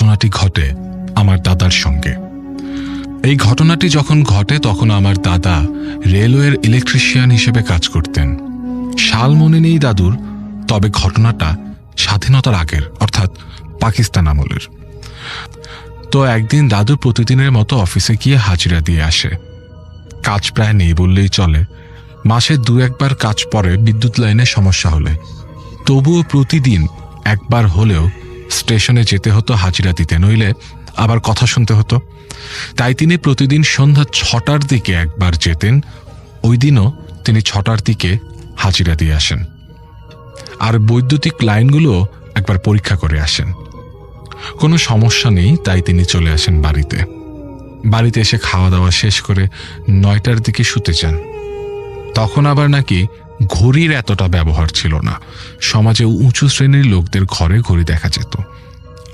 ঘটনাটি ঘটে আমার দাদার সঙ্গে। এই ঘটনাটি যখন ঘটে তখন আমার দাদা রেলওয়ের ইলেকট্রিশিয়ান হিসেবে কাজ করতেন। সাল মনে নেই দাদুর, তবে ঘটনাটা স্বাধীনতার আগের, অর্থাৎ পাকিস্তান আমলের। তো একদিন দাদু প্রতিদিনের মতো অফিসে গিয়ে হাজিরা দিয়ে আসে। কাজ প্রায় নেই বললেই চলে। মাসে 2-1বার কাজ পড়ে বিদ্যুৎ লাইনে সমস্যা হলে, তবুও প্রতিদিন একবার হলেও স্টেশনে যেতে হতো হাজিরা দিতে, নইলে আবার কথা শুনতে হতো। তাই তিনি প্রতিদিন সন্ধ্যা 6টার দিকে একবার যেতেন। ওই দিনও তিনি 6টার দিকে হাজিরা দিয়ে আসেন, আর বৈদ্যুতিক লাইনগুলো একবার পরীক্ষা করে আসেন। কোনো সমস্যা নেই, তাই তিনি চলে আসেন বাড়িতে। বাড়িতে এসে খাওয়া দাওয়া শেষ করে 9টার দিকে শুতে যান। তখন আবার নাকি ঘড়ির এতটা ব্যবহার ছিল না। সমাজে উঁচু শ্রেণীর লোকদের ঘরে ঘড়ি দেখা যেত,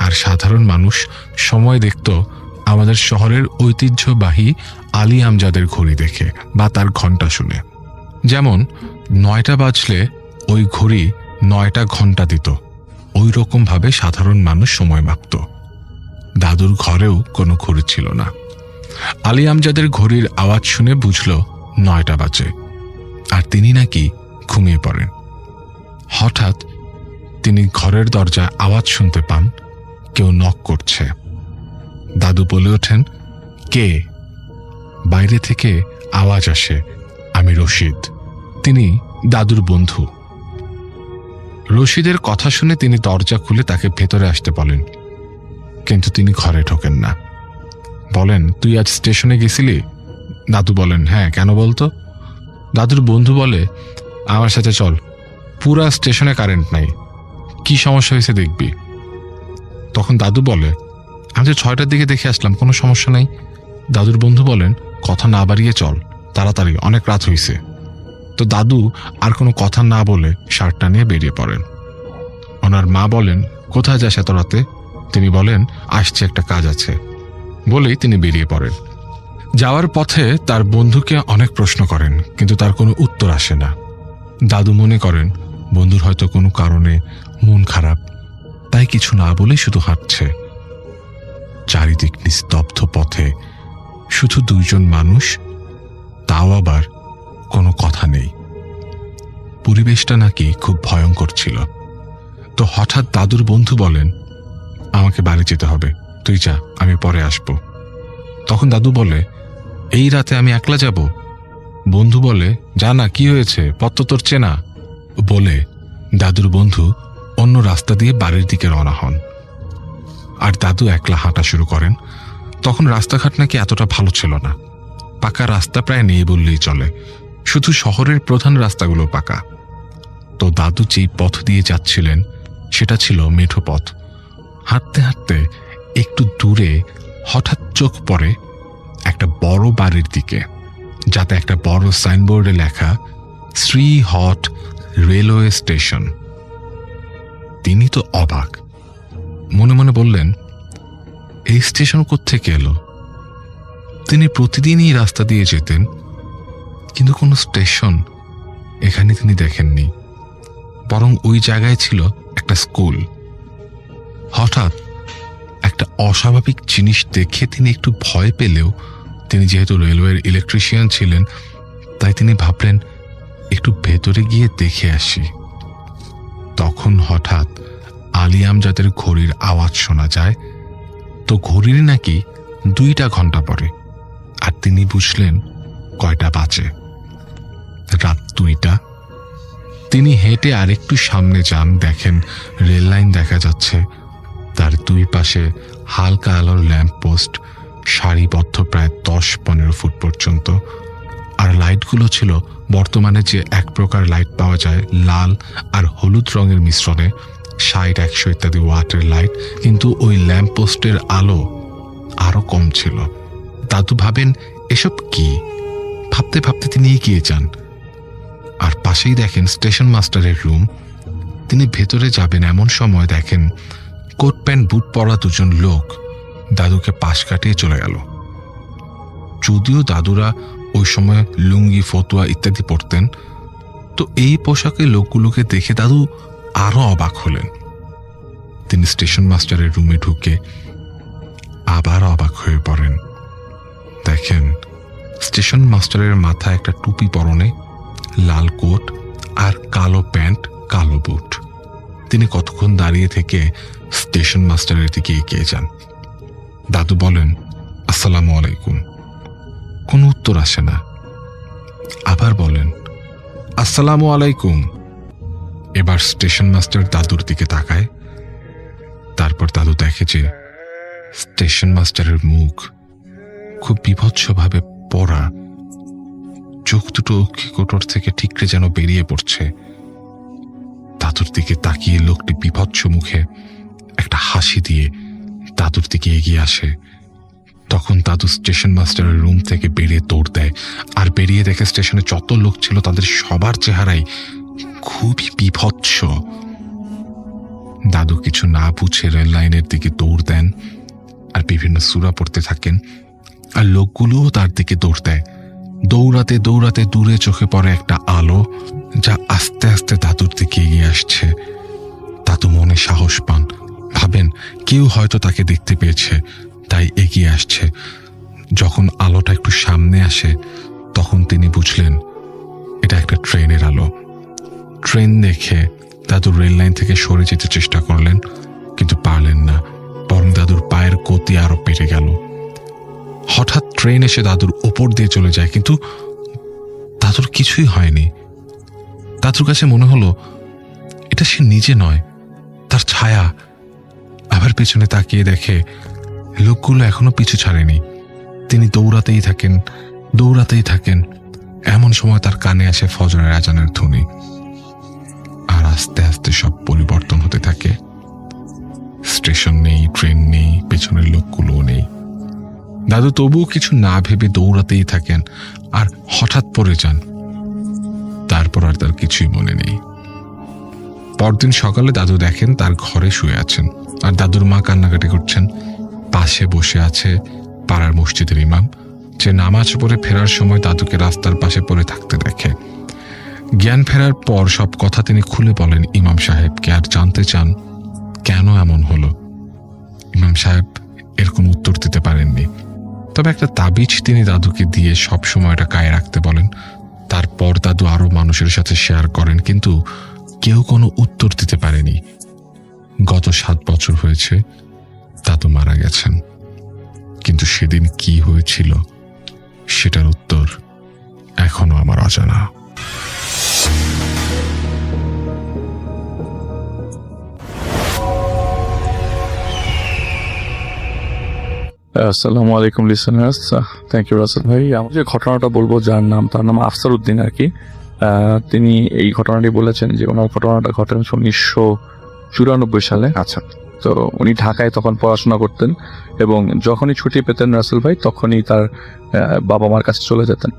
আর সাধারণ মানুষ সময় দেখত আমাদের শহরের ঐতিহ্যবাহী আলী আমজাদের ঘড়ি দেখে বা তার ঘণ্টা শুনে। যেমন 9টা বাজলে ওই ঘড়ি 9টা ঘণ্টা দিত, ওই রকমভাবে সাধারণ মানুষ সময় মাপত। দাদুর ঘরেও কোনো ঘড়ি ছিল না। আলী আমজাদের ঘড়ির আওয়াজ শুনে বুঝল 9টা বাজে, আর তিনি নাকি ঘুমিয়ে পড়েন। হঠাৎ তিনি ঘরের দরজায় আওয়াজ শুনতে পান, কেউ নক করছে। দাদু বলে ওঠেন, কে? বাইরে থেকে আওয়াজ আসে, আমি রশিদ। তিনি দাদুর বন্ধু। রশিদের কথা শুনে তিনি দরজা খুলে তাকে ভেতরে আসতে বলেন, কিন্তু তিনি ঘরে ঢোকেন না। বলেন, তুই আজ স্টেশনে গেছিলি? দাদু বলেন, হ্যাঁ, কেন বলতো? দাদুর বন্ধু বলে, আমার সাথে চল, পুরা স্টেশনে কারেন্ট নাই, কি সমস্যা হয়েছে দেখবি। তখন দাদু বলে, আমি তো 6টার দিকে দেখে আসলাম, কোনো সমস্যা নাই। দাদুর বন্ধু বলেন, কথা না বাড়িয়ে চল, তাড়াতাড়ি, অনেক রাত হয়েছে। তো দাদু আর কোনো কথা না বলে শার্টটা নিয়ে বেরিয়ে পড়েন। ওনার মা বলেন, কোথায় যাস এত রাতে? তিনি বলেন, আসছে, একটা কাজ আছে, বলেই তিনি বেরিয়ে পড়েন। যাওয়ার পথে তার বন্ধুকে অনেক প্রশ্ন করেন, কিন্তু তার কোনো উত্তর আসে না। দাদু মনে করেন বন্ধুর হয়তো কোনো কারণে মন খারাপ, তাই কিছু না বলে শুধু হাঁটছে। চারিদিক নিস্তব্ধ পথে শুধু 2জন মানুষ, তাও আবার কোনো কথা নেই। পরিবেশটা নাকি খুব ভয়ঙ্কর ছিল। তো হঠাৎ দাদুর বন্ধু বলেন, আমাকে বাড়ি যেতে হবে, তুই যা, আমি পরে আসব। তখন দাদু বলে, এই রাতে আমি একলা যাব? বন্ধু বলে, যা না, কি হয়েছে, পথ তো তোর চেনা। বলে দাদুর বন্ধু অন্য রাস্তা দিয়ে বাড়ির দিকে রওনা হন। আর দাদু একলা হাঁটা শুরু করেন। তখন রাস্তাঘাট নাকি এতটা ভালো ছিল না, পাকা রাস্তা প্রায় নেই বললেই চলে, শুধু শহরের প্রধান রাস্তাগুলো পাকা। তো দাদু যেই পথ দিয়ে যাচ্ছিলেন সেটা ছিল মেঠো পথ। হাঁটতে হাঁটতে একটু দূরে হঠাৎ চোখ পড়ে একটা বড় বাড়ির দিকে, যাতে একটা বড় সাইনবোর্ডে লেখা শ্রী হট রেলওয়ে স্টেশন। তিনি তো অবাক, মনে মনে বললেন, এই স্টেশন কোত্থেকে এলো? তিনি প্রতিদিনই রাস্তা দিয়ে যেতেন, কিন্তু কোনো স্টেশন এখানে তিনি দেখেননি, বরং ওই জায়গায় ছিল একটা স্কুল। হঠাৎ একটা অস্বাভাবিক জিনিস দেখে তিনি একটু ভয় পেলেও তিনি যেহেতু রেলওয়ের ইলেকট্রিশিয়ান ছিলেন, তাই তিনি ভাবলেন একটু ভেতরে গিয়ে দেখে আসি। তখন হঠাৎ আলী আমজাদের ঘড়ির আওয়াজ শোনা যায়। তো ঘড়ির নাকি 2টা ঘন্টা পরে, আর তিনি বুঝলেন কয়টা বাজে, রাত 2টা। তিনি হেঁটে আরেকটু সামনে যান, দেখেন রেল লাইন দেখা যাচ্ছে, তার 2 পাশে হালকা আলোর ল্যাম্প পোস্ট, সারিবদ্ধ প্রায় 10-15 ফুট পর্যন্ত। আর লাইটগুলো ছিল বর্তমানে যে এক প্রকার লাইট পাওয়া যায় লাল আর হলুদ রঙের মিশ্রণে, 60-100 ইত্যাদি ওয়াটের লাইট, কিন্তু ওই ল্যাম্প পোস্টের আলো আরো কম ছিল। দাদু ভাবেন এসব কি, ভাবতে ভাবতে তিনি এগিয়ে যান, আর পাশেই দেখেন স্টেশন মাস্টারের রুম। তিনি ভেতরে যাবেন এমন সময় দেখেন কোট প্যান্ট বুট পরা 2জন লোক দাদুকে পাশ কাটিয়ে চলে গেল। যদিও দাদুরা ওই সময় লুঙ্গি, ফতুয়া ইত্যাদি পরতেন, তো এই পোশাকে লোকগুলোকে দেখে দাদু আরো অবাক হলেন। তিনি স্টেশন মাস্টারের রুমে ঢুকে আবার অবাক হয়ে পড়েন। দেখেন স্টেশন মাস্টারের মাথায় একটা টুপি পরনে, লাল কোট আর কালো প্যান্ট, কালো বুট। তিনি কতক্ষণ দাঁড়িয়ে থেকে স্টেশন মাস্টারের দিকে এগিয়ে যান। দাদু বলেন, আসসালামু আলাইকুম। কোনো উত্তর আসে না। আবার বলেন, আসসালামু আলাইকুম। এবার স্টেশন মাস্টার দাদুর দিকে তাকায়। তারপর দাদু দেখে যে স্টেশন মাস্টারের মুখ খুব বিভৎসভাবে পড়া, চোখ দুটো অক্ষিকোটর থেকে ঠিকরে যেন বেরিয়ে পড়ছে। দাদুর দিকে তাকিয়ে লোকটি বিভৎস মুখে একটা হাসি দিয়ে দাদুর দিকে এগিয়ে আসে। তখন দাদু স্টেশন মাস্টারের রুম থেকে বেরিয়ে দৌড় দেয়, আর বেরিয়ে দেখে স্টেশনে যত লোক ছিল তাদের সবার চেহারাই খুবই বিভৎস। দাদু কিছু না বুঝে রেল লাইনের দিকে দৌড় দেন আর বিভিন্ন সূরা পড়তে থাকেন, আর লোকগুলোও তার দিকে দৌড় দেয়। দৌড়াতে দৌড়াতে দূরে চোখে পড়ে একটা আলো, যা আস্তে আস্তে দাদুর দিকে এগিয়ে আসছে। দাদু মনে সাহস পান, ভাবেন কেউ হয়তো তাকে দেখতে পেয়েছে, তাই এগিয়ে আসছে। যখন আলোটা একটু সামনে আসে তখন তিনি বুঝলেন এটা একটা ট্রেনের আলো। ট্রেন দেখে দাদু রেল লাইন থেকে সরে যেতে চেষ্টা করলেন, কিন্তু পারলেন না, বরং দাদুর পায়ের গতি আরো বেড়ে গেল। হঠাৎ ট্রেন এসে দাদুর উপর দিয়ে চলে যায়, কিন্তু দাদুর কিছুই হয়নি। দাদুর কাছে মনে হলো এটা সে নিজে নয়, তার ছায়া। আবার পেছনে তাকিয়ে দেখে লোকগুলো এখনো পিছু ছাড়েনি। তিনি দৌড়াতেই থাকেন, দৌড়াতেই থাকেন। এমন সময় তার কানে আসে ফজরের আজানের ধ্বনি, আর আস্তে আস্তে সব পরিবর্তন হতে থাকে। স্টেশন নেই, ট্রেন নেই, পেছনের লোকগুলোও নেই। দাদু তবুও কিছু না ভেবে দৌড়াতেই থাকেন, আর হঠাৎ পড়ে যান। তারপর আর তার কিছুই মনে নেই। পরদিন সকালে দাদু দেখেন তার ঘরে শুয়ে আছেন, আর দাদুর মা কান্নাকাটি করছেন। পাশে বসে আছে পাড়ার মসজিদের ইমাম, যে নামাজ পড়ে ফেরার সময় দাদুকে রাস্তার পাশে পড়ে থাকতে দেখে। জ্ঞান ফেরার পর সব কথা তিনি খুলে বলেন ইমাম সাহেবকে, আর জানতে চান কেন এমন হলো। ইমাম সাহেব এর কোনো উত্তর দিতে পারেননি, তবে একটা তাবিজ তিনি দাদুকে দিয়ে সব সময়টা গায়ে রাখতে বলেন। তারপর দাদু আরো মানুষের সাথে শেয়ার করেন, কিন্তু কেউ কোনো উত্তর দিতে পারেনি। গত 7 বছর হয়েছে দাদু মারা গেছেন, কিন্তু সেদিন কি হয়েছিল সেটার উত্তর এখনো আমার অজানা। আসসালামু আলাইকুম লিসেনার্স, থ্যাংক ইউ রাসেল ভাই। আমি যে ঘটনাটা বলবো, যার নাম, তার নাম আফসার উদ্দিন আর কি। তিনি এই ঘটনাটি বলেছেন যে ওনার ঘটনাটা ঘটে 1994 সালে। আচ্ছা, তো উনি ঢাকায় তখন পড়াশোনা করতেন, এবং যখনই ছুটি পেতেন রাসেল ভাই তখনই তার বাবা মার কাছে চলে যেতেন।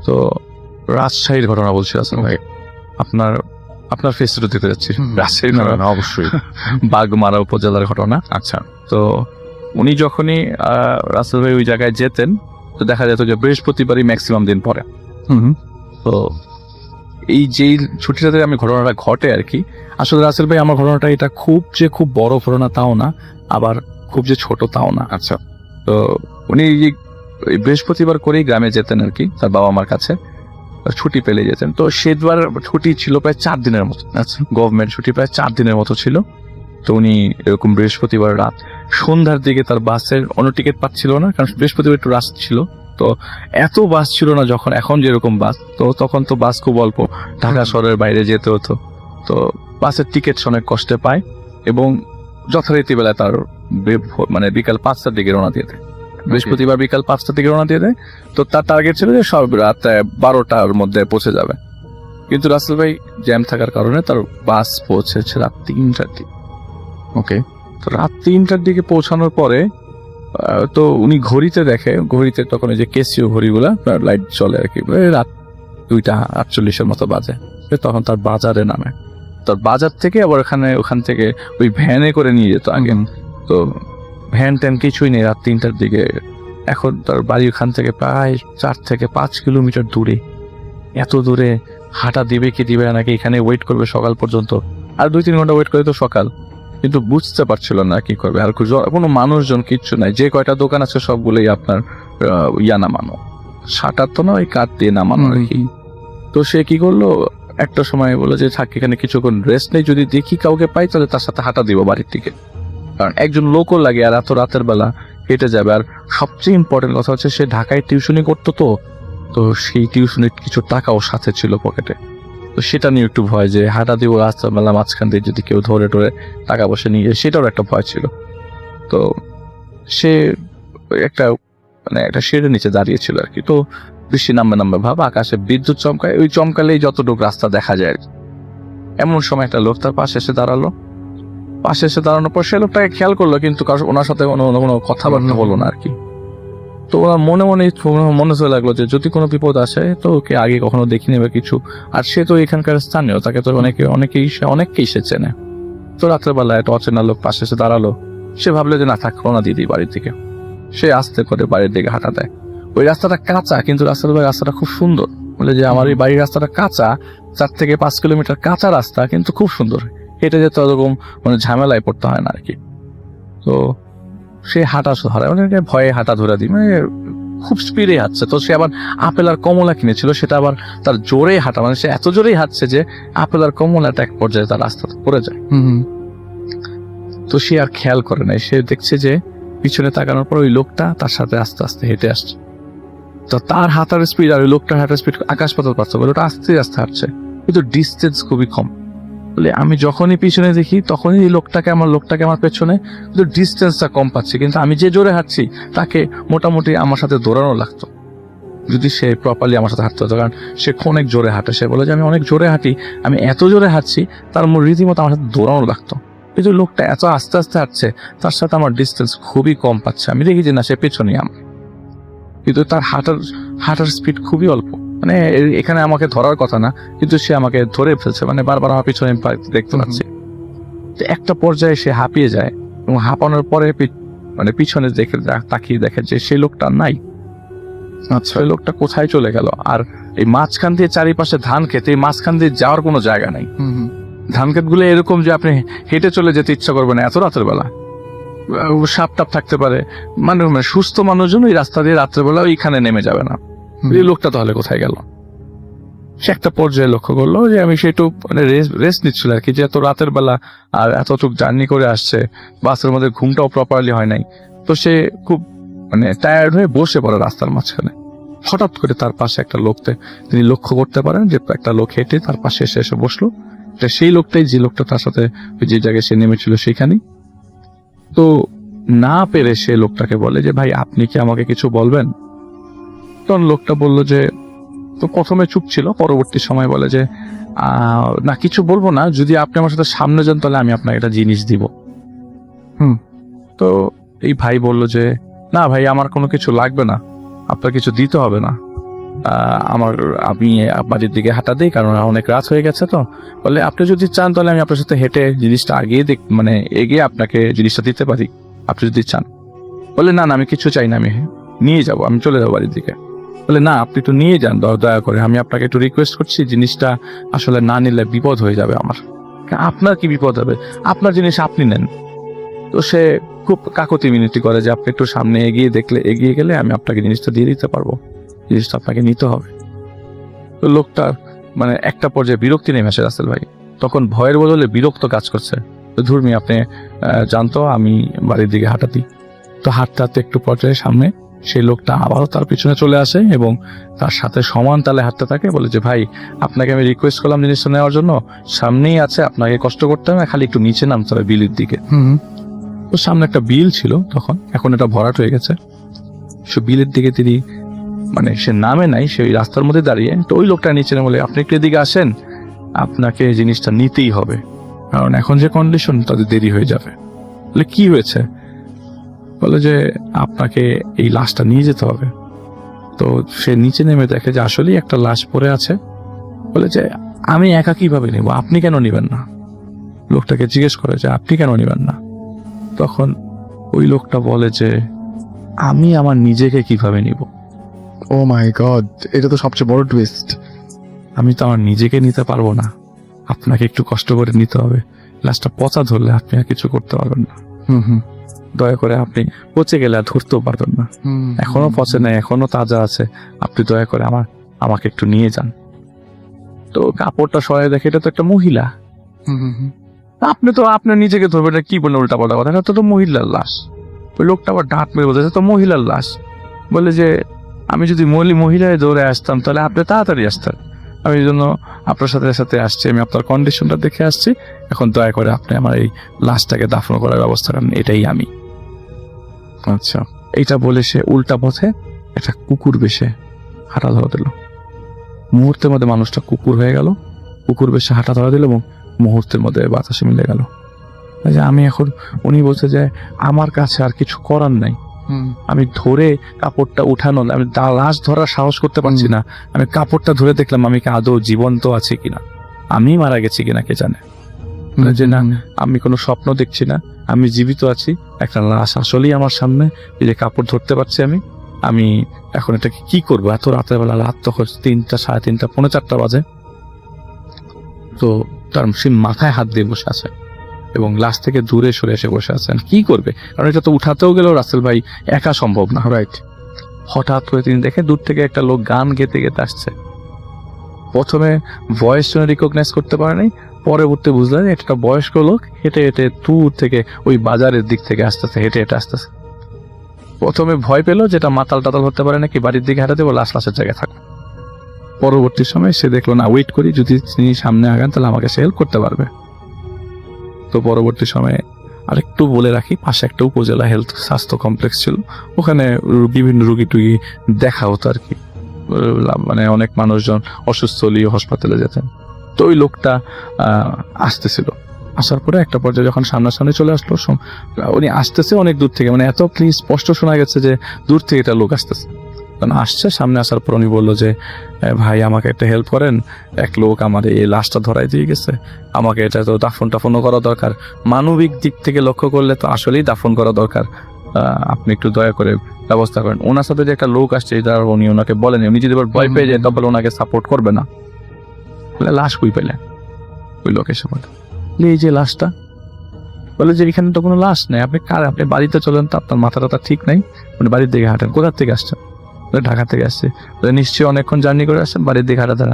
তো রাজশাহীর ঘটনা বলছি রাসেল ভাই, আপনার ফেসটা দিতে যাচ্ছি। রাজশাহীর না, অবশ্যই বাগমারা উপজেলার ঘটনা। আচ্ছা, তো উনি যখনই রাসেল ভাই ওই জায়গায় যেতেন, তো দেখা যেত যে বৃহস্পতিবারই ম্যাক্সিমাম দিন পরে। তো এই যেই ছুটিটাতে আমি ঘটনাটা ঘটে আর কি, আসলে রাসেল ভাই আমার ঘটনাটা এটা খুব বড় ঘটনা তাও না, আবার খুব যে ছোট তাও না। আচ্ছা, তো উনি বৃহস্পতিবার করেই গ্রামে যেতেন আর কি, তার বাবা মার কাছে ছুটি পেলে যেতেন। তো সেবার ছুটি ছিল প্রায় 4 দিনের মতো। আচ্ছা, গভর্নমেন্ট ছুটি প্রায় 4 দিনের মতো ছিল। তো উনি এরকম বৃহস্পতিবার রাত সন্ধ্যার দিকে তার বাসের অন্য টিকিট পাচ্ছিল না, কারণ বৃহস্পতিবার একটু রাশ ছিল, তো এত বাস ছিল না যখন এখন যেরকম বাস, তো তখন তো বাস খুব অল্প, ঢাকা শহরের বাইরে যেতে হতো। তো বাসের টিকিট অনেক কষ্টে পায়, এবং যথারীতি বেলায় তার মানে বিকাল 5টার দিকে রওনা দিয়ে দেয়। বৃহস্পতিবার বিকাল 5টার দিকে রওনা দিয়ে দেয়। তো তার টার্গেট ছিল যে সব রাত 12টার মধ্যে পৌঁছে যাবে, কিন্তু রাসেল ভাই জ্যাম থাকার কারণে তার বাস পৌঁছেছে রাত 3টার দিকে। ওকে, তো রাত 3টার দিকে পৌঁছানোর পরে তো উনি ঘড়িতে দেখে, ঘড়িতে তখন ওই যে কেসিও ঘড়িগুলা লাইট চলে আর কি, রাত 2:48 মতো বাজে। তখন তার বাজারে নামে, তার বাজার থেকে আবার ওখান থেকে ওই ভ্যানে করে নিয়ে যেত আগে। তো ভ্যান ট্যান কিছুই নেই রাত 3টার দিকে। এখন তার বাড়ি ওখান থেকে প্রায় 4 থেকে 5 কিলোমিটার দূরে। এত দূরে হাঁটা দিবে কি দিবে নাকি, এখানে ওয়েট করবে সকাল পর্যন্ত, আর 2-3 ঘন্টা ওয়েট করে তো সকাল। কিন্তু বুঝতে পারছিল না কি করবে। আর কোনো মানুষজন কিচ্ছু নাই, যে কয়টা দোকান আছে সবগুলোই আপনার ইয়া নামানো, শাটার তো না, ওই কাঠ দিয়ে নামানো আর কি। তো সে কি করলো, একটা সময় বললো যে থাক এখানে কিছুক্ষণ রেস্ট নেই, যদি দেখি কাউকে পাই তাহলে তার সাথে হাঁটা দিব বাড়ির দিকে, কারণ একজন লোকও লাগে আর এত রাতের বেলা হেঁটে যাবে। আর সবচেয়ে ইম্পর্টেন্ট কথা হচ্ছে সে ঢাকায় টিউশনি করতো, তো সেই টিউশনির কিছু টাকাও সাথে ছিল পকেটে। তো সেটা নিয়ে একটু ভয় যে হাঁটা দিব রাস্তার বেলা মাঝখান দিয়ে যদি কেউ ধরে টরে টাকা পয়সা নিয়ে যায়, সেটারও একটা ভয় ছিল। তো সে একটা একটা শেডের নিচে দাঁড়িয়েছিল আর কি। তো বৃষ্টি নামবে ভাব, আকাশে বিদ্যুৎ চমকায়, ওই চমকালেই যতটুকু রাস্তা দেখা যায় আর কি। এমন সময় একটা লোক তার পাশে এসে দাঁড়ালো। পাশে এসে দাঁড়ানোর পর সে লোকটাকে খেয়াল করলো, কিন্তু ওনার সাথে কোনো কথাবার্তা বললো না আর কি। তো ওরা মনে চলে লাগলো যে যদি কোনো বিপদ আসে তো ওকে আগে কখনো দেখিনি বা কিছু, আর সে তো এখানকার স্থানীয়, তাকে তো অনেকেই সে চেনে। তো রাত্রেবেলা একটা অচেনা লোক পাশে এসে দাঁড়ালো, সে ভাবলো যে না থাক, রওনা দিয়ে দিই বাড়ির দিকে। সে আস্তে করে বাড়ির দিকে হাঁটা দেয়। ওই রাস্তাটা কাঁচা, কিন্তু রাস্তাটা খুব সুন্দর। বলে যে আমার এই বাড়ির রাস্তাটা কাঁচা, 4 থেকে 5 কিলোমিটার কাঁচা রাস্তা, কিন্তু খুব সুন্দর, হেঁটে যেতে ওরকম ঝামেলায় পড়তে হয় না আর কি। তো সে হাঁটা ধরে, ভয়ে হাঁটা ধরে দিই, খুব স্পিডে হাঁটছে। তো সে আবার আপেল আর কমলা কিনেছিল, সেটা আবার তার জোরে হাঁটা, সে এত জোরেই হাঁটছে যে আপেল আর কমলাটা এক পর্যায়ে তার রাস্তা পড়ে যায়। তো সে আর খেয়াল করে নাই, সে দেখছে যে পিছনে তাকানোর পর ওই লোকটা তার সাথে আস্তে আস্তে হেঁটে আসছে। তো তার হাঁটার স্পিড আর ওই লোকটার হাঁটার স্পিড আকাশ পাতাল পার্থক্য। ওটা আস্তে আস্তে হাঁটছে, কিন্তু ডিস্টেন্স খুবই কম। বলে আমি যখনই পিছনে দেখি তখনই আমার লোকটাকে আমার পেছনে, কিন্তু ডিস্টেন্সটা কম পাচ্ছি। কিন্তু আমি যে জোরে হাঁটছি তাকে মোটামুটি আমার সাথে দৌড়ানো লাগতো, যদি সে প্রপারলি আমার সাথে হাঁটতে হতো, কারণ সে অনেক জোরে হাঁটে। সে বলে যে আমি অনেক জোরে হাঁটি, আমি এত জোরে হাঁটছি তার রীতিমতো আমার সাথে দৌড়ানো লাগতো। কিন্তু লোকটা এত আস্তে আস্তে হাঁটছে, তার সাথে আমার ডিস্টেন্স খুবই কম পাচ্ছে। আমি দেখি যে না, সে পেছনেই আমার, কিন্তু তার হাঁটার স্পিড খুবই অল্প। এখানে আমাকে ধরার কথা না, কিন্তু সে আমাকে ধরে ফেলছে, বারবার আমার পিছনে দেখতে পাচ্ছি। একটা পর্যায়ে সে হাঁপিয়ে যায়, এবং হাঁপানোর পরে পিছনে তাকিয়ে দেখে যে সেই লোকটা নাই। আচ্ছা, ওই লোকটা কোথায় চলে গেল? আর এই মাঝখান দিয়ে চারিপাশে ধান ক্ষেত, এই মাঝখান দিয়ে যাওয়ার কোনো জায়গা নাই। ধান ক্ষেত গুলো এরকম যে আপনি হেঁটে চলে যেতে ইচ্ছা করবে না এত রাতের বেলা, সাপ টাপ থাকতে পারে, সুস্থ মানুষজন ওই রাস্তা দিয়ে রাত্রেবেলা ওইখানে নেমে যাবে না। এই লোকটা তাহলে কোথায় গেল? সে একটা পর্যায়ে লক্ষ্য করলো যে আমি সেটু রেস্ট নিচ্ছিল আর কি, যে এত রাতের বেলা আর এতটুকু জার্নি করে আসছে, বাসের মধ্যে ঘুমটাও প্রপারলি হয় নাই। তো সে খুব টায়ার্ড হয়ে বসে পড়ে রাস্তার মাঝখানে। হঠাৎ করে তার পাশে একটা লোককে তিনি লক্ষ্য করতে পারেন যে একটা লোক হেঁটে তার পাশে এসে বসলো। সেই লোকটাই, যে লোকটা তার সাথে যে জায়গায় সে নেমেছিল সেখানেই। তো না পেরে সে লোকটাকে বলে যে ভাই আপনি কি আমাকে কিছু বলবেন? তখন লোকটা বলল যে, তো প্রথমে চুপ ছিল, পরবর্তী সময় বলে যে না কিছু বলবো না, যদি আপনি আমার সাথে সামনে যান তাহলে আমি আপনাকে একটা জিনিস দিব। তো এই ভাই বলল যে না ভাই, আমার কোনো কিছু লাগবে না, আপনার কিছু দিতে হবে না, আমি বাড়ির দিকে হাঁটা দিই, কারণ অনেক রাত হয়ে গেছে। তো বলে আপনি যদি চান তাহলে আমি আপনার সাথে হেঁটে জিনিসটা এগিয়ে আপনাকে জিনিসটা দিতে পারি, আপনি যদি চান। বলে না আমি কিছু চাই না, আমি নিয়ে যাব, আমি চলে যাবো বাড়ির দিকে। বলে না আপনি একটু নিয়ে যান দয়া করে, আমি আপনাকে একটু রিকোয়েস্ট করছি, জিনিসটা আসলে না নিলে বিপদ হয়ে যাবে আমার। আপনার কি বিপদ হবে? আপনার জিনিস আপনি নেন। তো সে খুব কাকতি মিনতি করে যে আপনি একটু সামনে এগিয়ে গেলে আমি আপনাকে জিনিসটা দিয়ে দিতে পারবো, জিনিসটা আপনাকে নিতে হবে। তো লোকটা একটা পর্যায়ে বিরক্তি নেমে আসে রাসেল ভাই, তখন ভয়ের বদলে বিরক্ত কাজ করছে। তো ধর্মী আপনি জানতো আমি বাড়ির দিকে হাঁটা দিই। তো হাঁটতে হাঁটতে একটু পর্যায়ে সামনে সেই লোকটা আবারও তার পিছনে চলে আসে এবং তার সাথে সমান তালে হাঁটতে থাকে। বলে যে ভাই আপনাকে আমি রিকোয়েস্ট করলাম জিনিসটা নেওয়ার জন্য, সামনেই আছে, আপনাকে কষ্ট করতে হবে, খালি একটু নিচে নামতে হবে বিলের দিকে। তো সামনে একটা বিল ছিল তখন, এখন এটা ভরাট হয়ে গেছে। সে বিলের দিকে তিনি সে নামে নাই, সে ওই রাস্তার মধ্যে দাঁড়িয়ে। তো ওই লোকটা নিচে বলে আপনি একটু এদিকে আসেন, আপনাকে জিনিসটা নিতেই হবে, কারণ এখন যে কন্ডিশন তাদের দেরি হয়ে যাবে। বলে কি হয়েছে? বলে যে আপনাকে এই লাশটা নিয়ে যেতে হবে। তো সে নিচে নেমে দেখে যে আসলেই একটা লাশ পড়ে আছে। বলে যে আমি একা কিভাবে নেব, আপনি কেন নিবেন না? লোকটাকে জিজ্ঞেস করে যে আপনি কেন নিবেন না? তখন ওই লোকটা বলে যে আমি আমার নিজেকে কিভাবে নিব? ও মাই গড, এটা তো সবচেয়ে বড় টুইস্ট। আমি তো আমার নিজেকে নিতে পারবো না, আপনাকে একটু কষ্ট করে নিতে হবে। লাশটা পচা ধরলে আপনি আর কিছু করতে পারবেন না। হুম হুম দয়া করে, আপনি পচে গেলে আর ধরতেও পারবেন না। হুম এখনো পচে নাই, এখনো তাজা আছে, আপনি দয়া করে আমাকে একটু নিয়ে যান। তো কাপড়টা সরাই দেখে এটা তো একটা মহিলা। হুম হুম হুম। আপনি নিজেকে ধরবেন, এটা কি বললেন উল্টা পাল্টা কথা, এটা তো মহিলার লাশ। ওই লোকটা আবার ডাক মেরে বলছে এটা তো মহিলার লাশ। বলে যে আমি যদি মহিলায় দৌড়ে আসতাম তাহলে আপনি তাড়াতাড়ি আসতেন, আমি এই জন্য আপনার সাথে সাথে আসছি, আমি আপনার কন্ডিশনটা দেখে আসছি। এখন দয়া করে আপনি আমার এই লাশটাকে দাফন করার ব্যবস্থা করেন, এটাই আমি। আচ্ছা। এইটা বলে সে উল্টা পথে একটা কুকুর বেশে হাঁটা ধরা দিল। মুহূর্তের মধ্যে মানুষটা কুকুর হয়ে গেল, কুকুর বেশে হাঁটা ধরা দিল এবং মুহূর্তের মধ্যে বাতাসে মিলে গেল। যে আমি এখন, উনি বলছে যে আমার কাছে আর কিছু করার নাই, হুম আমি ধরে কাপড়টা উঠানো, আমি লাশ ধরার সাহস করতে পারছি না, আমি কাপড়টা ধরে দেখলাম আমি কি আদৌ জীবন্ত আছি কিনা, আমি মারা গেছি কিনা কে জানে। যে না, আমি কোনো স্বপ্ন দেখছি না, আমি জীবিত আছি, একটা লাশ আসলেই আমার সামনে, এই যে কাপড় ধরতে পারছি আমি এখন এটাকে কি করবো? এত রাতের বেলা, রাত তখন 3টা, 3:30, 4:45 বাজে। তো তার সে মাথায় হাত দিয়ে বসে আছে এবং লাশ থেকে দূরে সরে এসে বসে আছেন। কি করবে? কারণ এটা তো উঠাতেও গেলেও রাসেল ভাই একা সম্ভব না। রাইট। হঠাৎ করে তিনি দেখে দূর থেকে একটা লোক গান গেতে গেতে আসছে। প্রথমে ভয়েস শুনে রিকগনাইজ করতে পারেনি, পরবর্তী বুঝলেন এটা একটা বয়স্ক লোক হেঁটে হেঁটে দূর থেকে ওই বাজারের দিক থেকে আসতেছে, হেঁটে হেঁটে আসতেছে। প্রথমে ভয় পেল যেটা মাতাল টাতাল হতে পারে নাকি, বাড়ির দিকে হাঁটাতে বলে লাশের জায়গায় থাকো। পরবর্তী সময় সে দেখলো না, ওয়েট করি, যদি তিনি সামনে আগান তাহলে আমাকে সে হেল্প করতে পারবে। তো পরবর্তী সময়ে আরেকটু বলে রাখি, পাশে একটা উপজেলা হেলথ স্বাস্থ্য কমপ্লেক্স ছিল, ওখানে বিভিন্ন রুগী টুগী দেখা হতো আর কি। মানে অনেক মানুষজন অসুস্থ হলেও হাসপাতালে যেতেন। তো ওই লোকটা আসতেছিল, আসার পরে একটা পর্যায়ে যখন সামনাসামনি চলে আসলো, উনি আসতেছে অনেক দূর থেকে, মানে এত ক্লিন স্পষ্ট শোনা গেছে যে দূর থেকে এটা লোক আসতেছে। তখন আসছে, সামনে আসার পর উনি বললো যে ভাই আমাকে একটা হেল্প করেন, এক লোক আমার এই লাশটা ধরাই দিয়ে গেছে, আমাকে এটা তো দাফনও করা দরকার, মানবিক দিক থেকে লক্ষ্য করলে তো আসলেই দাফন করা দরকার, আপনি একটু দয়া করে ব্যবস্থা করেন। ওনার সাথে যে একটা লোক আসছে এটা উনি ওনাকে বলেন, উনি যদি এবার ভয় পেয়ে যায় তাহলে ওনাকে সাপোর্ট করবে না। বলে লাশ কই পেলেন? ওই লোক এসে বলে এই যে লাশটা। বলে যে এখানে তো কোনো লাশ নেই, আপনি বাড়িতে চলেন তো, আপনার মাথাটা ঠিক নাই, মানে বাড়ির দিকে হাঁটেন। কোথার থেকে আসছেন? ঢাকা থেকে আসছে। নিশ্চয়ই অনেকক্ষণ জার্নি করে আসছেন, বাড়ির দিকে হাঁটা দেন,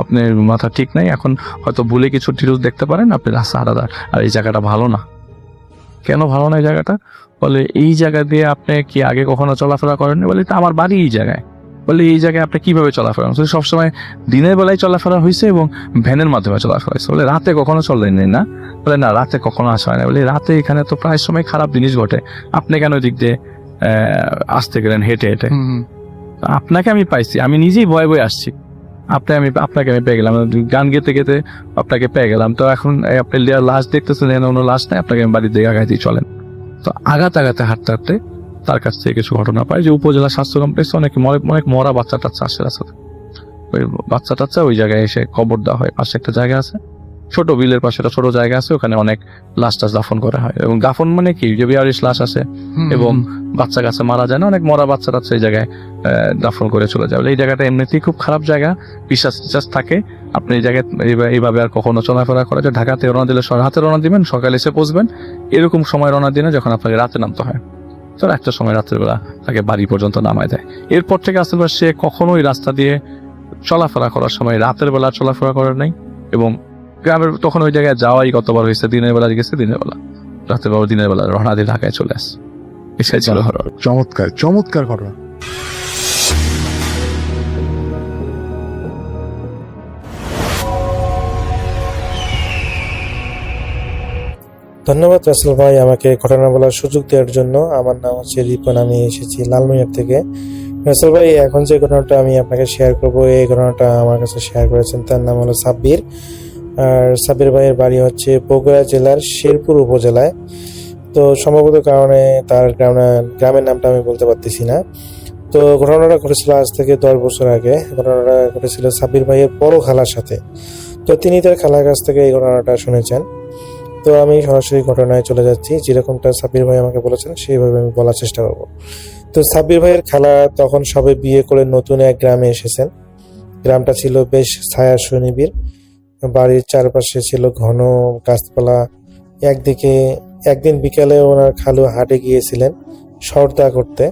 আপনার মাথা ঠিক নাই, এখন হয়তো ভুলে কিছু টিরুজ দেখতে পারেন, আপনি রাস্তা হাঁটা দেন। আর এই জায়গাটা ভালো না। কেন ভালো না এই জায়গাটা? বলে এই জায়গা দিয়ে আপনি কি আগে কখনো চলাফেরা করেননি? বলে তা আমার বাড়ি এই জায়গায়। বলে এই জায়গায় আপনি কিভাবে চলাফেরা করেন? সবসময় দিনের বেলায় চলাফেরা হয়েছে এবং ভ্যানের মাধ্যমে চলাফেরা হয়েছে। বলে রাতে কখনো চলেননি না? বলে না, রাতে কখনো আসা হয় না। বলে রাতে এখানে তো প্রায় সময় খারাপ জিনিস ঘটে, আপনি কেন ওই দিক দিয়ে আসতে গেলেন হেঁটে হেঁটে? আপনাকে আমি পাইছি, আমি নিজেই ভয়ে ভয়ে আসছি, আপনাকে আমি পেয়ে গেলাম, গান গেতে গেতে আপনাকে পেয়ে গেলাম। তো এখন আপনি লাশ দেখতেছেন, কোনো লাশ নাই, আপনাকে আমি বাড়ির দিকে আগাইতেই চলেন। তো আগাতে হাঁটতে হাঁটতে তার কাছ থেকে কিছু ঘটনা পাই যে উপজেলা স্বাস্থ্য কমপ্লেক্সে অনেক মরা বাচ্চা টাচ্চা আসে রাস্তাতে। ওই বাচ্চা টাচ্চা ওই জায়গায় এসে কবর দেওয়া হয়। পাশে একটা জায়গা আছে, ছোট বিলের পাশে একটা ছোট জায়গা আছে, ওখানে অনেক লাশ টাশ দাফন করা হয়। এবং দাফন মানে কি, যে বিয়ারিশ লাশ আছে এবং বাচ্চা কাছে মারা যায় না, অনেক মরা বাচ্চা টাচ্চা এই জায়গায় দাফন করে চলে যায়। এই জায়গাটা এমনিতেই খুব খারাপ জায়গা, বিশ্বাস থাকে। আপনি এই জায়গায় এইভাবে আর কখনো চলাফেরা করা যায়। ঢাকাতে রওনা দিলে রাতে রওনা দিবেন, সকালে এসে পৌঁছবেন, এরকম সময় রওনা দিনে যখন আপনাকে রাতে নামতে হয়। তো একটা সময় রাতের বেলা তাকে বাড়ি পর্যন্ত নামায় দেয়। এরপর থেকে আসলে সে কখনোই রাস্তা দিয়ে চলাফেরা করার সময় রাতের বেলা চলাফেরা করার নাই। এবং গ্রামের তখন ওই জায়গায় যাওয়াই কতবার হয়েছে, দিনের বেলা গেছে, দিনের বেলা, রাতের বেলা, দিনের বেলা রওনা দিয়ে ঢাকায় চলে আসে। এটাই ছিল হরর। চমৎকার চমৎকার ঘটনা। ধন্যবাদ রাসেল ভাই আমাকে ঘটনা বলার সুযোগ দেওয়ার জন্য। আমার নাম হচ্ছে রিপন, আমি এসেছি লালমিয়ার থেকে। রাসেল ভাই, এখন যে ঘটনাটা আমি আপনাকে শেয়ার করব, এই ঘটনাটা আমার কাছে শেয়ার করেছেন, তার নাম হলো সাব্বির। আর সাব্বির ভাইয়ের বাড়ি হচ্ছে বগুড়া জেলার শেরপুর উপজেলায়। তো সম্ভবত কারণে তার গ্রামের নামটা আমি বলতে পারতেছি না। তো ঘটনাটা ঘটেছিল আজ থেকে 10 বছর আগে। ঘটনাটা ঘটেছিল সাব্বির ভাইয়ের বড় খালার সাথে। তো তিনি তার খালার কাছ থেকে এই ঘটনাটা শুনেছেন। তো আমি সরাসরি ঘটনায় চলে যাচ্ছি, যেরকমটা সাব্বির ভাই আমাকে বলেছেন সেইভাবে আমি বলার চেষ্টা করব। তো সাব্বির ভাইয়ের খালা তখন সবে বিয়ে করে নতুন এক গ্রামে এসেছেন। গ্রামটা ছিল বেশ ছায়া সুনিবিড়। বাড়ির চারপাশে ছিল ঘন গাছপালা। একদিন বিকালে ওনার খালু হাটে গিয়েছিলেন সওদা করতে।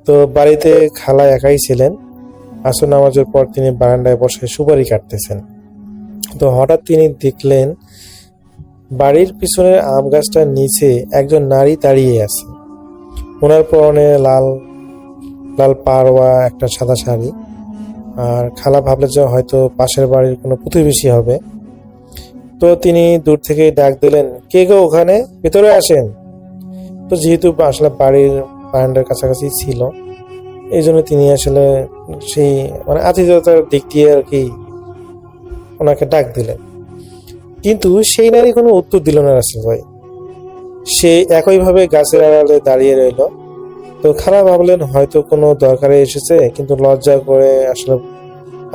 তো বাড়িতে খালা একাই ছিলেন। আসর নামাজের পর তিনি বারান্দায় বসে সুপারি কাটতেছেন। তো হঠাৎ তিনি দেখলেন বাড়ির পিছনের আম গাছটার নিচে একজন নারী দাঁড়িয়ে আছে। ওনার পরনে লাল লাল পাড়ওয়া একটা সাদা শাড়ি। আর খালা ভাবলে যে হয়তো পাশের বাড়ির কোনো প্রতিবেশী হবে। তো তিনি দূর থেকে ডাক দিলেন, কে গো ওখানে, ভেতরে আসেন। তো যেহেতু আসলে বাড়ির বারান্দার কাছাকাছি ছিল, এই জন্য তিনি আসলে সেই মানে আতিথেয়তার দিক দিয়ে আর কি ওনাকে ডাক দিলেন। কিন্তু সেই নারী কোনো উত্তর দিল না রাসেল ভাই। সে একইভাবে গাছের আড়ালে দাঁড়িয়ে রইল। তো খারাপ ভাবলেন হয়তো কোনো দরকারে এসেছে, কিন্তু লজ্জা করে আসলে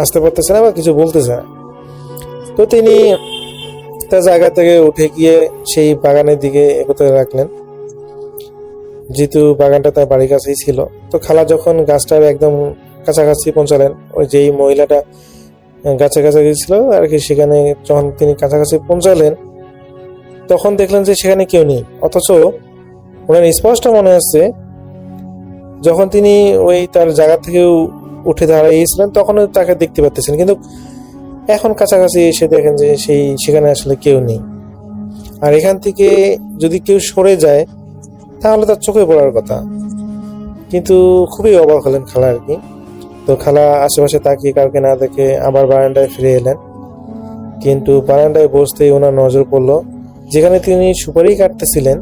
আসতে পারতেছে না বা কিছু বলতেছে না। তো তিনি তার জায়গা থেকে উঠে গিয়ে সেই বাগানের দিকে এগোতে লাগলেন, যেহেতু বাগানটা তার বাড়ির কাছেই ছিল। তো খালা যখন গাছটার একদম কাছাকাছি পৌঁছালেন, ওই যেই মহিলাটা গাছের কাছাকাছি ছিল আর কি, সেখানে যখন তিনি কাছাকাছি পৌঁছালেন তখন দেখলেন যে সেখানে কেউ নেই। অথচ ওনার স্পষ্ট মনে হচ্ছে যখন তিনি ওই তার জায়গা থেকে উঠে দাঁড়িয়েছিলেন তখন তাকে দেখতে পাচ্ছেন, কিন্তু এখন কাছাকাছি এসে দেখেন যে সেখানে আসলে কেউ নেই। আর এখান থেকে যদি কেউ সরে যায় তাহলে তার চোখে পড়ার কথা। কিন্তু খুবই অবাক হলেন খালা আর কি। তো খালা আশেপাশে তাকিয়ে কাউকে না দেখে আবার বারান্দায় ফিরে এলেন। কিন্তু বারান্দায় বসতেই ওনার নজর পড়ল যেখানে তিনি সুপারি কাটতেছিলেন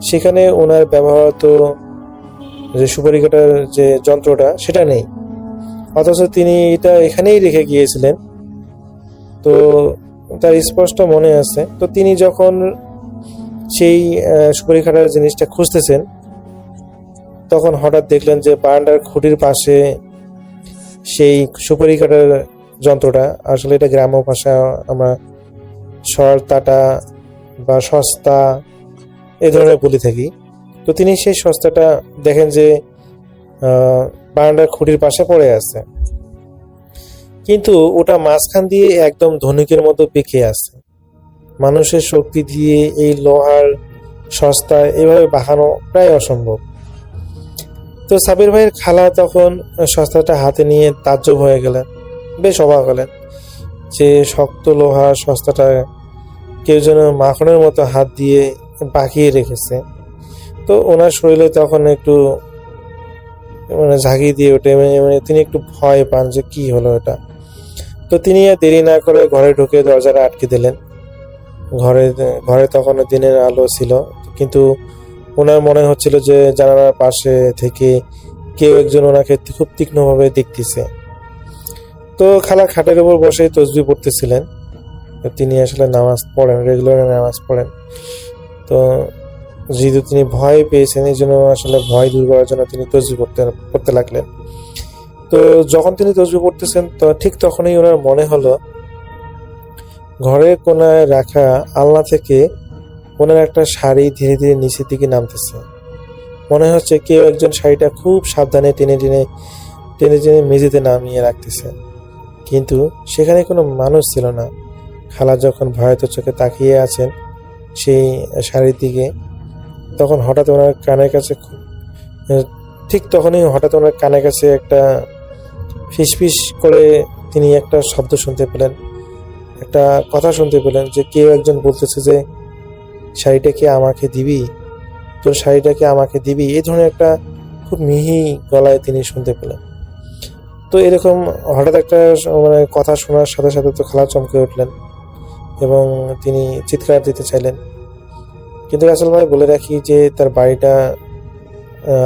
সেখানে ওনার ব্যবহৃত যে সুপারি কাটার যে যন্ত্রটা সেটা নেই। অথচ তিনি এটা এখানেই রেখে গিয়েছিলেন। তো তার স্পষ্ট মনে আছে। তো তিনি যখন সেই সুপারি কাটার জিনিসটা খুঁজতেছেন তখন হঠাৎ দেখলেন যে বারান্দার খুঁটির পাশে সেই সুপারি কাটার যন্ত্রটা, আসলে এটা গ্রাম্য ভাষা আমরা সরতাটা বা সস্তা এই ধরনের বলে থাকি। তো তিনি সেই সস্তাটা দেখেন যে বারান্দার খুঁটির পাশে পড়ে আছে, কিন্তু ওটা মাঝখান দিয়ে একদম ধনুকের মতো বেঁকে আছে। মানুষের শক্তি দিয়ে এই লোহার সস্তা এভাবে বাঁকানো প্রায় অসম্ভব। তো সাবির ভাইয়ের খালা তখন সস্তাটা হাতে নিয়ে তাজ্জব হয়ে গেলেন, বেশ অবাক হলেন যে শক্ত লোহার সস্তাটা কেউ যেন মাখনের মতো হাত দিয়ে বাঁকিয়ে রেখেছে। তো ওনার শরীরে তখন একটু মানে ঝাঁকি দিয়ে ওঠে, মানে তিনি একটু ভয় পান যে কি হলো এটা। তো তিনি আর দেরি না করে ঘরে ঢুকে দরজাটা আটকে দিলেন। ঘরে তখন দিনের আলো ছিল, কিন্তু ওনার মনে হচ্ছিল যে জানালার পাশে থেকে কেউ একজন ওনাকে খুব তীক্ষ্ণভাবে দেখতেছে। তো খালা খাটের উপর বসে তসবিহ পড়তেছিলেন। তিনি আসলে নামাজ পড়েন, রেগুলার নামাজ পড়েন। তো যেহেতু তিনি ভয় পেয়েছেন এই জন্য আসলে ভয় দূর করার জন্য তিনি তসবিহ পড়তে লাগলেন। তো যখন তিনি তসবিহ পড়তেছেন তো ঠিক তখনই ওনার মনে হলো ঘরের কোনায় রাখা আলনা থেকে ওনার একটা শাড়ি ধীরে ধীরে নিচের দিকে নামতেছে। মনে হচ্ছে কেউ একজন শাড়িটা খুব সাবধানে টেনে টেনে টেনে টেনে মেঝেতে নামিয়ে রাখতেছে, কিন্তু সেখানে কোনো মানুষ ছিল না। খালা যখন ভয়াত চোখে তাকিয়ে আছেন সেই শাড়ির দিকে, তখন হঠাৎ ওনার কানের কাছে ঠিক তখনই হঠাৎ ওনার কানের কাছে একটা ফিসফিস করে তিনি একটা শব্দ শুনতে পেলেন, একটা কথা শুনতে পেলেন যে কেউ একজন বলতেছে যে শাড়িটাকে আমাকে দিবি, তোর শাড়িটাকে আমাকে দিবি, এই ধরনের একটা খুব মিহি গলায় তিনি শুনতে পেলেন। তো এরকম হঠাৎ একটা মানে কথা শোনার সাথে সাথে তো খালা চমকে উঠলেন এবং তিনি চিৎকার দিতে চাইলেন। কিন্তু রাসেল ভাই বলে রাখি যে তার বাড়িটা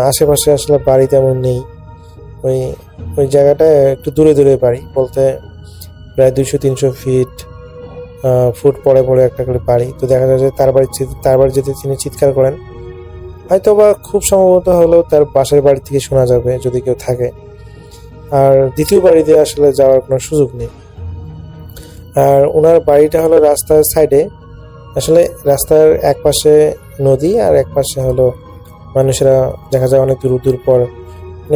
আশেপাশে আসলে বাড়ি তেমন নেই। ওই জায়গাটা একটু দূরে দূরে বাড়ি, বলতে প্রায় 200-300 ফুট পরে পরে একটা করে বাড়ি। তো দেখা যায় যে তার বাড়ি যেতে তিনি চিৎকার করেন, হয়তো বা খুব সম্ভবত হলেও তার পাশের বাড়ি থেকে শোনা যাবে যদি কেউ থাকে। আর দ্বিতীয় বাড়িতে আসলে যাওয়ার কোনো সুযোগ নেই। আর ওনার বাড়িটা হলো রাস্তার সাইডে, আসলে রাস্তার এক পাশে নদী আর এক পাশে হলো মানুষেরা দেখা যায় অনেক দূর পর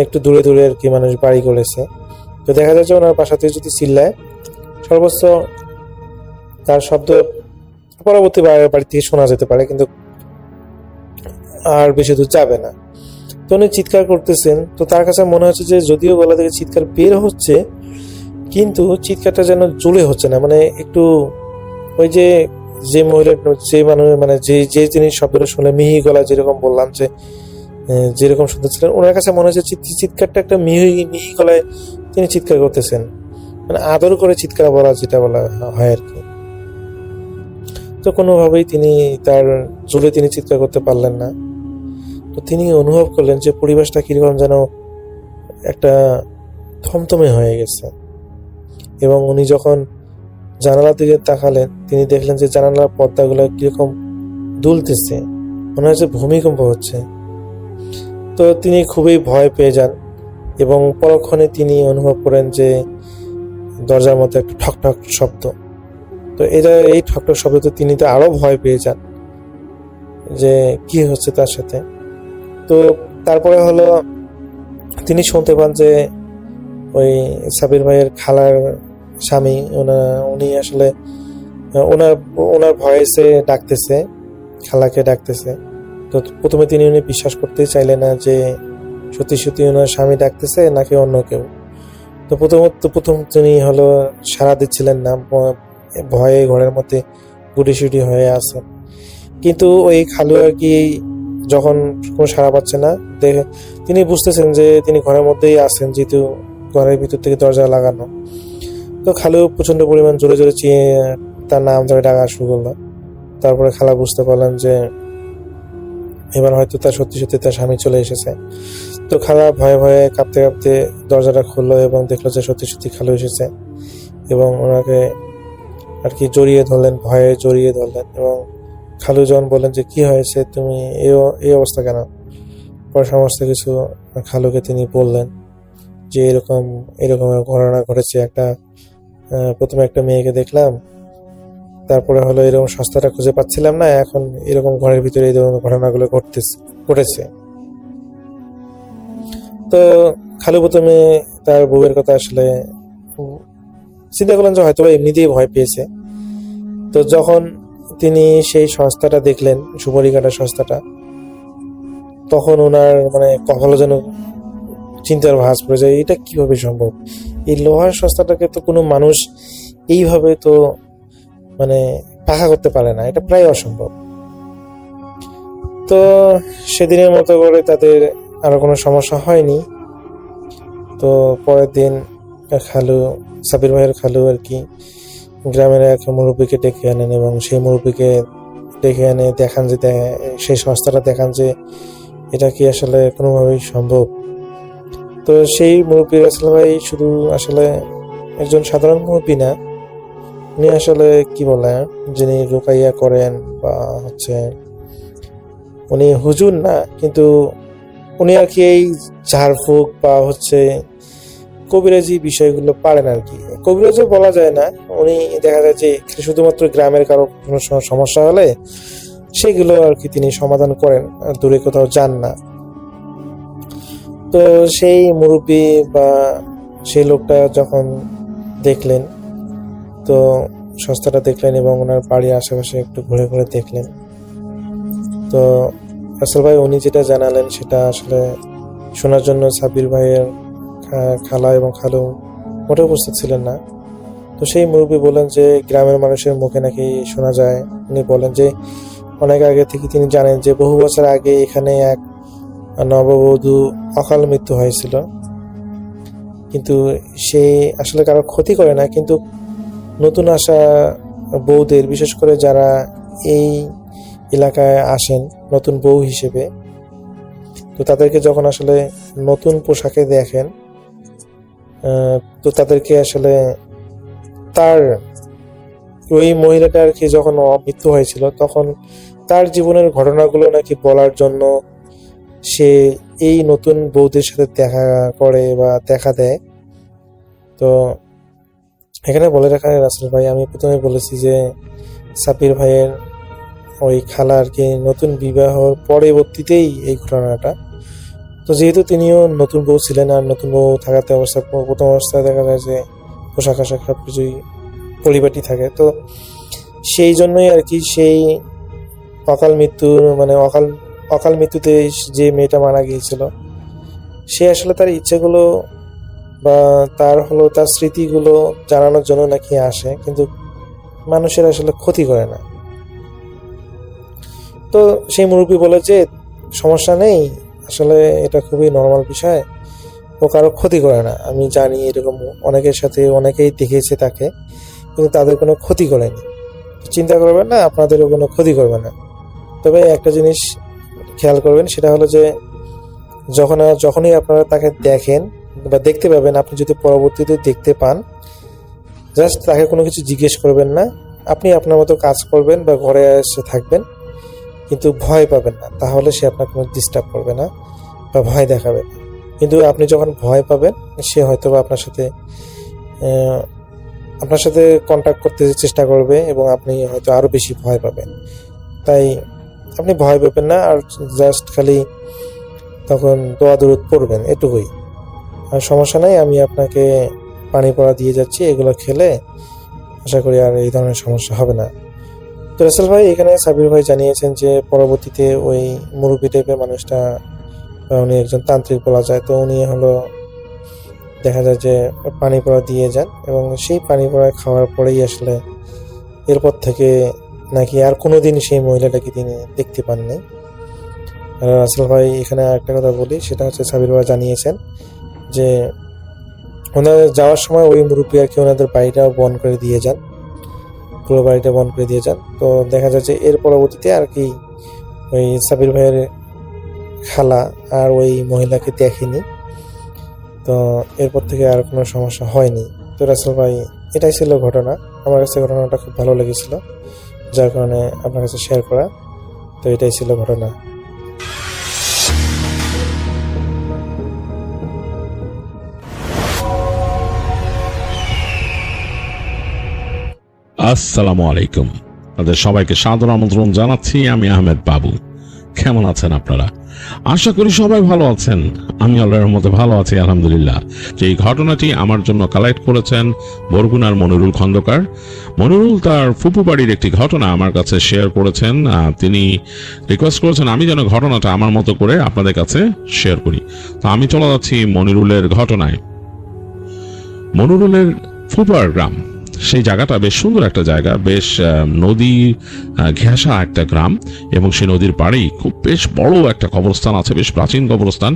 একটু দূরে দূরে আর কি মানুষ বাড়ি করেছে। তো দেখা যায় যে ওনার বাসা থেকে যদি চিল্লায় সর্বোচ্চ তার শব্দ পরবর্তী বাড়ি থেকে শোনা যেতে পারে, কিন্তু আর বেশি দূর যাবে না। তো উনি চিৎকার করতেছেন, তো তার কাছে মনে হচ্ছে যে যদিও গলা থেকে চিৎকার বের হচ্ছে, কিন্তু চিৎকারটা যেন জোরে হচ্ছে না, মানে একটু ওই যে যে মহিলা যে মানুষ মানে যে যিনি শব্দটা শুনে মিহি গলা, যেরকম বললাম যে যেরকম শুনতেছিলেন, ওনার কাছে মনে হচ্ছে চিৎকারটা একটা মিহি মিহি গলায় তিনি চিৎকার করতেছেন, মানে আদর করে চিৎকার বলা, যেটা বলা হয় আর কি। তো কোনোভাবেই তিনি তার জোরে তিনি চিৎকার করতে পারলেন না। তো তিনি অনুভব করলেন যে পরিবেশটা কিরকম যেন একটা থমথমে হয়ে গেছে, এবং উনি যখন জানালার দিকে তাকালেন, তিনি দেখলেন যে জানালার পর্দাগুলো কিরকম দুলতেছে, মনে হচ্ছে ভূমিকম্প হচ্ছে। তো তিনি খুবই ভয় পেয়ে যান, এবং পরক্ষণে তিনি অনুভব করেন যে দরজার মধ্যে একটা ঠকঠক শব্দ। তো এই ঠকঠক শব্দতে তিনি তো আরো ভয় পেয়ে যান যে কি হচ্ছে তার সাথে। তো তারপরে হলো তিনি শুনতে পান যে ওই সাবির ভাইয়ের খালার স্বামী উনি আসলে ওনার ভয়েসে ডাকতেছে, খালাকে ডাকতেছে। তো প্রথমে উনি বিশ্বাস করতেই চাইলেন না যে সত্যি সত্যি ওনার স্বামী ডাকতেছে নাকি অন্য কেউ। তো প্রথম তিনি হলো সাড়া দিচ্ছিলেন না, ভয়ে ঘরের মধ্যে গুটিসুটি হয়ে আছেন। কিন্তু ওই খালু আর কি যখন কোনো সাড়া পাচ্ছে না দেখে তিনি বুঝতেছেন যে তিনি ঘরের মধ্যেই আছেন, যেহেতু ঘরের ভিতর থেকে দরজা লাগানো। তো খালু প্রচন্ড পরিমাণ জোরে জোরে তার নাম ধরে ডাকা শুরু করলো। তারপরে খালা বুঝতে পারলেন যে এবার হয়তো তার সত্যি সত্যি তার স্বামী চলে এসেছে। তো খালা ভয়ে ভয়ে কাঁপতে কাঁপতে দরজাটা খুললো এবং দেখলো যে সত্যি সত্যি খালু এসেছে, এবং ওনাকে আর কি জড়িয়ে ধরলেন, ভয়ে জড়িয়ে ধরলেন। এবং খালু যখন বললেন যে কি হয়েছে, তুমি এই অবস্থা কেন, পরে সমস্ত কিছু খালুকে তিনি বললেন যে এরকম ঘটনা ঘটেছে। প্রথমে একটা মেয়েকে দেখলাম, তারপরে হলো এরকম সস্তাটা খুঁজে পাচ্ছিলাম না, এখন এরকম ঘরের ভিতরে এই ধরনের ঘটনাগুলো ঘটেছে। তো খালু প্রথমে তার বউয়ের কথা আসলে চিন্তা করলেন যে হয়তো এমনিতেই ভয় পেয়েছে। তো যখন তিনি সেই সংস্থাটা দেখলেন, সুপারি কাটার সংস্থাটা, তখন ওনার মানে কপালে যেন চিন্তার ভাঁজ পড়ে যায়, এটা কিভাবে সম্ভব? এই লোহার সংস্থাটাকে তো কোনো মানুষ এইভাবে তো মানে পাখা করতে পারে না, এটা প্রায় অসম্ভব। তো সেদিনের মতো করে তাদের আরো কোনো সমস্যা হয়নি। তো পরের দিন খালু, সাবির ভাইয়ের খালু আর কি গ্রামের এক মুরব্বীকে ডেকে আনেন, এবং সেই মুরব্বীকে ডেকে এনে দেখান যে সেই সংস্থাটা দেখান যে এটা কি আসলে কোনোভাবেই সম্ভব। তো সেই মুরব্বী রাসেল ভাই শুধু আসলে একজন সাধারণ মুরব্বী না, উনি আসলে কি বলে, যিনি রুকাইয়া করেন বা হচ্ছে উনি হুজুর না, কিন্তু উনি আর কি এই ঝাড়ফুঁক বা হচ্ছে কবিরাজি বিষয়গুলো পারেন আর কি। কবিরাজও বলা যায় না, উনি দেখা যায় যে শুধুমাত্র গ্রামের কারো কোনো সমস্যা হলে সেগুলো আর কি তিনি সমাধান করেন, দূরে কোথাও যান না। তো সেই মুরব্বী বা সেই লোকটা যখন দেখলেন, তো সংস্থাটা দেখলেন এবং ওনার বাড়ির আশেপাশে একটু ঘুরে ঘুরে দেখলেন। তো রাসেল ভাই উনি যেটা জানালেন সেটা আসলে শোনার জন্য সাবির ভাইয়ের খালা এবং খালু মোটেও উপস্থিত ছিলেন না। তো সেই মুরব্বী বলেন যে গ্রামের মানুষের মুখে নাকি শোনা যায়, উনি বলেন যে অনেক আগে থেকে তিনি জানেন যে বহু বছর আগে এখানে এক নববধূ অকাল মৃত্যু হয়েছিল, কিন্তু সে আসলে কারো ক্ষতি করে না, কিন্তু নতুন আসা বউদের, বিশেষ করে যারা এই এলাকায় আসেন নতুন বউ হিসেবে, তো তাদেরকে যখন আসলে নতুন পোশাকে দেখেন, তো তাদেরকে আসলে তার ওই মহিলাটা আর কি যখন মৃত্যু হয়েছিল তখন তার জীবনের ঘটনাগুলো নাকি বলার জন্য সে এই নতুন বউদের সাথে দেখা করে বা দেখা দেয়। তো এখানে বলে রাখা রাসেল ভাই, আমি প্রথমে বলেছি যে সাবির ভাইয়ের ওই খালা আর কি নতুন বিবাহর পরবর্তীতেই এই ঘটনাটা। তো যেহেতু তিনিও নতুন বউ ছিলেন, আর নতুন বউ থাকাতে প্রথম অবস্থায় দেখা যায় যে পোশাক আশাক সব কিছুই পরিপাটি থাকে। তো সেই জন্যই আর কি সেই অকাল মৃত্যু মানে অকাল মৃত্যুতে যে মেয়েটা মারা গিয়েছিল, সে আসলে তার ইচ্ছেগুলো বা তার স্মৃতিগুলো জানানোর জন্য নাকি আসে, কিন্তু মানুষের আসলে ক্ষতি করে না। তো সেই মুরব্বী বলে যে সমস্যা নেই, আসলে এটা খুবই নর্মাল বিষয়, ও কারো ক্ষতি করে না। আমি জানি এরকম অনেকের সাথে অনেকেই দেখেছে তাকে, কিন্তু তাদের কোনো ক্ষতি করেনি। চিন্তা করবেন না, আপনাদেরও কোনো ক্ষতি করবে না। তবে একটা জিনিস খেয়াল করবেন, সেটা হলো যে যখনই আপনারা তাকে দেখেন বা দেখতে পাবেন, আপনি যদি পরবর্তীতে দেখতে পান, জাস্ট তাকে কোনো কিছু জিজ্ঞেস করবেন না, আপনি আপনার মতো কাজ করবেন বা ঘরে এসে থাকবেন, কিন্তু ভয় পাবেন না। তাহলে সে আপনার কোনো ডিস্টার্ব করবে না বা ভয় দেখাবে না। কিন্তু আপনি যখন ভয় পাবেন, সে হয়তো বা আপনার সাথে কন্ট্যাক্ট করতে চেষ্টা করবে এবং আপনি হয়তো আরো বেশি ভয় পাবেন। তাই আপনি ভয় পাবেন না, আর জাস্ট খালি তখন দোয়া দরুদ পড়বেন, এটুকুই। আর সমস্যা নাই, আমি আপনাকে পানি পড়া দিয়ে যাচ্ছি, এগুলো খেলে আশা করি আর এই ধরনের সমস্যা হবে না। তো রাসেল ভাই, এখানে সাবির ভাই জানিয়েছেন যে পরবর্তীতে ওই মুরব্বী টাইপের মানুষটা, উনি একজন তান্ত্রিক বলা যায়, তো উনি হলো দেখা যায় যে পানি পড়া দিয়ে যান, এবং সেই পানি পড়া খাওয়ার পরেই আসলে এরপর থেকে নাকি আর কোনোদিন সেই মহিলাটাকে তিনি দেখতে পাননি। আর রাসেল ভাই, এখানে একটা কথা বলি, সেটা হচ্ছে সাবির ভাই জানিয়েছেন যে ওনাদের যাওয়ার সময় ওই মুরব্বী আর কি ওনাদের বাড়িটাও বন্ধ করে দিয়ে যান, পুরো বাড়িটা বন্ধ করে দিয়ে যান। তো দেখা যাচ্ছে এর পরবর্তীতে আর কি ওই সাবির ভাইয়ের খালা আর ওই মহিলাকে দেখেনি, তো এরপর থেকে আর কোনো সমস্যা হয়নি। তো রাসেল ভাই, এটাই ছিল ঘটনা। আমার কাছে ঘটনাটা খুব ভালো লেগেছিল, যার কারণে আপনার কাছে শেয়ার করা। তো এটাই ছিল ঘটনা। আসসালামু আলাইকুম, আপনাদের সবাইকে সাদর আমন্ত্রণ জানাচ্ছি। আমি আহমেদ বাবু। কেমন আছেন আপনারা? আশা করি সবাই ভালো আছেন। আমি আল্লাহর মধ্যে ভালো আছি, আলহামদুলিল্লাহ। যে এই ঘটনাটি আমার জন্য কালেক্ট করেছেন বরগুনার মনিরুল খন্দকার। মনিরুল তার ফুপু বাড়ির একটি ঘটনা আমার কাছে শেয়ার করেছেন। তিনি রিকোয়েস্ট করেছেন আমি যেন ঘটনাটা আমার মতো করে আপনাদের কাছে শেয়ার করি। তো আমি চলে যাচ্ছি মনিরুলের ঘটনায়। মনিরুলের ফুপার গ্রাম, সেই জায়গাটা বেশ সুন্দর একটা জায়গা, বেশ নদী ঘেঁষা একটা গ্রাম, এবং সেই নদীর পাড়েই খুব বেশ বড় একটা কবরস্থান আছে, বেশ প্রাচীন কবরস্থান।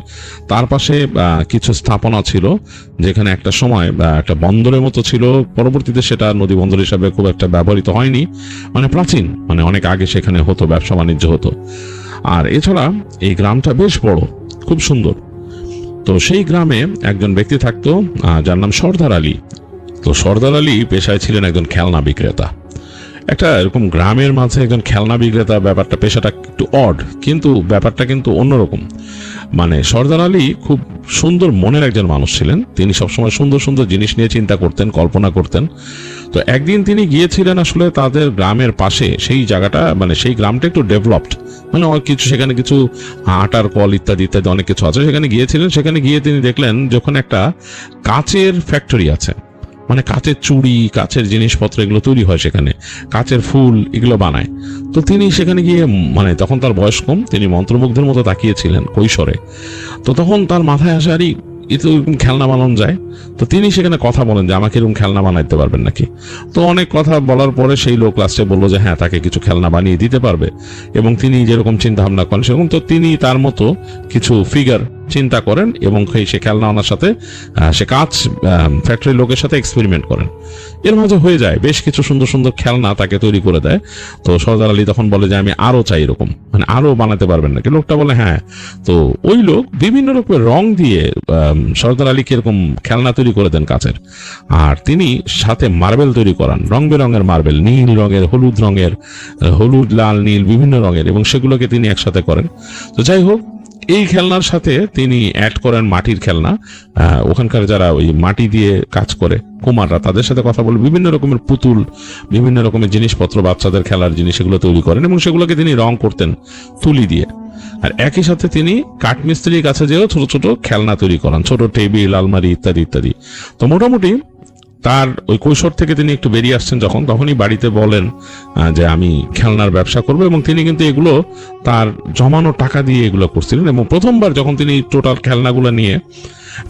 তার পাশে কিছু স্থাপনা ছিল, যেখানে একটা সময় একটা বন্দরের মতো ছিল। পরবর্তীতে সেটা নদী বন্দর হিসাবে খুব একটা ব্যবহৃত হয়নি, মানে প্রাচীন, মানে অনেক আগে সেখানে হতো, ব্যবসা বাণিজ্য হতো। আর এছাড়া এই গ্রামটা বেশ বড়, খুব সুন্দর। তো সেই গ্রামে একজন ব্যক্তি থাকতো, যার নাম সর্দার আলী। তো সর্দার আলী পেশায় ছিলেন একজন খেলনা বিক্রেতা। একটা এরকম গ্রামের মাঝে একজন খেলনা বিক্রেতা, ব্যাপারটা পেশাটা একটু অড, কিন্তু ব্যাপারটা কিন্তু অন্যরকম। মানে সর্দার আলী খুব সুন্দর মনের একজন মানুষ ছিলেন। তিনি সবসময় সুন্দর সুন্দর জিনিস নিয়ে চিন্তা করতেন, কল্পনা করতেন। তো একদিন তিনি গিয়েছিলেন আসলে তাদের গ্রামের পাশে, সেই জায়গাটা মানে সেই গ্রামটা একটু ডেভেলপড, মানে কিছু সেখানে কিছু আটার কল ইত্যাদি ইত্যাদি অনেক কিছু আছে। সেখানে গিয়েছিলেন, সেখানে গিয়ে তিনি দেখলেন যখন একটা কাচের ফ্যাক্টরি আছে, মানে কাচের চুড়ি, কাচের জিনিসপত্র এগুলো তৈরি হয় সেখানে, কাচের ফুল এগুলো বানায়। তো তিনি সেখানে গিয়ে, মানে তখন তার বয়স কম, তিনি মন্ত্রমুগ্ধের মতো তাকিয়েছিলেন কৈশোরে। তো তখন তার মাথায় আসে, আরে এ তো এরকম খেলনা বানানো যায়। তো তিনি সেখানে কথা বলেন যে আমাকে এরকম খেলনা বানাইতে পারবেন নাকি। তো অনেক কথা বলার পরে সেই লোক লাস্টে বললো যে হ্যাঁ, তাকে কিছু খেলনা বানিয়ে দিতে পারবে, এবং তিনি যেরকম চিন্তা ভাবনা করেন সেরকম। তো তিনি তার মতো কিছু ফিগার চিন্তা করেন, এবং সে খেলনা আনার সাথে সে কাজ ফ্যাক্টরির লোকের সাথে এক্সপেরিমেন্ট করেন। এর মাঝে হয়ে যায় বেশ কিছু সুন্দর সুন্দর খেলনা তাকে তৈরি করে দেয়। তো সর্দার আলী তখন বলে যে আমি আরো চাই এরকম, মানে আরো বানাতে পারবেন নাকি। লোকটা বলে হ্যাঁ। তো ওই লোক বিভিন্ন রকমের রং দিয়ে সর্দার আলীকে এরকম খেলনা তৈরি করে দেন কাচের, আর তিনি সাথে মার্বেল তৈরি করান, রং বেরঙের মার্বেল, নীল রঙের, হলুদ রঙের, হলুদ, লাল, নীল, বিভিন্ন রঙের, এবং সেগুলোকে তিনি একসাথে করেন। তো যাই হোক, এই খেলনার সাথে তিনি অ্যাড করেন মাটির খেলনা। ওখানকার যারা ওই মাটি দিয়ে কাজ করে কুমাররা, তাদের সাথে কথা বলে বিভিন্ন রকমের পুতুল, বিভিন্ন রকমের জিনিসপত্র, বাচ্চাদের খেলার জিনিস, এগুলো তৈরি করেন, এবং সেগুলোকে তিনি রং করতেন তুলি দিয়ে। আর একই সাথে তিনি কাঠমিস্ত্রির কাছে যেও ছোট ছোট খেলনা তৈরি করান, ছোট টেবিল, আলমারি ইত্যাদি ইত্যাদি। তো মোটামুটি তার ওই কৈশোর থেকে তিনি একটু বেরিয়ে আসছেন যখন, তখনই বাড়িতে বলেন যে আমি খেলনার ব্যবসা করব, এবং তিনি কিন্তু এগুলো তার জমানো টাকা দিয়ে এগুলো করছিলেন। এবং প্রথমবার যখন তিনি টোটাল খেলনাগুলো নিয়ে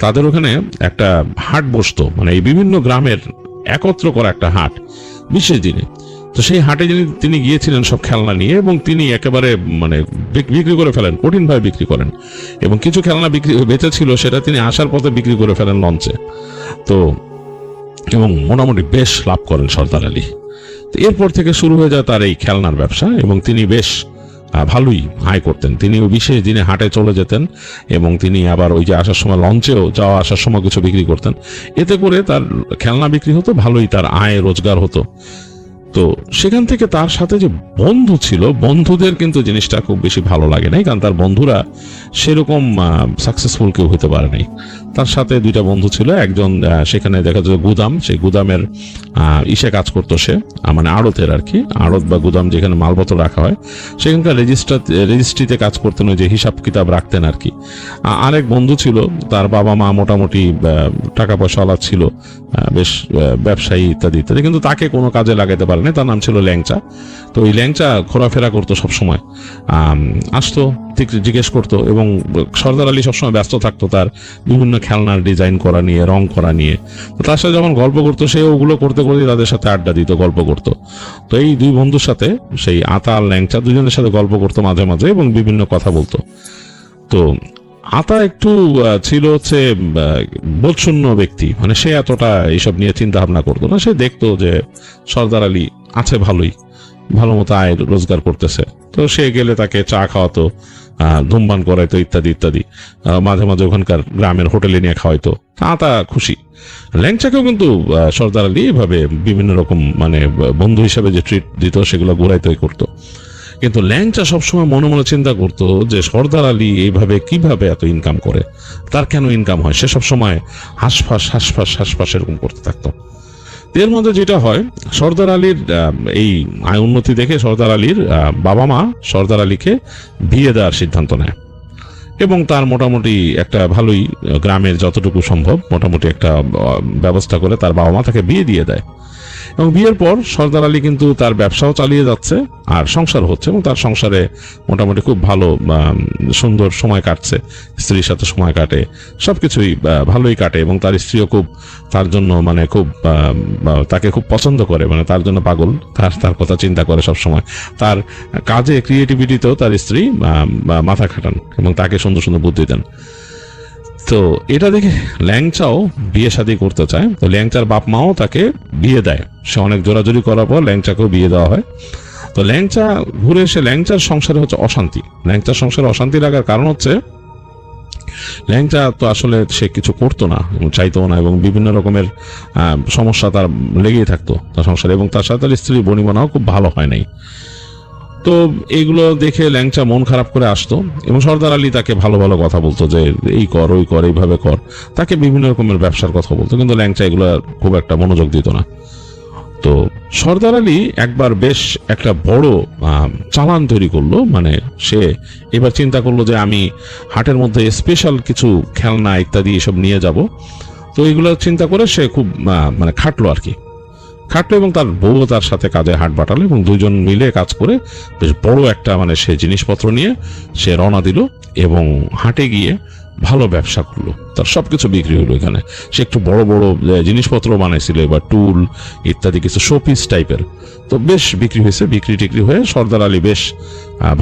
তাদের ওখানে একটা হাট বসতো, মানে এই বিভিন্ন গ্রামের একত্র করা একটা হাট বিশেষ দিনে, তো সেই হাটে তিনি গিয়েছিলেন সব খেলনা নিয়ে, এবং তিনি একেবারে মানে বিক্রি করে ফেলেন, কঠিনভাবে বিক্রি করেন, এবং কিছু খেলনা বেঁচে ছিল সেটা তিনি আসার পথে বিক্রি করে ফেলেন লঞ্চে। তো এবং মোটামুটি বেশ লাভ করেন সর্দার আলী। তো এরপর থেকে শুরু হয়ে যায় তার এই খেলনার ব্যবসা, এবং তিনি বেশ ভালোই আয় করতেন। তিনি ওই বিশেষ দিনে হাটে চলে যেতেন, এবং তিনি আবার ওই যে আসার সময় লঞ্চেও যাওয়া আসার সময় কিছু বিক্রি করতেন। এতে করে তার খেলনা বিক্রি হতো, ভালোই তার আয় রোজগার হতো। তো সেখান থেকে তার সাথে যে বন্ধু ছিল, বন্ধুদের কিন্তু জিনিসটা খুব বেশি ভালো লাগে নাই, কারণ তার বন্ধুরা সেরকম সাকসেসফুল কেউ হতে পারে নাই। তার সাথে দুইটা বন্ধু ছিল, একজন সেখানে দেখা যায় গুদাম, সেই গুদামের ইসে কাজ করতো সে, মানে আড়তের আর কি, আড়ত বা গুদাম যেখানে মালপত্র রাখা হয় সেখানকার রেজিস্ট্রিতে কাজ করতেন, ওই যে হিসাব কিতাব রাখতেন আর কি। আরেক বন্ধু ছিল, তার বাবা মা মোটামুটি টাকা পয়সাওয়ালা ছিল, বেশ ব্যবসায়ী ইত্যাদি ইত্যাদি, কিন্তু তাকে কোনো কাজে লাগাতে পারেনি। তার নাম ছিল ল্যাংচা। তো ওই ল্যাংচা ঘোরাফেরা করতো সবসময়, আসতো, ঠিক জিজ্ঞেস করতো, এবং সর্দার আলী সবসময় ব্যস্ত থাকতো তার বিভিন্ন খেলনার ডিজাইন করা নিয়ে, রং করা নিয়ে। তার সাথে যখন গল্প করতো, সে ওগুলো করতে করতে তাদের সাথে আড্ডা দিত, গল্প করতো। তো এই দুই বন্ধুর সাথে, সেই আতা আর ল্যাংচা, দুজনের সাথে গল্প করতো মাঝে মাঝে, এবং বিভিন্ন কথা বলতো। তো আতা একটু ছিল হচ্ছে বোধশূন্য ব্যক্তি, মানে সে এতটা এইসব নিয়ে চিন্তা ভাবনা করতো না। সে দেখতো যে সর্দার আলী আছে ভালোই, ভালো মতো আয় রোজগার করতেছে, তো সে গেলে তাকে চা খাওয়াতো, ধূমপান করাইতো ইত্যাদি ইত্যাদি, মাঝে মাঝে ওখানকার গ্রামের হোটেলে নিয়ে খাওয়াইতো। আতা খুশি। ল্যাংচাকেও কিন্তু সর্দার আলী এভাবে বিভিন্ন রকম মানে বন্ধু হিসেবে যে ট্রিট দিত সেগুলো ঘুরাইতেই করতো। কিন্তু ল্যাংচা সবসময় মনে মনে চিন্তা করতো যে সর্দার আলী এইভাবে কিভাবে এত ইনকাম করে, তার কেন ইনকাম হয়, সে সবসময় হাসফাস হাসফাস হাসফাস এরকম করতে থাকতো। এর মধ্যে যেটা হয়, সর্দার আলীর এই আয় উন্নতি দেখে সর্দার আলীর বাবা মা সর্দার আলীকে বিয়ে দেওয়ার সিদ্ধান্ত নেয়, এবং তার মোটামুটি একটা ভালোই গ্রামের যতটুকু সম্ভব মোটামুটি একটা ব্যবস্থা করে তার বাবা মা তাকে বিয়ে দিয়ে দেয়। এবং বিয়ের পর সর্দার আলী কিন্তু তার ব্যবসাও চালিয়ে যাচ্ছে, আর সংসার হচ্ছে, এবং তার সংসারে মোটামুটি খুব ভালো সুন্দর সময় কাটছে, স্ত্রীর সাথে সময় কাটে, সবকিছুই ভালোই কাটে, এবং তার স্ত্রীও খুব তার জন্য মানে খুব তাকে খুব পছন্দ করে, মানে তার জন্য পাগল, তার কথা চিন্তা করে সব সময়। তার কাজে ক্রিয়েটিভিটিতেও তার স্ত্রী মাথা খাটান, এবং তাকে সুন্দর সুন্দর বুদ্ধি দেন। তো এটা দেখে ল্যাংচাও বিয়ে শাদী করতে চায়। তো ল্যাংচার বাপ মাও তাকে বিয়ে দেয়, সে অনেক জোরাজোরি করার পর ল্যাংচাকেও বিয়ে দেওয়া হয়। তো ল্যাংচা ঘুরে এসে ল্যাংচার সংসারে হচ্ছে অশান্তি। ল্যাংচার সংসারে অশান্তি লাগার কারণ হচ্ছে ল্যাংচা তো আসলে সে কিছু করতো না, চাইতো না, এবং বিভিন্ন রকমের সমস্যা তার লেগেই থাকতো তার সংসারে, এবং তার সাথে তার স্ত্রী বনিবনাও খুব ভালো হয় নাই। তো এইগুলো দেখে ল্যাংচা মন খারাপ করে আসতো, এবং সর্দার আলী তাকে ভালো ভালো কথা বলতো যে এই কর ওই কর এইভাবে কর, তাকে বিভিন্ন রকমের ব্যবসার কথা বলতো, কিন্তু ল্যাংচা এগুলো খুব একটা মনোযোগ দিত না। তো সর্দার আলী একবার বেশ একটা বড় চালান তৈরি করলো, মানে সে এবার চিন্তা করলো যে আমি হাটের মধ্যে স্পেশাল কিছু খেলনা ইত্যাদি এসব নিয়ে যাব। তো এইগুলো চিন্তা করে সে খুব মানে খাটলো আর কি, খাটলো, এবং তার বউ তার সাথে কাজে হাট বাটালো, এবং দুজন মিলে কাজ করে বেশ বড় একটা মানে সে জিনিসপত্র নিয়ে সে রওনা দিল, এবং হাটে গিয়ে ভালো ব্যবসা করলো, তার সবকিছু বিক্রি হলো। এখানে সে একটু বড় বড় জিনিসপত্র বানাইছিল, এবার টুল ইত্যাদি কিছু শোপিস টাইপের, তো বেশ বিক্রি হয়েছে। বিক্রি টিক্রি হয়ে সর্দার আলী বেশ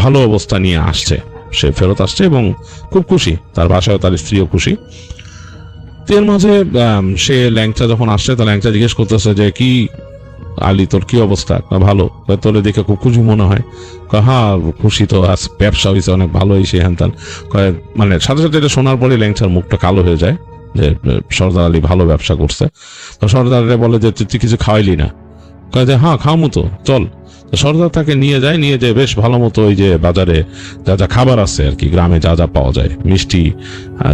ভালো অবস্থা নিয়ে আসছে, সে ফেরত আসছে, এবং খুব খুশি, তার বাসায় তার স্ত্রীও খুশি। এর মাঝে সে ল্যাংচা যখন আসছে, তো ল্যাংচা জিজ্ঞেস করতেছে যে কি আলী তোর কি অবস্থা? ভালো। তোরে দেখে খুব খুশি মনে হয়। হ্যাঁ খুশি তো, আজ ব্যবসা হয়েছে অনেক ভালো হয়েছে হ্যান ত্যান। মানে সাথে সাথে এটা শোনার পরে ল্যাংচার মুখটা কালো হয়ে যায় যে সর্দার আলী ভালো ব্যবসা করছে। তো সর্দার আলী বলে যে তুই কিছু খাওয়াইলি না? কয় যে হ্যাঁ খাওয়ামো তো, চল। সর্দার তাকে নিয়ে যায় বেশ ভালো মতো ওই যে বাজারে যা যা খাবার আছে আর কি, গ্রামে যা যা পাওয়া যায়, মিষ্টি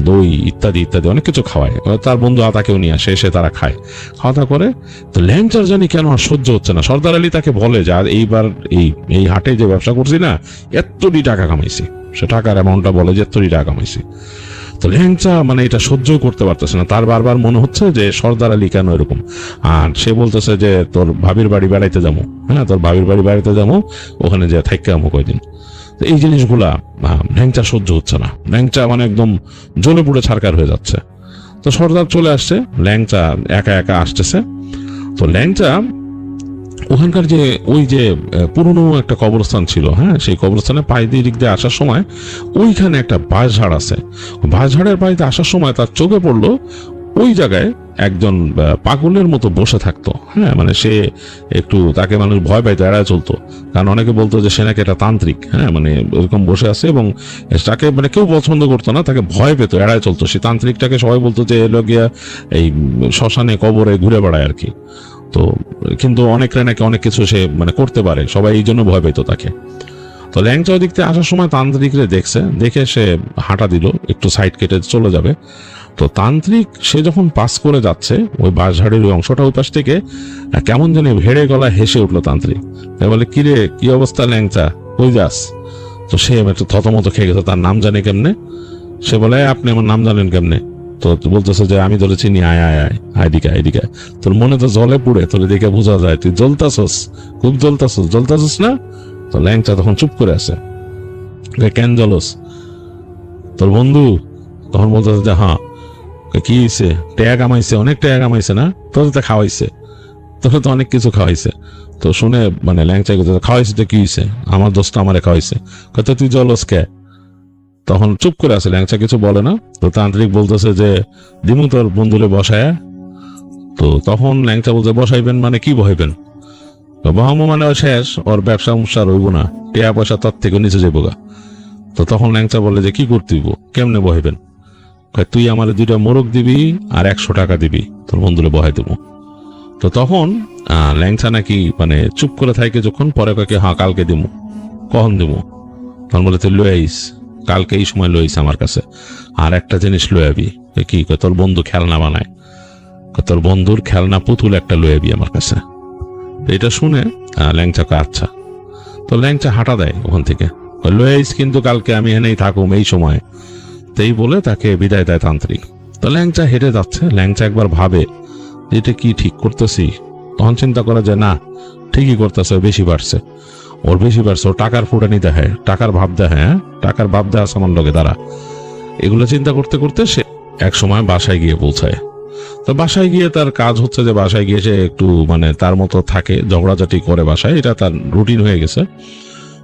দই ইত্যাদি ইত্যাদি অনেক কিছু খাওয়ায়। তার বন্ধু আতাকেও নিয়ে আসে, এসে তারা খায়, খাওয়া দাওয়া করে। তো ল্যাংচার জানি কেন আর সহ্য হচ্ছে না। সর্দার আলী তাকে বলে যে আর এইবার এই হাটে যে ব্যবসা করছি না, এতটি টাকা কামাইছি। সে টাকার অ্যামাউন্টটা বলে যে এতটি টাকা কামাইছি। তো ল্যাংচা মানে এটা সহ্যই করতে পারতেছে না, তার বারবার মনে হচ্ছে যে সর্দার আলী কেন এরকম। আর সে বলতেছে যে তোর ভাবির বাড়ি বেড়াইতে যাবো, হ্যাঁ তোর ভাবির বাড়ি বেড়াইতে যাবো, ওখানে যে থাইকা আমো কয়দিন। তো এই জিনিসগুলা ল্যাংচা সহ্য হচ্ছে না, ল্যাংচা মানে একদম জ্বলে পুড়ে ছারকার হয়ে যাচ্ছে। তো সর্দার চলে আসছে, ল্যাংচা একা একা আসতেছে। তো ল্যাংচা ওখানকার যে ওই যে পুরনো একটা কবরস্থান ছিল, হ্যাঁ সেই কবরস্থানে পায়ে দিয়ে দিক দিয়ে আসার সময় ওইখানে একটা বাঁশঝাড় আছে। বাঁশঝাড়ের পাড়িতে আসার সময় তার চোখে পড়লো ওই জায়গায় একজন পাগলের মতো বসে থাকতো। হ্যাঁ মানে সে একটু, তাকে মানুষ ভয় পাইতো, এড়ায় চলতো, কারণ অনেকে বলতো যে সে নাকি একটা তান্ত্রিক। হ্যাঁ মানে এরকম বসে আছে এবং তাকে মানে কেউ পছন্দ করতো না, তাকে ভয় পেতো, এড়ায় চলতো। সে তান্ত্রিকটাকে সবাই বলতো যে এলো গিয়া এই শ্মশানে কবরে ঘুরে বেড়ায় আর কি। তো কিন্তু অনেকরা নাকি অনেক কিছু সে মানে করতে পারে, সবাই এই জন্য ভয় পেত তাকে। তো ল্যাংচা ওই দিক থেকে আসার সময় তান্ত্রিকরে দেখছে, দেখে সে হাঁটা দিল, একটু সাইড কেটে চলে যাবে। তো তান্ত্রিক সে যখন পাস করে যাচ্ছে ওই বাঁশঝাড়ের ওই অংশটা, ওই পাশ থেকে কেমন জানি ভেড়ে গলা হেসে উঠলো তান্ত্রিক। বলে কিরে কি অবস্থা ল্যাংচা, কই যাস? তো সে একটু থতমত খেয়ে গেছে, তার নাম জানে কেমনে? সে বলে আপনি আমার নাম জানেন কেমনে? তো বলতেছে যে আমি তোরে চিনি, আয় আয় আয় আইদিকে আইদিকে। তোর মনে তো জলে পুড়ে, তোর দেখে বোঝা যায় তুই জ্বলতাছস, খুব জ্বলতাছস না? তো ল্যাংচা তখন চুপ করে আছে। কেন জ্বলস? তোর বন্ধু তখন বলতেছে যে হ্যাঁ। কি হয়েছে? ট্যাগ কামাইছে, অনেক ট্যাগ কামাইছে না? তোর তো খাওয়াইছে, তোর তো অনেক কিছু খাওয়াইছে। তো শুনে মানে ল্যাংচা খাওয়াইছে তো কি হয়েছে? আমার দোস্ত আমারে খাওয়াইছে। কত তুই জ্বলস কে? তখন চুপ করে আছে, ল্যাংচা কিছু বলে না। তো তান্ত্রিক বলতেছে যে দিমু তোর বন্ধুরে বসায়। তো তখন ল্যাংচা বলছে বসাইবেন মানে কি বসাইবেন? বহামো মানে শেষ, ওর ব্যবসা মুসা রইব না, টেয়া পয়সা তার থেকে নিচে যাবো গা। তো তখন ল্যাংচা বলে যে কি করতে হইব, কেমনে বহাইবেন? তুই আমার 2টা মোরগ দিবি আর 100 টাকা দিবি, তোর বন্ধুরে বহাই দেবো। তো তখন ল্যাংচা নাকি মানে চুপ করে থাকে, যখন পরে কয়েকে হ্যাঁ কালকে দিবো। কখন দেবো? তখন বলে তুই লয়ে আইস, কালকে এই সময় লইস আমার কাছে, আর একটা জিনিস লয়ে আবি। কি? তোর বন্ধু খেলনা বানায়, তোর বন্ধুর খেলনা পুতুল একটা লয়ে আবি আমার কাছে। এটা শুনে ল্যাংচাকে আচ্ছা। তো ল্যাংচা হাঁটা দেয় ওখান থেকে, লয়ে আইস কিন্তু কালকে আমি এনেই থাকুম এই সময়। তাই বলে তাকে বিদায় দেয় তান্ত্রিক। তো ল্যাংচা হেঁটে যাচ্ছে, ল্যাংচা একবার ভাবে এটা কি ঠিক করতেছি? তখন চিন্তা করা যায় না, ঠিকই করতেছে, বেশি বাড়ছে, ওর বেশি বাড়ছে, ওর টাকার ফুটানি দেখায়, টাকার ভাব দেখায়, টাকার ভাব দেওয়া আমার লগে দ্বারা। এগুলো চিন্তা করতে করতে সে এক সময় বাসায় গিয়ে পৌঁছায়। তো বাসায় গিয়ে তার কাজ হচ্ছে যে বাসায় গিয়ে সে একটু মানে তার মতো থাকে, ঝগড়াঝাটি করে বাসায়, এটা তার রুটিন হয়ে গেছে।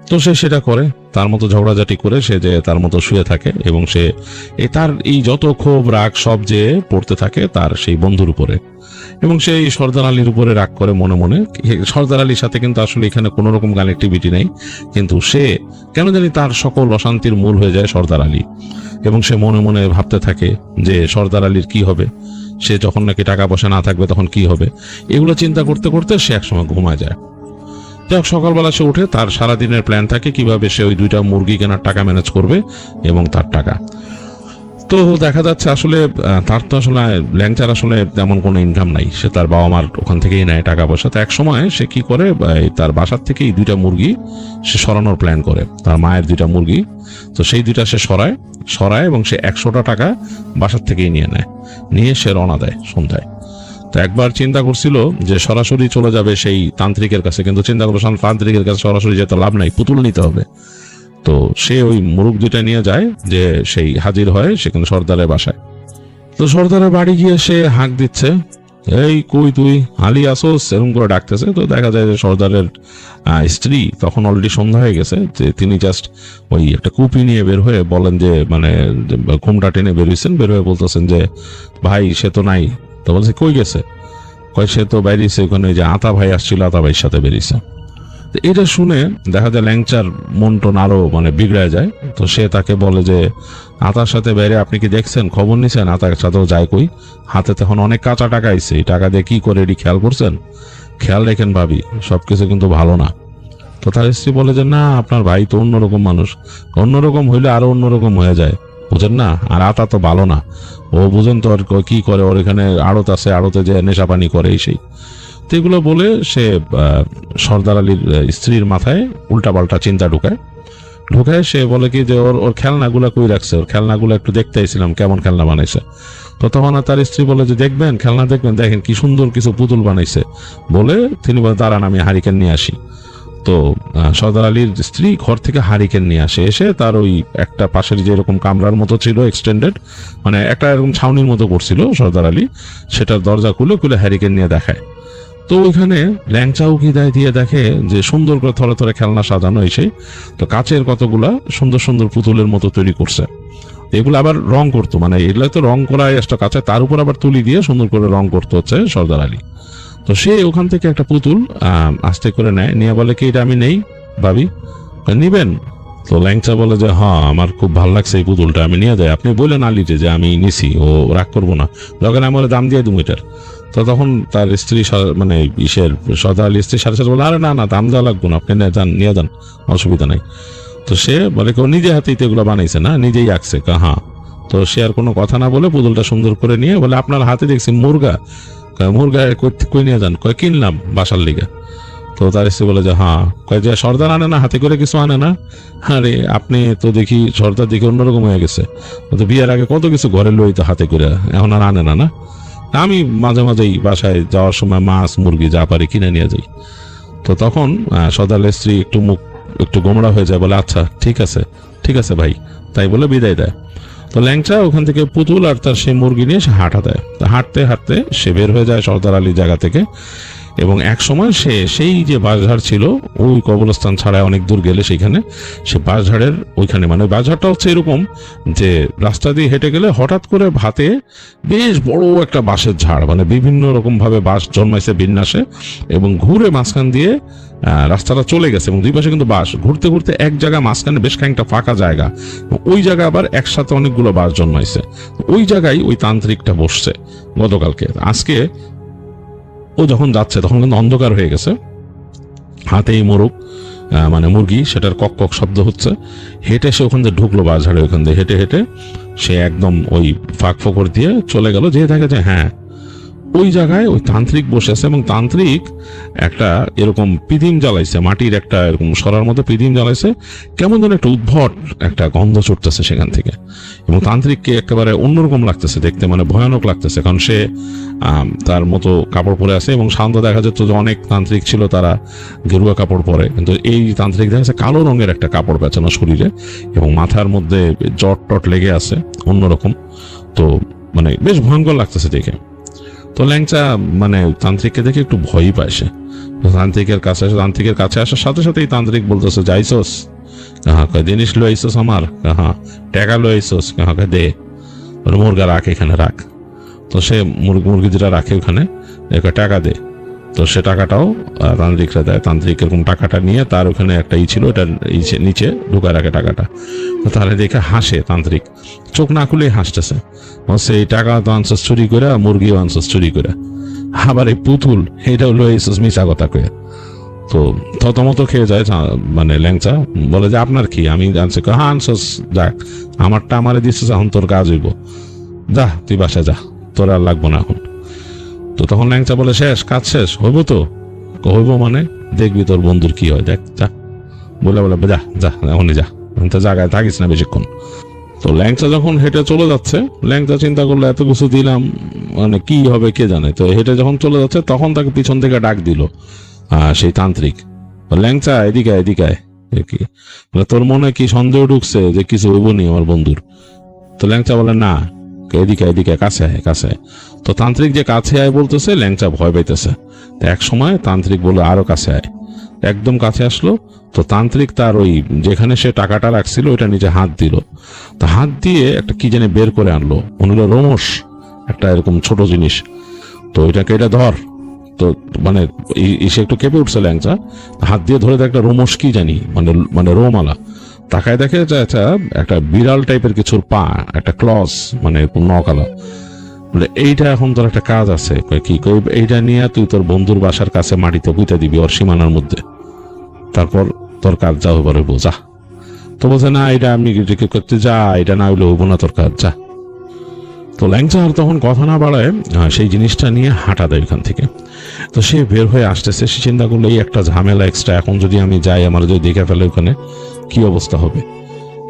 তো সে সেটা করে, তার মতো ঝগড়াঝাটি করে সে যে তার মতো শুয়ে থাকে, এবং সে তার এই যত ক্ষোভ রাগ সব যে পড়তে থাকে তার সেই বন্ধুর উপরে, এবং সেই সর্দার আলীর উপরে রাগ করে মনে মনে। সর্দার আলীর সাথে কিন্তু আসলে এখানে কোনো রকম কানেক্টিভিটি নেই, কিন্তু সে কেন জানি তার সকল অশান্তির মূল হয়ে যায় সর্দার আলী, এবং সে মনে মনে ভাবতে থাকে যে সর্দার আলীর কি হবে, সে যখন নাকি টাকা পয়সা না থাকবে তখন কি হবে। এগুলো চিন্তা করতে করতে সে একসময় ঘুমায় যায়। যাই হোক, সকালবেলা সে উঠে, তার সারাদিনের প্ল্যান থাকে কিভাবে সে ওই 2টা মুরগি কেনার টাকা ম্যানেজ করবে এবং তার টাকা। তো দেখা যাচ্ছে আসলে তার তো আসলে ল্যাংচার আসলে তেমন কোনো ইনকাম নাই, সে তার বাবা মার ওখান থেকেই নেয় টাকা পয়সা। তো এক সময় সে কি করে, তার বাসার থেকে এই 2টা মুরগি সে সরানোর প্ল্যান করে, তার মায়ের 2টা মুরগি। তো সেই 2টা সে সরায় এবং সে 100টা টাকা বাসার থেকেই নিয়ে সে রওনা দেয় সন্ধ্যায়। তো একবার চিন্তা করছিল যে সরাসরি চলে যাবে সেই তান্ত্রিকের কাছে, কিন্তু চিন্তা করলো তান্ত্রিকের কাছে সরাসরি যেতে লাভ নাই, পুতুল নিতে হবে। তো সে ওই মুরগ 2টা নিয়ে যায়, যে সেই হাজির হয় সেখানে সর্দারের বাসায়। তো সর্দারের বাড়ি গিয়ে সে হাঁক দিচ্ছে, এই কই তুই, আলী আসোস, এরকম করে ডাকতেছে। তো দেখা যায় যে সর্দারের স্ত্রী তখন অলরেডি সন্ধ্যা হয়ে গেছে, যে তিনি জাস্ট ওই একটা কুপি নিয়ে বের হয়ে বলেন যে মানে ঘুমটা টেনে বেরিয়েছেন, বের হয়ে বলতেছেন যে ভাই সে তো নাই। তো বলছে কই গেছে? কয় সে তো বেরিয়েছে ওখানে, যে আতা ভাই আসছিল, আতা ভাইয়ের সাথে বেরিয়েছে। তো এটা শুনে দেখা যায় ল্যাংচার মন টন আরো মানে বিগড়ে যায়। তো সে তাকে বলে যে আতার সাথে বেরিয়ে আপনি কি দেখছেন, খবর নিছেন? আতার সাথেও যায় কই? হাতে তখন অনেক কাঁচা টাকা আইছে, এই টাকা দিয়ে কি করে এটি খেয়াল করছেন? খেয়াল রেখেন ভাবি, সবকিছু কিন্তু ভালো না। তো তার স্ত্রী বলে যে না, আপনার ভাই তো অন্যরকম মানুষ, অন্যরকম হইলে আরো অন্যরকম হয়ে যায়, বুঝেন না? আর আতা তো ভালো না, ও বুঝেন তো কি করে, ওর এখানে আড়ত আছে, আড়তে যে নেশা পানি করে এই সেই। তো এগুলো বলে সে সর্দার আলীর স্ত্রীর মাথায় উল্টাপাল্টা চিন্তা ঢুকায়, ঢুকে সে বলে কি যে ওর খেলনাগুলা কই রাখছে, ওর খেলনাগুলো একটু দেখতে আইছিলাম কেমন খেলনা বানাইছে। তো তখন তার স্ত্রী বলে যে দেখবেন খেলনা দেখবেন, দেখেন কি সুন্দর কিছু পুতুল বানাইছে। বলে তিনি বলে দাঁড়ান আমি হারিকেন নিয়ে আসি। তো সর্দার আলীর স্ত্রী ঘর থেকে হারিকেন নিয়ে আসে, এসে তার ওই একটা পাশের যে এরকম কামরার মতো ছিল এক্সটেন্ডেড, মানে একটা এরকম ছাউনির মতো করছিল সর্দার আলী, সেটার দরজা খুলে হারিকেন নিয়ে দেখায়। তো ওইখানে ল্যাংচা উকি দিয়ে দেখে যে সুন্দর করে থরে থরে খেলনা সাজানো এসে, তো কাচের কতগুলা সুন্দর সুন্দর পুতুলের মতো তৈরি করছে। এগুলো আবার রং করতো, মানে এগুলো তো রং করা একটা কাছে, তার উপর আবার তুলি দিয়ে সুন্দর করে রং করতে হচ্ছে সর্দার আলী। তো সে ওখান থেকে একটা পুতুল আস্তে করে নেয়, নিয়ে বলে কি এটা আমি নেই ভাবি, নিবেন? তো ল্যাংচা বলে যে হ্যাঁ আমার খুব ভালো লাগছে এই পুতুলটা, আমি নিয়ে যাই, আপনি বললেন আলিতে যে আমি নিছি, ও রাগ করবো না, যখন আমি বলে দাম দিয়ে দেবো এটার। তো তখন তার স্ত্রী মানে সর্দার আলীর স্ত্রী সাথে সাথে বলে আরে না না দাম দেওয়া লাগবো না, আপনি নিয়ে যান, অসুবিধা নাই। তো সে বলে কেউ নিজে হাতেই তো এগুলো বানাইছে না, নিজেই আঁকছে। হ্যাঁ। তো সে আর কোনো কথা না বলে পুতুলটা সুন্দর করে নিয়ে বলে আপনার হাতে দেখছি মুরগা, মুরগা কই নিয়ে যান? কয় কিনলাম বাসার লিগে। তো তার স্ত্রী বলে যে হ্যাঁ। কয় যে সর্দার আনে না, হাতে করে কিছু আনে না? আরে আপনি তো দেখি সর্দার দেখি অন্যরকম হয়ে গেছে, তো বিয়ের আগে কত কিছু ঘরে লইতো হাতে করে, এখন আর আনে না? না আমি মাঝে মাঝেই বাসায় যাওয়ার সময় মাছ মুরগি যা পারি কিনে নিয়ে যাই। তো তখন সর্দারের স্ত্রী একটু গোমড়া হয়ে যায়, বলে আচ্ছা ঠিক আছে ভাই, তাই বলে বিদায় দেয়। তো ল্যাংচা ওখান থেকে পুতুল আর তার সেই মুরগি নিয়ে সে হাঁটা দেয়। হাঁটতে হাঁটতে সে বের হয়ে যায় সর্দার আলীর জায়গা থেকে, এবং এক সময় সে সেই যে বাঁশঝাড় ছিল ওই কবরস্থান ছাড়া অনেক দূর গেলে সেখানে সে বাঁশঝাড়ের ওইখানে, মানে বাঁশঝাড়টা হচ্ছে এরকম যে রাস্তা দিয়ে হেঁটে গেলে হঠাৎ করে ভাতে বেশ বড় একটা বাঁশের ঝাড়, মানে বিভিন্ন রকম ভাবে বাঁশ জন্মাইছে বিন্যাসে, এবং ঘুরে মাঝখান দিয়ে রাস্তাটা চলে গেছে, এবং দুই পাশে কিন্তু বাঁশ, ঘুরতে ঘুরতে এক জায়গায় মাঝখানে বেশ খানিকটা ফাঁকা জায়গা, ওই জায়গায় আবার একসাথে অনেকগুলো বাঁশ জন্মাইছে। ওই জায়গায় ওই তান্ত্রিকটা বসছে গতকালকে। আজকে ও যখন যাচ্ছে তখন কিন্তু অন্ধকার হয়ে গেছে, হাতেই মানে মুরগি, সেটার কক কক শব্দ হচ্ছে। হেঁটে সে ওখান থেকে ঢুকলো বাঁশঝাড়ে, ওখান থেকে হেঁটে হেঁটে সে একদম ওই ফাঁক ফোকর দিয়ে চলে গেল, যে দেখে যে হ্যাঁ ওই জায়গায় ওই তান্ত্রিক বসে আছে, এবং তান্ত্রিক একটা এরকম পিদিম জ্বালাইছে, মাটির একটা এরকম সরার মধ্যে পিদিম জ্বালাইছে, কেমন যেন একটা উদ্ভট একটা গন্ধ ছুটতেছে সেখান থেকে, এবং তান্ত্রিককে একেবারে অন্যরকম লাগতেছে দেখতে, মানে ভয়ানক লাগতেছে, কারণ সে তার মতো কাপড় পরে আছে, এবং সাধারণত দেখা যেত যে অনেক তান্ত্রিক ছিল তারা গেরুয়া কাপড় পরে, কিন্তু এই তান্ত্রিক দেখা যাচ্ছে কালো রঙের একটা কাপড় পেঁচানো শরীরে, এবং মাথার মধ্যে জট টট লেগে আছে অন্যরকম। তো মানে বেশ ভয়ঙ্কর লাগতেছে দেখে। তো ল্যাংচা মানে তান্ত্রিককে দেখে একটু ভয়ই পায় সে। তান্ত্রিকের কাছে আসার সাথে সাথেই তান্ত্রিক বলতেছে যাইছস? জিনিস লো আইসস আমার? টাকা লো আইসস? দে, মুরগা রাখ, এখানে রাখ। তো সে মুরগি যেটা রাখে ওখানে টাকা দে। তো সে টাকাটাও তান্ত্রিকরা দেয়। তান্ত্রিক এরকম টাকাটা নিয়ে তার ওখানে একটা ছিল, এটা নিচে ঢুকায় রাখে টাকাটা। তো তাহলে দেখে হাসে তান্ত্রিক, চোখ না খুলেই হাসতেছে, সেই টাকা তো আনসাস চুরি করে, মুরগিও আনসাস চুরি করে, আবার এই পুতুল এটাও লয়ে এসেছিস মিশা কথা কয়ে। তো থতমত খেয়ে যায় মানে ল্যাংচা, বলে যে আপনার কি? আমি আনছি। হ্যাঁ আনসাস, যাক আমারটা আমারে দিচ্ছিস, এখন তোর কাজ হইব, যা তুই বাসায় যা, তোর আর লাগবো না এখন। তো তখন ল্যাংচা বলে শেষ, কাজ শেষ, হইব তো? হইব মানে দেখবি তোর বন্ধুর কি হয়, দেখ যা। বলে যা যা এখনই যা, জায়গায় থাকিস না বেশিক্ষণ। তো ল্যাংচা যখন হেঁটে চলে যাচ্ছে, ল্যাংচা চিন্তা করলো এত কিছু দিলাম, মানে কি হবে কে জানে। তো হেঁটে যখন চলে যাচ্ছে তখন তাকে পিছন থেকে ডাক দিল সেই তান্ত্রিক, ল্যাংচা এদিকে এদিকে কি, তোর মনে কি সন্দেহ ঢুকছে যে কিছু হইব নি আমার বন্ধুর? তো ল্যাংচা বলে না, এদিকে এদিকে কাছে আয় কাছে। তো তান্ত্রিক যে কাছে আয় বলতেছে, ল্যাংচা ভয় পাইতেছে। এক সময় তান্ত্রিক বলে আরো কাছে আয়, একদম কাছে আসলো। তো তান্ত্রিক তার ওই যেখানে সে টাকাটা রাখছিল ওইটা নিচে হাত দিল। তো হাত দিয়ে একটা কি জানি বের করে আনলো, মনে হলো রোমস, একটা এরকম ছোট জিনিস। তো এটা ধর। তো মানে সে একটু কেঁপে উঠছে ল্যাংচা, হাত দিয়ে ধরে একটা রোমস কি জানি, মানে রোমালা। তাকায় দেখে একটা বিড়াল টাইপের কিছুর পা, একটা ক্লস, মানে নকালা। বলে এইটা এখন তোর একটা কাজ আছে। কি? এইটা নিয়ে তুই তোর বন্ধুর বাসার কাছে মাটিতে পুঁতে দিবি ওর সীমানার মধ্যে, তারপর তোর কাজ যা হবার হইব, যা। তো বলছে না এটা আমি করতে, যা, এটা না হইলে হইব না তোর কাজ, যা। তো ল্যাংচা আর তখন কথা না বাড়ায় সেই জিনিসটা নিয়ে হাঁটা দেয় এখান থেকে। তো সে বের হয়ে আসতেছে, সে চিন্তা করলো এই একটা ঝামেলা এক্সট্রা, এখন যদি আমি যাই আমার যদি দেখে ফেলে ওখানে, কি অবস্থা হবে,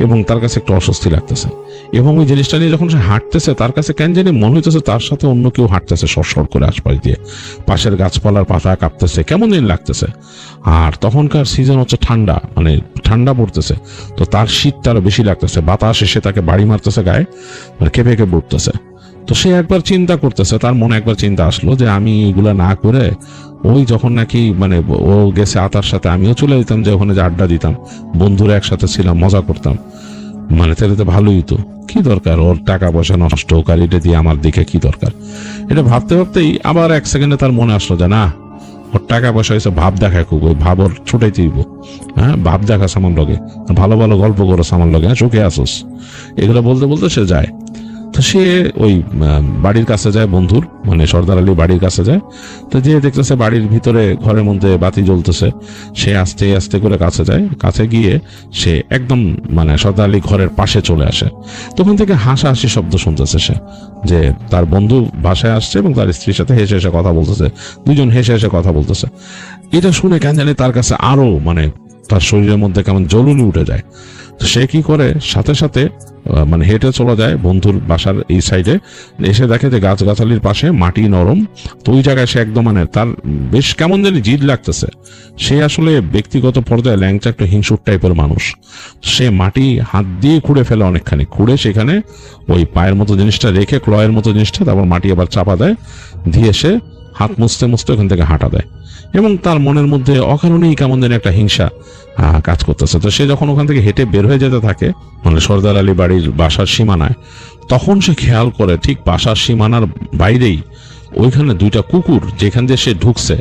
এবং তার কাছে একটু অস্বস্তি লাগতেছে। এবং ওই জিনিসটা নিয়ে যখন সে হাঁটতেছে তার কাছে কেন জানি মনে হইতেছে তার সাথে অন্য কেউ হাঁটতেছে সরসর করে আশপাশ দিয়ে, পাশের গাছপালার পাতা কাঁপতেছে, কেমন দিন লাগতেছে। আর তখনকার সিজন হচ্ছে ঠান্ডা, মানে ঠান্ডা পড়তেছে, তো তার শীতটা আরো বেশি লাগতেছে, বাতাস এসে তাকে বাড়ি মারতেছে গায়ে, মানে কেঁপে কেঁপে উঠতেছে। তো সে একবার চিন্তা করতেছে, তার মনে একবার চিন্তা আসলো যে আমি এগুলা না করে ওই যখন নাকি মানে ও গেছে আতার সাথে আমিও চলে যেতাম, যে ওখানে যে আড্ডা দিতাম, বন্ধুরা একসাথে ছিলাম, মজা করতাম, মানে তাহলে তো ভালোই তো, কি দরকার ওর টাকা পয়সা নষ্ট হোক, আর এটা দিয়ে আমার দিকে কি দরকার। এটা ভাবতে ভাবতেই আবার এক সেকেন্ডে তার মনে আসলো যে না, ওর টাকা পয়সা হয়েছে ভাব দেখায় খুব, ওই ভাব ওর ছুটাইতে দিব। হ্যাঁ, ভাব দেখা সামান লগে, ভালো ভালো গল্প করো সামান লগে, হ্যাঁ চোখে আসোস, এগুলো বলতে বলতে সে যায়। তো সে ওই বাড়ির কাছে যায়, বন্ধুর মানে সর্দার আলী বাড়ির কাছে যায়। তো যে দেখতেছে বাড়ির ভিতরে ঘরের মধ্যে বাতি জ্বলতেছে, সে আস্তে আস্তে করে কাছে যায়, কাছে গিয়ে সে একদম মানে সর্দার আলী ঘরের পাশে চলে আসে। তখন থেকে হাসাহাসি শব্দ শুনতেছে সে, যে তার বন্ধু বাসায় আসছে এবং তার স্ত্রীর সাথে হেসে হেসে কথা বলতেছে, দুজন হেসে হেসে কথা বলতেছে। এটা শুনে কেন জানি তার কাছে আরো মানে তার শরীরের মধ্যে কেমন জ্বলুনি উঠে যায়। তো সে কি করে, সাথে সাথে মানে হেঁটে চলে যায় বন্ধুর বাসার এই সাইডে, এসে দেখে যে গাছগাছালির পাশে মাটি নরম। তো ওই জায়গায় সে একদম মানে তার বেশ কেমন জানি জিদ লাগতেছে। সে আসলে ব্যক্তিগত পর্যায়ে ল্যাংচা একটু হিংসুর টাইপের মানুষ। সে মাটি হাত দিয়ে খুঁড়ে ফেলে, অনেকখানি খুঁড়ে সেখানে ওই পায়ের মতো জিনিসটা রেখে, ক্লয়ের মতো জিনিসটা, তারপর মাটি আবার চাপা দেয়, দিয়ে সে হাত মুছতে মুছতে ওখান থেকে হাঁটা দেয়। এবং তার মনের মধ্যে অকারণেই কেমন যেন একটা হিংসা কাজ করতেছে। তো সে যখন ওখান থেকে হেঁটে বের হয়ে যেতে থাকে মানে সর্দার আলী বাড়ির বাসার সীমানায়, তখন সে খেয়াল করে ঠিক বাসার সীমানার বাইরেই ওইখানে দুইটা কুকুর, যেখান দিয়ে সে ঢুকছে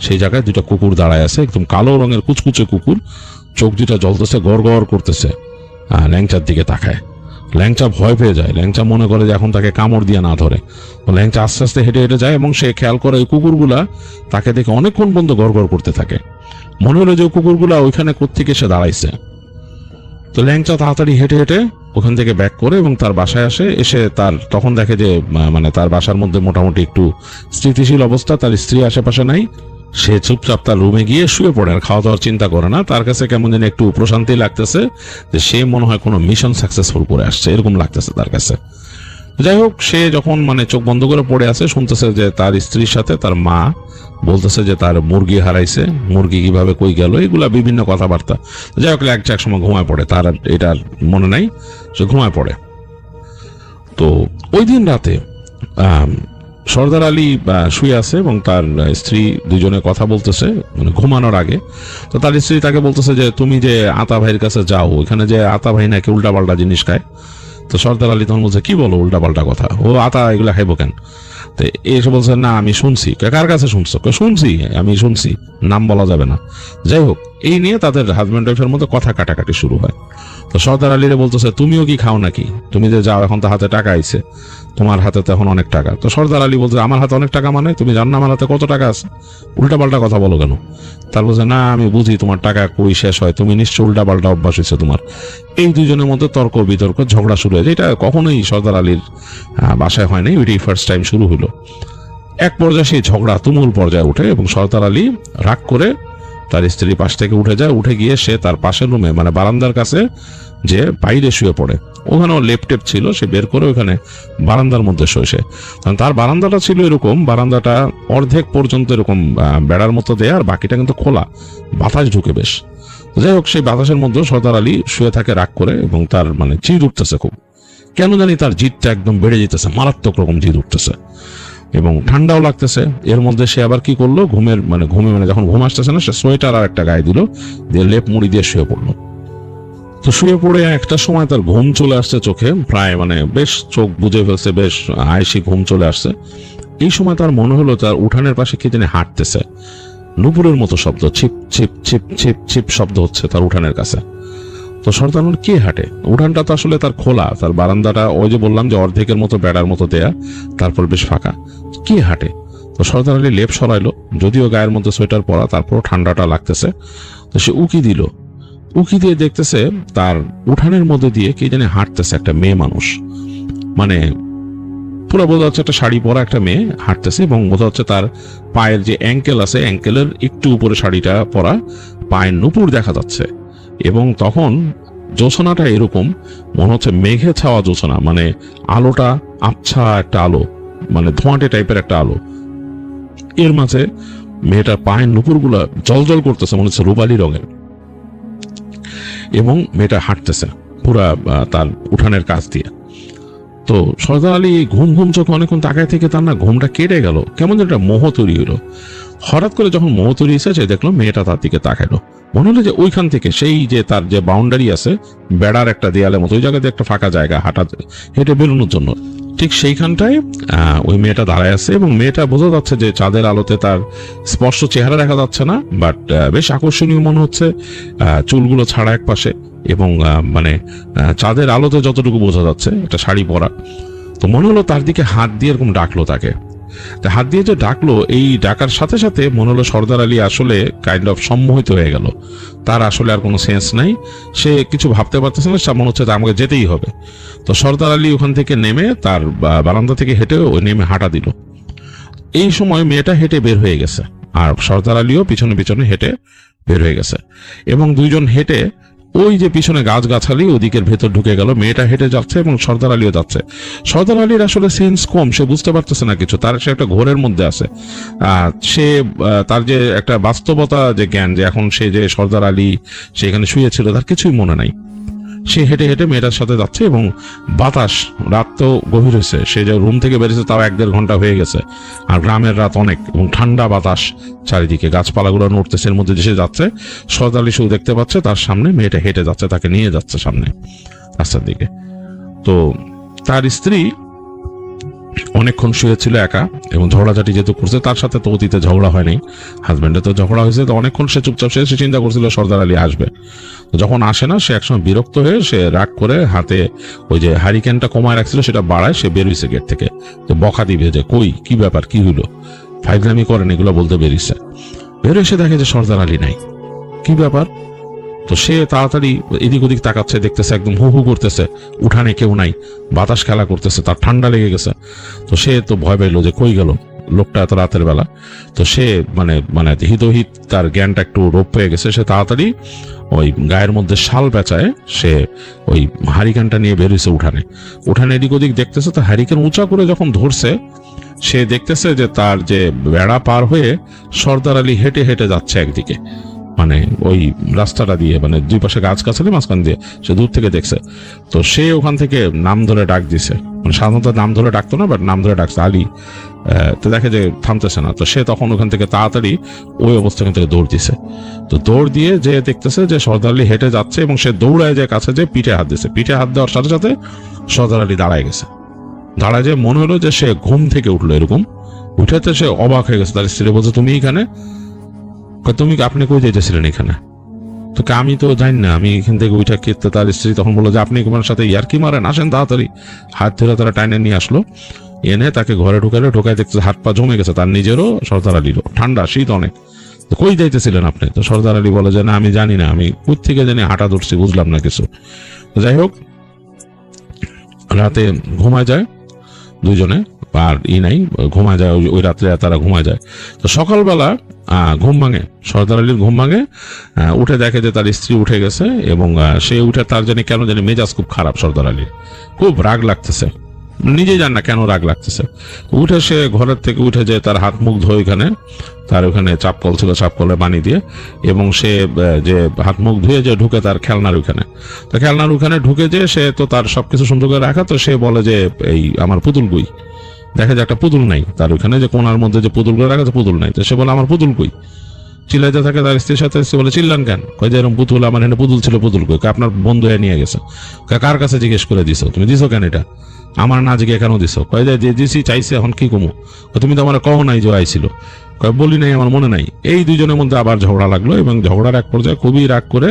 সেই জায়গায় দুইটা কুকুর দাঁড়ায় আছে, একদম কালো রঙের কুচকুচে কুকুর, চোখ দুইটা জ্বলতেছে, গড় গড় করতেছে, ল্যাংচার দিকে তাকায়। ল্যাংচা ভয় পেয়ে যায়, ল্যাংচা মনে করে যে এখন তাকে কামড় দিয়ে না ধরে। ল্যাংচা আস্তে আস্তে হেঁটে হেঁটে যায় এবং সে খেয়াল করে ওই কুকুরগুলা তাকে দেখে অনেকক্ষণ পর্যন্ত গড় গড় করতে থাকে। মনে হলো যে ওই কুকুরগুলা ওইখানে কোত্থেকে সে দাঁড়াইছে। তো ল্যাংচা তাড়াতাড়ি হেঁটে হেঁটে ওখান থেকে ব্যাক করে এবং তার বাসায় আসে। এসে তার তখন দেখে যে মানে তার বাসার মধ্যে মোটামুটি একটু স্থিতিশীল অবস্থা, তার স্ত্রী আশেপাশে নাই। সে চুপচাপ তার রুমে গিয়ে শুয়ে পড়ে, আর খাওয়া দাওয়ার চিন্তা করে না। তার কাছে কেমন যেন একটু প্রশান্তি লাগতেছে, যে সে মনে হয় কোনো মিশন সাকসেসফুল করে আসছে, এরকম লাগতেছে তার কাছে। যাই হোক, সে যখন মানে চোখ বন্ধ করে পড়ে আছে, শুনতেছে যে তার স্ত্রীর সাথে তার মা বলতেছে যে তার মুরগি হারাইছে, মুরগি কিভাবে কই গেল, এগুলা বিভিন্ন কথাবার্তা। যাই হোক, এক সময় ঘুমায় পড়ে, তার এটা মনে নাই, সে ঘুমায় পড়ে। তো ওই দিন রাতে সর্দার আলী শুয়ে আছে এবং তার স্ত্রী দুজনে কথা বলতেছে মানে ঘুমানোর আগে। তো তার স্ত্রী তাকে বলতেছে যে তুমি যে আতা ভাইয়ের কাছে যাও, ওখানে যে আতা ভাই নাকি উল্টাপাল্টা জিনিস খায়। তো সর্দার আলী তখন বলছে কি বলো উল্টাপাল্টা কথা, ও আতা এগুলা খাইবো কেন? তো এসে বলছে না আমি শুনছি। কার কাছে শুনছো? শুনছি, আমি শুনছি, নাম বলা যাবে না। যাই হোক, এই নিয়ে তাদের হাজব্যান্ড ওয়াইফের মধ্যে কথা কাটাকাটি শুরু হয়। তো সর্দার আলীরে বলতেছে তুমিও কি খাও নাকি? তুমি যে যাও, এখন তো হাতে টাকা আইছে, তোমার হাতে তো এখন অনেক টাকা। তো সর্দার আলী বলছে আমার হাতে অনেক টাকা মানে? তুমি জানো না আমার হাতে কত টাকা আছে? উল্টাপাল্টা কথা বলো কেন? তার বলছে না আমি বুঝি তোমার টাকা কই শেষ হয়, তুমি নিশ্চয় উল্টাপাল্টা অভ্যাস হয়েছে তোমার। এই দুজনের মধ্যে তর্ক বিতর্ক, ঝগড়া শুরু হয়েছে। এটা কখনোই সর্দার আলীর বাসায় হয় নাই, ওইটাই ফার্স্ট টাইম শুরু হলো। এক পর্যায়ে সেই ঝগড়া তুমুল পর্যায়ে উঠে এবং সর্দার আলী রাগ করে তার স্ত্রীর পাশ থেকে উঠে যায়। উঠে গিয়ে সে তার পাশের রুমে মানে বারান্দার কাছে যে বাইরে শুয়ে পড়ে, ওখানেও লেপটেপ ছিল, সে বের করে ওখানে বারান্দার মধ্যে শোষে। কারণ তার বারান্দাটা ছিল এরকম, বারান্দাটা অর্ধেক পর্যন্ত এরকম বেড়ার মতো দেয়া, আর বাকিটা কিন্তু খোলা, বাতাস ঢুকে বেশ। যাই হোক, সেই বাতাসের মধ্যে সর্দার আলী শুয়ে থাকে রাগ করে এবং তার মানে জিদ উঠতেছে খুব, কেন জানি তার জিদটা একদম বেড়ে যেতেছে, মারাত্মক রকম জিদ উঠতেছে এবং ঠান্ডাও লাগতেছে। এর মধ্যে সে আবার কি করলো, ঘুমে মানে যখন ঘুম আসতেছে না, সে সোয়েটার আর একটা গায়ে দিল, দিয়ে লেপ মুড়ি দিয়ে শুয়ে পড়লো। তো শুয়ে পড়ে একটা সময় তার ঘুম চলে আসছে চোখে, প্রায় মানে বেশ চোখ বুজে ফেলছে, বেশ আয়েসি ঘুম চলে আসছে। এই সময় তার মনে হলো তার উঠানের পাশে কে জানি হাঁটতেছে, নুপুরের মতো শব্দ, ছিপ ছিপ ছিপ ছিপ ছিপ শব্দ হচ্ছে তার উঠানের কাছে। তো সর্দার কে হাঁটে? উঠানটা তো আসলে তার খোলা, তার বারান্দাটা ওই যে বললাম যে অর্ধেকের মতো বেড়ার মতো দেয়া, তারপর বেশ ফাঁকা, কে হাঁটে? তো সর্দার আলী লেপ সরাইলো, যদিও গায়ের মধ্যে সোয়েটার পরা, তারপর ঠান্ডাটা লাগতেছে। তো সে উকি দিল, উকি দিয়ে দেখতেছে তার উঠানের মধ্যে দিয়ে কে জানি হাঁটতেছে একটা মেয়ে মানুষ, মানে পুরো বোঝা যাচ্ছে একটা শাড়ি পরা একটা মেয়ে হাঁটতেছে এবং বোঝা যাচ্ছে তার পায়ের যে অ্যাঙ্কেল আছে, অ্যাঙ্কেলের একটু উপরে শাড়িটা পরা, পায়ের নুপুর দেখা যাচ্ছে। এবং তখন জোছনাটা এরকম মনে হচ্ছে মেঘে ছাওয়া জোছনা, মানে আলোটা আবছা একটা আলো, মানে ধোঁয়াটে টাইপের একটা আলো। এর মাঝে মেয়েটার পায়ের নুপুরগুলা জলজল করতেছে, মনে হচ্ছে রূপালী রঙের, এবং মেয়েটা হাঁটতেছে পুরা তার উঠানের কাছ দিয়ে। তো সর্দার আলী ঘুম ঘুম চোখে অনেকক্ষণ তাকায় থেকে তার না ঘুমটা কেটে গেল, কেমন যেন একটা মোহ তৈরি হলো। হঠাৎ করে যখন মোহ তৈরি হয়েছে, সে দেখলো মেয়েটা তার দিকে তাকালো। মনে হলো যে ওইখান থেকে, সেই যে তার যে বাউন্ডারি আছে বেড়ার একটা দেয়ালের মতো, ওই জায়গাতে একটা ফাঁকা জায়গা হেঁটে বেরোনোর জন্য, ঠিক সেইখানটায় ওই মেয়েটা দাঁড়ায় আছে। এবং মেয়েটা বোঝা যাচ্ছে যে চাঁদের আলোতে তার স্পষ্ট চেহারা দেখা যাচ্ছে না, বাট বেশ আকর্ষণীয় মনে হচ্ছে, চুলগুলো ছাড়া এক পাশে, এবং মানে চাঁদের আলোতে যতটুকু বোঝা যাচ্ছে একটা শাড়ি পরা। তো মনে হলো তার দিকে হাত দিয়ে এরকম ডাকলো তাকে। তা হাত দিয়ে যে ডাকলো, এই ডাকার সাথে সাথে মনে হলো সর্দার আলী আসলে কাইন্ড অফ সম্মোহিত হয়ে গেল। তার আসলে আর কোনো সেন্স নাই, সে কিছু ভাবতে পারতেছে না, মনে হচ্ছে আমাকে যেতেই হবে। তো সর্দার আলী ওখান থেকে নেমে তার বারান্দা থেকে হেঁটে ওই নেমে হাঁটা দিল। এই সময় মেয়েটা হেঁটে বের হয়ে গেছে, আর সর্দার আলীও পিছনে পিছনে হেঁটে বের হয়ে গেছে, এবং দুইজন হেঁটে ওই যে পিছনে গাছগাছালি ওদিকের ভেতর ঢুকে গেল। মেয়েটা হেঁটে যাচ্ছে এবং সর্দার আলীও যাচ্ছে। সর্দার আলীর আসলে সেন্স কম, সে বুঝতে পারতেছে না কিছু, তার সে একটা ঘোরের মধ্যে আছে। সে তার যে একটা বাস্তবতা যে জ্ঞান, যে এখন সে যে সর্দার আলী সেখানে শুয়েছিল, তার কিছুই মনে নাই। সে হেঁটে হেঁটে মেয়েটার সাথে যাচ্ছে, এবং বাতাস, রাত তো গভীর হয়েছে, সে যে রুম থেকে বেরিয়েছে তাও 1-1.5 ঘন্টা হয়ে গেছে, আর গ্রামের রাত অনেক, এবং ঠান্ডা বাতাস চারিদিকে, গাছপালাগুলো নড়তেছে, এর মধ্যে যে সে যাচ্ছে। সর্দার আলী শুধু দেখতে পাচ্ছে তার সামনে মেয়েটা হেঁটে যাচ্ছে, তাকে নিয়ে যাচ্ছে সামনে রাস্তার দিকে। তো তার স্ত্রী অনেকক্ষণ শুয়েছিল একা, এবং ঝগড়াঝাটি যেহেতু করছে, তার সাথে তো অতীতে ঝগড়া হয়নি, হাজব্যান্ডের তো ঝগড়া হয়েছে। তো অনেকক্ষণ সে চুপচাপ, সে চিন্তা করছিল সর্দার আলী আসবে। যখন আসে না, সে একসময় বিরক্ত হয়ে সে রাগ করে হাতে ওই যে হারিকেনটা কমায় রাখছিল সেটা বাড়ায়, সে বেরিয়েছে গেট থেকে, যে বকা দিবে যে কই কি ব্যাপার, কি হইলো, ফাইজলামি করেন, এগুলো বলতে বেরিয়েছে। বের এসে দেখে যে সর্দার আলী নাই, কি ব্যাপার। তো সে তাড়াতাড়ি এদিক ওদিক তাকাচ্ছে, দেখতেছে একদম হু হু করতেছে, উঠানে কেউ নাই, বাতাস খেলা করতেছে, তার ঠান্ডা লেগে গেছে। তো সে তো ভয় পেলো যে কই গেল লোকটা এত রাতের বেলা। তো সে মানে মানে হিতহিত তার জ্ঞানটা একটু রোপ হয়ে গেছে। সে তাড়াতাড়ি ওই গায়ের মধ্যে শাল পেঁচায় সে ওই হারিকেনটা নিয়ে বেরিয়েছে উঠানে এদিক ওদিক দেখতেছে। তো হারিকেন উঁচা করে যখন ধরছে, সে দেখতেছে যে তার যে বেড়া পার হয়ে সর্দার আলী হেঁটে হেঁটে যাচ্ছে একদিকে, মানে ওই রাস্তাটা দিয়ে, মানে দুই পাশে গাছগাছালি, মাঝখান দিয়ে সে দূর থেকে দেখছে। তো সে ওখান থেকে নাম ধরে ডাক দিছে, মানে সাধারণত নাম ধরে ডাকতো না, বাট নাম ধরে ডাকছে আলী। তো দেখে যে থামতেছে না, তো সে তখন ওখান থেকে তাড়াতাড়ি ওই অবস্থা থেকে দৌড় দিছে। তো দৌড় দিয়ে যে দেখতেছে যে সর্দার আলী হেঁটে যাচ্ছে, এবং সে দৌড়ায় যে কাছে যে পিঠে হাত দিছে। পিঠে হাত দেওয়ার সাথে সাথে সর্দার আলী দাঁড়ায় গেছে। দাঁড়ায় যে মনে হলো যে সে ঘুম থেকে উঠলো, এরকম উঠেতে সে অবাক হয়ে গেছে। তার স্ত্রী বলছে, তুমি এখানে? আপনি কই যেতেছিলেন এখানে? তো আমি তো জানি না, আমি এখান থেকে উঠা খেতে। তার স্ত্রী তখন বললো যে আপনি তোমার সাথে ইয়ার্কি মারেন, আসেন তাড়াতাড়ি। হাত ধরে তারা টাইনে নিয়ে আসলো, এনে তাকে ঘরে ঢুকায় দেখতে হাত পা জমে গেছে, তার নিজেরও সর্দার আলীরও। ঠান্ডা, শীত অনেক। তো কই যাইতেছিলেন আপনি? তো সর্দার আলী বলে যে না, আমি জানি না, আমি কোথা থেকে জানি হাঁটা ধরছি, বুঝলাম না কিছু। তো যাই হোক, রাতে ঘুমায় যায় দুইজনে, আর নাই, ঘুমায় যায় ওই রাত্রে, তারা ঘুমায় যায়। তো সকালবেলা ঘুম ভাঙে, সর্দার আলীর ঘুম ভাঙে, উঠে দেখে যে তার স্ত্রী উঠে গেছে, এবং সে উঠে তার জানি কেন জানি মেজাজ খুব খারাপ, সর্দার আলীর খুব রাগ লাগতেছে, নিজেই জান না কেন রাগ লাগতেছে। উঠে সে ঘরের থেকে উঠে যে তার হাত মুখ ধোয়, ওখানে তার ওখানে চাপকল ছিল, চাপকলে পানি দিয়ে, এবং সে যে হাত মুখ ধুয়ে যে ঢুকে তার খেলনার ওখানে, তো খেলনার ওখানে ঢুকে যে সে তো তার সবকিছু সুন্দর করে রাখা। তো সে বলে যে এই আমার পুতুল কই, দেখে যে একটা পুতুল নাই তার ওখানে, যে কোনার মধ্যে যে পুতুল করে রাখা, পুতুল নাই। তো সে বলে আমার পুতুল কই, চিল্লাইতে থাকে তার স্ত্রীর সাথে। সে বলে চিল্লান কেন? কয় যে এরকম পুতুল, আমার এখানে পুতুল ছিল, পুতুল কই? আপনার বন্ধু নিয়ে গেছে। কার কাছে জিজ্ঞেস করে দিছো? তুমি দিছো কেন এটা? আমার না জিজ্ঞে কেন দিছো? কয় যে দিছি, চাইছে, এখন কি কমু? তুমি তো আমার কহ নাই যে আইছিল। কয় বলি নাই, আমার মনে নাই। এই দুইজনের মধ্যে আবার ঝগড়া লাগলো, এবং ঝগড়ার এক পর্যায়ে খুবই রাগ করে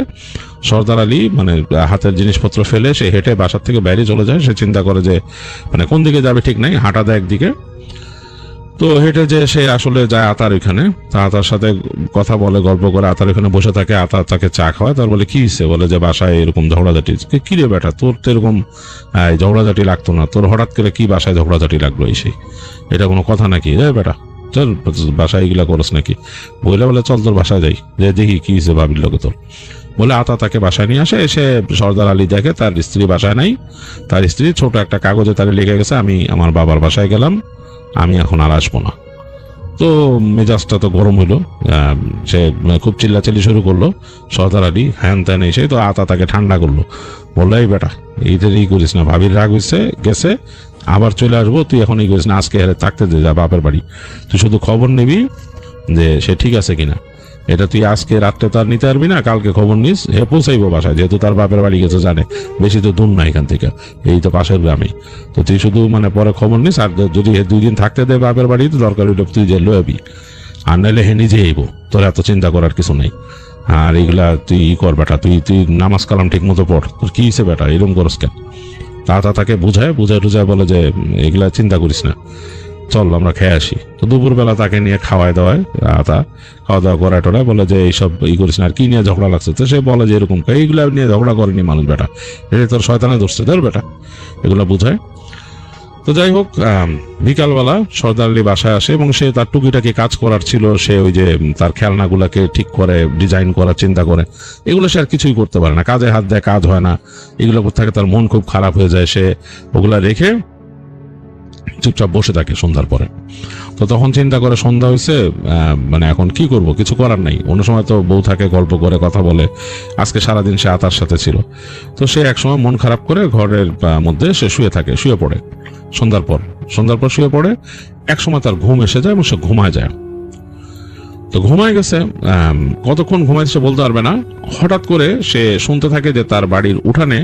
সর্দার আলী মানে হাতের জিনিসপত্র ফেলে সে হেঁটে বাসার থেকে বাইরে চলে যায়। সে চিন্তা করে যে মানে কোন দিকে যাবে ঠিক নাই, হাঁটা দেয় একদিকে। তো হেঁটে যে সে আসলে যায় আতার ওইখানে, আতার সাথে কথা বলে, গল্প করে, আতার ওখানে বসে থাকে। আতার তাকে চা খাওয়ায়। তার বলে কি হয়েছে? বলে যে বাসায় এরকম ঝগড়াঝাটি। কি রে বেটা, তোর তো এরকম ঝগড়াঝাটি লাগতো না, তোর হঠাৎ করে কি বাসায় ঝগড়াঝাটি লাগলো? এটা কোনো কথা নাকি? বেটা চল বাসায় এগুলা করস নাকি? বলে চল তোর বাসায় যাই, যে দেখি কি হয়েছে ভাবির লোকে তোর। বলে আতা তাকে বাসায় নিয়ে আসে। এসে সর্দার আলী দেখে তার স্ত্রী বাসায় নাই। তার স্ত্রী ছোট একটা কাগজে তারে লিখে গেছে, আমি আমার বাবার বাসায় গেলাম, আমি এখন আর আসবো না। তো মেজাজটা তো গরম হইলো, সে খুব চিল্লাচিল্লি শুরু করলো। সর্দার আলী হ্যান ত্যান এসে তো আতা তাকে ঠান্ডা করলো, বললো এই বেটা এই করিস না, ভাবির রাগ হয়েছে গেছে, আবার চলে আসবো, তুই এখন এই করিস না, আজকে হেরে থাকতে দে, যা বাপের বাড়ি। তুই শুধু খবর নিবি যে সে ঠিক আছে কিনা, এটা তুই আজকে রাত্রে তার নিতে পারবি না, কালকে খবর নিস, হে পৌঁছাইবো বাসায়, যেহেতু তার বাপের বাড়ি গেছে জানে, বেশি তো দূর না এখান থেকে, এই তো পাশের গ্রামে। তো তুই শুধু মানে পরে খবর নিস, আর যদি 2 দিন থাকতে দে বাপের বাড়ি, তো দরকার হইলে তুই যে লবি, আর নাইলে হে নিজে আইব, তোর এত চিন্তা করার কিছু নেই। আর এইগুলা তুই কর বেটা, তুই নামাজ কালাম ঠিক মতো পড়, তোর কি হয়েছে বেটা, এরকম করস কেন? তাকে বুঝায় টুঝায় বলে যে এগুলা চিন্তা করিস না, চল আমরা খেয়ে আসি। তো দুপুরবেলা তাকে নিয়ে খাওয়ায় দাওয়ায়, খাওয়া দাওয়া করায় টরায়, বলে যে এইসব করিস না, আর কি নিয়ে ঝগড়া লাগছে? তো সে বলে যে এরকম এইগুলা নিয়ে ঝগড়া করেনি মানুষ বেটা, এটা তোর শয়তানে ধরছে, ধর বেটা, এগুলা বুঝায়। তো যাই হোক, বিকালবেলা সর্দার আলী বাসায় আসে এবং সে তার টুকিটাকি কাজ করার ছিল, সে ওই যে তার খেলনাগুলাকে ঠিক করে ডিজাইন করার চিন্তা করে, এগুলো সে আর কিছুই করতে পারে না, কাজে হাত দেয়, কাজ হয় না, এগুলো করতে থাকে, তার মন খুব খারাপ হয়ে যায়। সে ওগুলা রেখে চুপচাপ বসে থাকে সন্ধ্যার পরে। তো তখন চিন্তা করে সন্ধ্যা হয়েছে, মানে এখন কি করব, কিছু করার নাই। অন্য সময় তো বউ থাকে, গল্প করে, কথা বলে, আজকে সারাদিন সে আতার সাথে ছিল। তো সে একসময় মন খারাপ করে ঘরের মধ্যে সে শুয়ে পড়ে। সন্ধ্যার পর শুয়ে পড়ে, একসময় তার ঘুম এসে যায় এবং সে ঘুমায় যায়। তো ঘুমায় গেছে, কতক্ষণ ঘুমায় সে বলতে পারবে না। হঠাৎ করে সে শুনতে থাকে যে তার বাড়ির উঠানে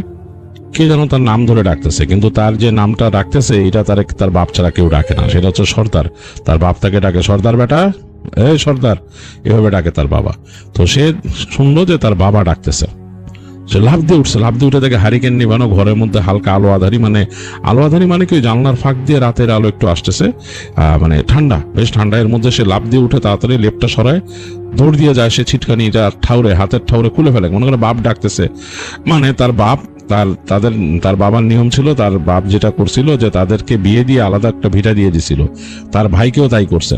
কে যেন তার নাম ধরে ডাকতেছে, কিন্তু তার যে নামটা ডাকতেছে এটা তার বাপ ছাড়া কেউ ডাকে না, সেটা হচ্ছে সর্দার। তার বাপ তাকে ডাকে, সর্দার বেটা, এই সর্দার, এভাবে ডাকে তার বাবা। তো সে শুনলো যে তার বাবা ডাকতেছে, সে লাফ দিয়ে উঠে দেখে হারিকেন নিবানো, ঘরের মধ্যে হালকা আলো আধারি মানে কি জানলার ফাঁক দিয়ে রাতের আলো একটু আসতেছে, মানে ঠান্ডা, বেশ ঠান্ডা। এর মধ্যে সে লাফ দিয়ে উঠে তাড়াতাড়ি লেপটা সরায়, দৌড় দিয়ে যায়, সে ছিটকানিটা হাতের ঠাউরে খুলে ফেলে, মনে করে বাপ ডাকতেছে। মানে তার বাপ, তার বাবার নিয়ম ছিল, তার বাপ যেটা করছিল যে তাদেরকে বিয়ে দিয়ে আলাদা একটা ভিটা দিয়ে দিছিল, তার ভাইকেও তাই করছে।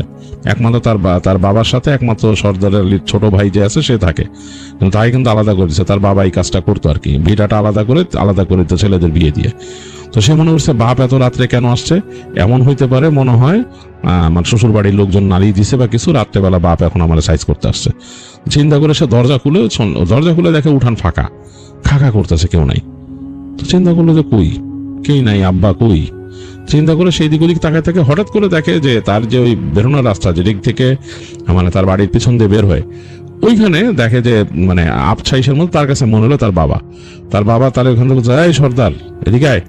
একমাত্র তার বাবার সাথে একমাত্র সর্দার আলীর ছোট ভাই যে আছে সে থাকে, কিন্তু তাই কিন্তু আলাদা করে দিচ্ছে, তার বাবা এই কাজটা করতো আর কি, ভিটাটা আলাদা করে তো ছেলেদের বিয়ে দিয়ে। তো সে মনে করছে বাপ এত রাত্রে কেন আসছে, এমন হইতে পারে মনে হয় আমার শ্বশুর বাড়ির লোকজন নালিয়ে দিছে বা কিছু, রাত্রেবেলা বাপ এখন আমার সাইজ করতে আসছে। চিন্তা করে সে দরজা খুলে দেখে উঠান ফাঁকা, খাকা করতেছে, কেউ নাই। তো চিন্তা করলো যে কই, কেই নাই, আব্বা কই। চিন্তা করে সেই দিক ওদিক তাকায় থাকে, হঠাৎ করে দেখে যে তার যে ওই বেরোনোর রাস্তা যেদিক থেকে মানে তার বাড়ির পিছন দিয়ে বের হয়, ওইখানে দেখে যে মানে আবছাইশের মধ্যে তার কাছে মনে হলো তার বাবা তার ওইখান থেকে যায়, সর্দার এদিকে আয়।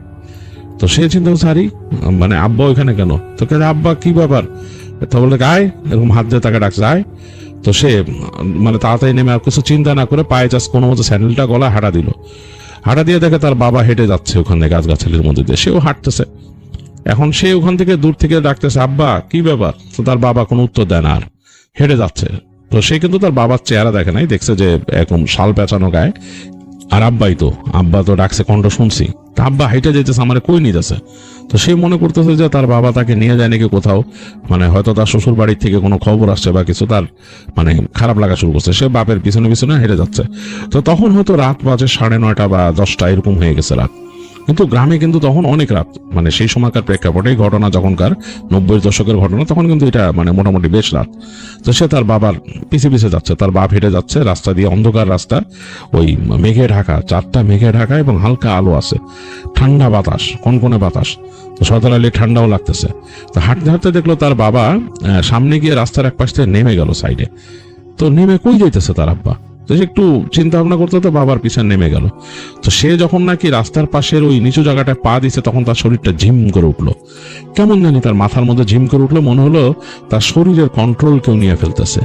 তো সে চিন্তা করছে, আরে মানে আব্বা ওইখানে কেন? তো কে আব্বা কি ব্যাপার? তো বলে আয়, এরকম হাত দিয়ে তাকে ডাকছে আয়। তো সে মানে তাড়াতাড়ি নেমে আর কিছু চিন্তা না করে পায়ে জাস্ট কোনো মতো স্যান্ডেলটা গলা হাঁটা দিয়ে দেখে তার বাবা হেঁটে যাচ্ছে ওখানে গাছগাছালির মধ্যে দিয়ে, সেও হাঁটতেছে। এখন সে ওখান থেকে দূর থেকে ডাকতেছে, আব্বা কি ব্যাপার? তো তার বাবা কোনো উত্তর দেয় না, আর হেঁটে যাচ্ছে। তো সে কিন্তু তার বাবার চেহারা দেখে নাই, দেখছে যে একদম শাল পেঁচানো গায়ে, আর আব্বা তো ডাকছে, কণ্ঠ শুনছি। তা আব্বা হাইটে যেতেছে, আমার কই নিয়ে যাচ্ছে। তো সে মনে করতেছে যে তার বাবা তাকে নিয়ে যায় নাকি কোথাও, মানে হয়তো তার শ্বশুর বাড়ির থেকে কোনো খবর আসছে বা কিছু, তার মানে খারাপ লাগা শুরু করছে। সে বাপের পিছনে হেঁটে যাচ্ছে। তো তখন হয়তো রাত বাজে 9:30 বা 10টা এরকম হয়ে গেছে রাত, কিন্তু গ্রামে কিন্তু তখন অনেক রাত, মানে সেই সময়কার প্রেক্ষাপটে ঘটনা, যখনকার 90-এর দশকের ঘটনা, তখন কিন্তু এটা মানে মোটামুটি বেশ রাত। তো সে তার বাবার পিছে যাচ্ছে, তার বাপ হেঁটে যাচ্ছে রাস্তা দিয়ে, অন্ধকার রাস্তা, ওই মেঘে ঢাকা, 4টা মেঘে ঢাকা এবং হালকা আলো আছে, ঠান্ডা বাতাস, কনকনে বাতাস। তো সর্দার আলী ঠান্ডাও লাগতেছে। তো হাঁটতে হাঁটতে দেখলো তার বাবা সামনে গিয়ে রাস্তার এক পাশ থেকে নেমে গেল সাইডে। তো নেমে কই যাইতেছে তার আব্বা? তো সে একটু চিন্তা ভাবনা করতে তো বাবার পিছনে নেমে গেল। তো সে যখন নাকি রাস্তার পাশের ওই নিচু জায়গাটায় পা দিছে, তখন তার শরীরটা ঝিম করে উঠলো, কেমন জানি তার মাথার মধ্যে ঝিম করে উঠলো, মনে হলো তার শরীরের কন্ট্রোল কেউ নিয়ে ফেলতেছে,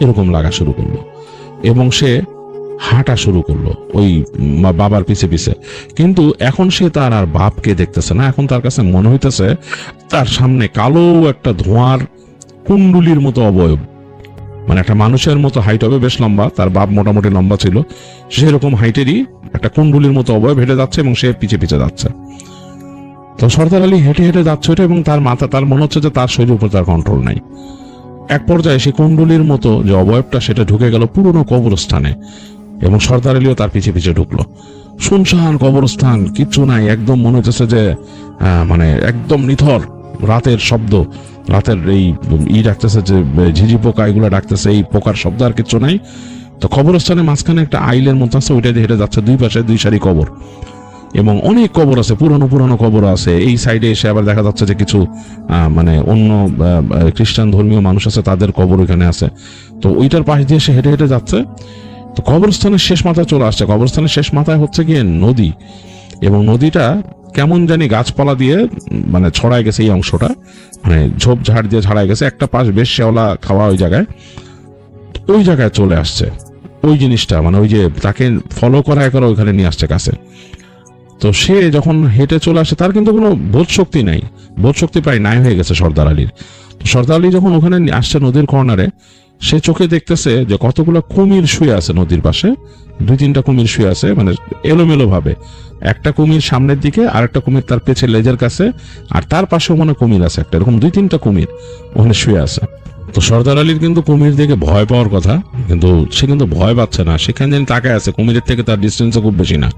এরকম লাগা শুরু করলো। এবং সে হাঁটা শুরু করলো ওই বাবার পিছে। কিন্তু এখন সে তার আর বাপকে দেখতেছে না, এখন তার কাছে মনে হইতেছে তার সামনে কালো একটা ধোঁয়ার কুণ্ডুলির মতো অবয়ব, মানে একটা মানুষের মতো হাইট হবে, বেশ লম্বা, তার বাপ মোটামুটি লম্বা ছিল, সেরকম হাইটেরই একটা কুণ্ডুলির মতো অবয়ব হেঁটে যাচ্ছে এবং সে পিছে যাচ্ছে। তো সর্দার আলী হেঁটে যাচ্ছে ওটা, এবং তার মনে হচ্ছে যে তার শরীরের উপর তার কন্ট্রোল নাই। এক পর্যায়ে সেই কুণ্ডুলির মতো যে অবয়বটা সেটা ঢুকে গেল পুরনো কবরস্থানে, এবং সর্দার আলীও তার পিছে পিছে ঢুকলো। শুনশান কবরস্থান, কিচ্ছু নাই, একদম মনে হচ্ছে যে মানে একদম নিথর, রাতের শব্দ, রাতের এই ডাকতেছে যে ঝিঝি পোকা, এগুলো ডাকতেছে, এই পোকার শব্দ আর কিচ্ছু নাই। তো কবরস্থানের মাঝখানে একটা আইলের মতো আছে, ওইটা দিয়ে হেঁটে যাচ্ছে, দুই পাশে 2 সারি কবর এবং অনেক কবর আছে, পুরনো পুরনো কবর আছে। এই সাইডে এসে আবার দেখা যাচ্ছে যে কিছু মানে অন্য খ্রিস্টান ধর্মীয় মানুষ আছে, তাদের কবর ওইখানে আছে। তো ওইটার পাশ দিয়ে সে হেঁটে হেঁটে যাচ্ছে। তো কবরস্থানের শেষ মাথায় চলে আসছে। কবরস্থানের শেষ মাথায় হচ্ছে গিয়ে নদী, এবং নদীটা কেমন জানি গাছপালা দিয়ে মানে ছড়ায় গেছে, এই অংশটা মানে ঝোপঝাড় দিয়ে ছড়ায় গেছে। একটা পাশ বেশ শেওলা খাওয়া, ওই জায়গায় চলে আসছে ওই জিনিসটা, মানে ওই যে তাকে ফলো করা ওইখানে নিয়ে আসছে কাছে। তো সে যখন হেঁটে চলে আসে, তার কিন্তু কোনো বোধ শক্তি নাই, বোধ শক্তি প্রায় নাই হয়ে গেছে সর্দার আলীর। সর্দার আলী যখন ওখানে আসছে নদীর কর্নারে, সে চোখে দেখতেছে যে কতগুলো কুমির শুয়ে আছে নদীর পাশে, 2-3টা কুমির শুয়ে আছে, মানে এলোমেলো ভাবে। একটা কুমির সামনের দিকে, আর একটা কুমির তার পেছে লেজের কাছে, আর তার পাশেও মনে কুমির আছে একটা, এরকম 2-3টা কুমির ওখানে শুয়ে আছে। তো সর্দার আলীর কিন্তু কুমির দেখে ভয় পাওয়ার কথা, কিন্তু সে কিন্তু ভয় পাচ্ছে না, সেখানে যেন তাকায় আছে। কুমিরের থেকে তার ডিস্টেন্সও খুব বেশি না,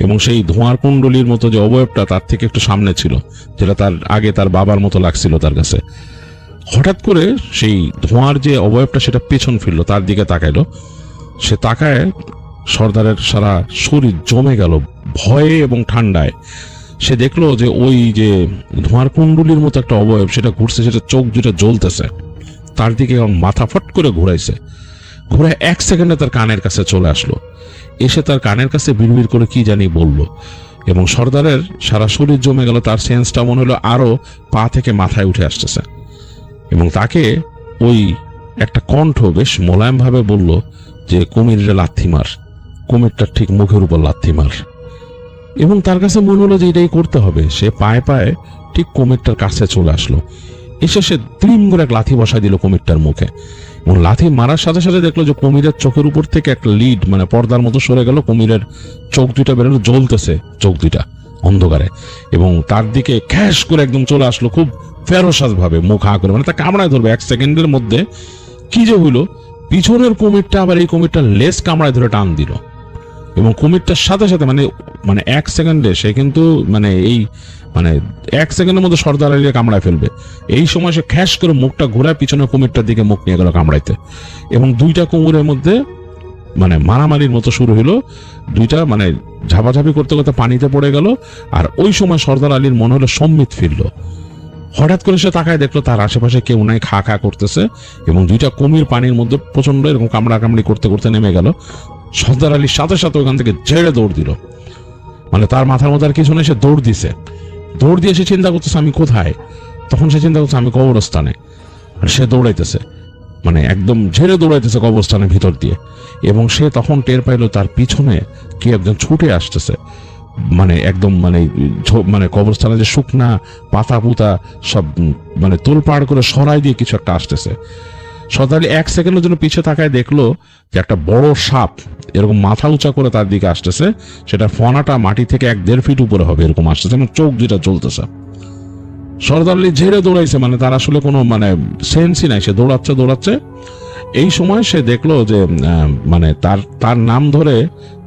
এবং সেই ধোঁয়ার কুণ্ডলীর মতো যে অবয়বটা তার থেকে একটু সামনে ছিল, যেটা তার আগে তার বাবার মতো লাগছিল তার কাছে। হঠাৎ করে সেই ধোঁয়ার যে অবয়বটা সেটা পেছন ফিরলো, তার দিকে তাকাইলো। সে তাকায়, সর্দারের সারা শরীর জমে গেল ভয়ে এবং ঠান্ডায়। সে দেখলো যে ওই যে ধোঁয়ার কুণ্ডলীর মতো একটা অবয়ব, সেটা ঘুরছে, সেটা চোখ দুটো জ্বলতেছে তার দিকে, এবং মাথা ফট করে ঘুরাইছে। ঘুরে 1 সেকেন্ডে তার কানের কাছে চলে আসলো, এসে তার কানের কাছে বিড়বিড় করে কি জানি বলল, এবং সর্দারের সারা শরীর জমে গেল। তার সেন্সটা মনে হলো আরো পা থেকে মাথায় উঠে আসতেছে, এবং তাকে ওই একটা কণ্ঠ বেশ মোলায়েম ভাবে বলল যে কুমিরের লাথি মার, কুমিরটার ঠিক মুখের উপর লাথি মার। এবং তার কাছে মনে হলো যে এটাই করতে হবে। সে পায়ে পায়ে ঠিক কুমিরটার কাছে চলে আসলো, এসে সে ত্রিম করে এক লাথি বসাই দিল কুমিরটার মুখে, এবং লাথি মারার সাথে সাথে দেখলো যে কুমিরের চোখের উপর থেকে একটা লিড মানে পর্দার মতো সরে গেল, কুমিরের চোখ দুইটা বেরোলো, জ্বলতেছে চোখ দুইটা অন্ধকারে, এবং তার দিকে খ্যাস করে একদম চলে আসলো খুব ফেরোসাস ভাবে, মুখ হা করে, মানে তা কামড়ায় ধরবে। 1 সেকেন্ডের মধ্যে কি যে হইলো, পিছনের কুমিরটা আবার এই কুমিরটার লেজ কামড়ায় ধরে টান দিল, এবং কুমিরটার সাথে সাথে মানে 1 সেকেন্ডে সে কিন্তু মানে 1 সেকেন্ডের মধ্যে সর্দার আলীকে কামড়ায় ফেলবে। এই সময় সে খ্যাস করে মুখটা ঘোরায় পিছনের কুমিরটার দিকে মুখ নিয়ে গেল কামড়াইতে, এবং 2টা কুমিরের মধ্যে মানে মারামারির মতো শুরু হলো। 2টা মানে ঝাপাঝাপি করতে করতে পানিতে পড়ে গেল। আর ওই সময় সর্দার আলীর মনে হলো সম্মিত ফিরল। হঠাৎ করে সে তাকায় দেখলো তার আশেপাশে কেউ নাই, খা খা করতেছে, এবং 2টা কুমির পানির মধ্যে প্রচন্ড এরকম কামড়াকামড়ি করতে করতে নেমে গেল। সর্দার আলীর সাথে সাথে ওখান থেকে ঝেড়ে দৌড় দিল, মানে তার মাথার মধ্যে আর কিছু নেই, সে দৌড় দিছে। দৌড় দিয়ে সে চিন্তা করতেছে আমি কোথায়, তখন সে চিন্তা করছে আমি কবরস্থানে। আর সে দৌড়াইতেছে, মানে একদম ঝেড়ে দৌড়াইতেছে কবরস্থানের ভিতর দিয়ে, এবং সে তখন টের পাইলো তার পিছনে কে একজন ছুটে আসতেছে, মানে একদম মানে কবরস্থানে যে শুকনা পাতা পুতা সব মানে তোলপাড় করে সরাই দিয়ে কিছু একটা আসতেছে। সর্দার আলী 1 সেকেন্ডের জন্য পিছে তাকায়, দেখলো যে একটা বড় সাপ এরকম মাথা উঁচা করে তার দিকে আসতেছে, সেটা ফনাটা মাটি থেকে 1-1.5 ফিট উপরে হবে এরকম আসতেছে, এবং চোখ দুটা জ্বলতেছে। সর্দার আলী ঝেড়ে দৌড়াইছে, মানে তার আসলে কোনো মানে সেন্সই নাই, সে দৌড়াচ্ছে। এই সময় সে দেখলো যে মানে তার নাম ধরে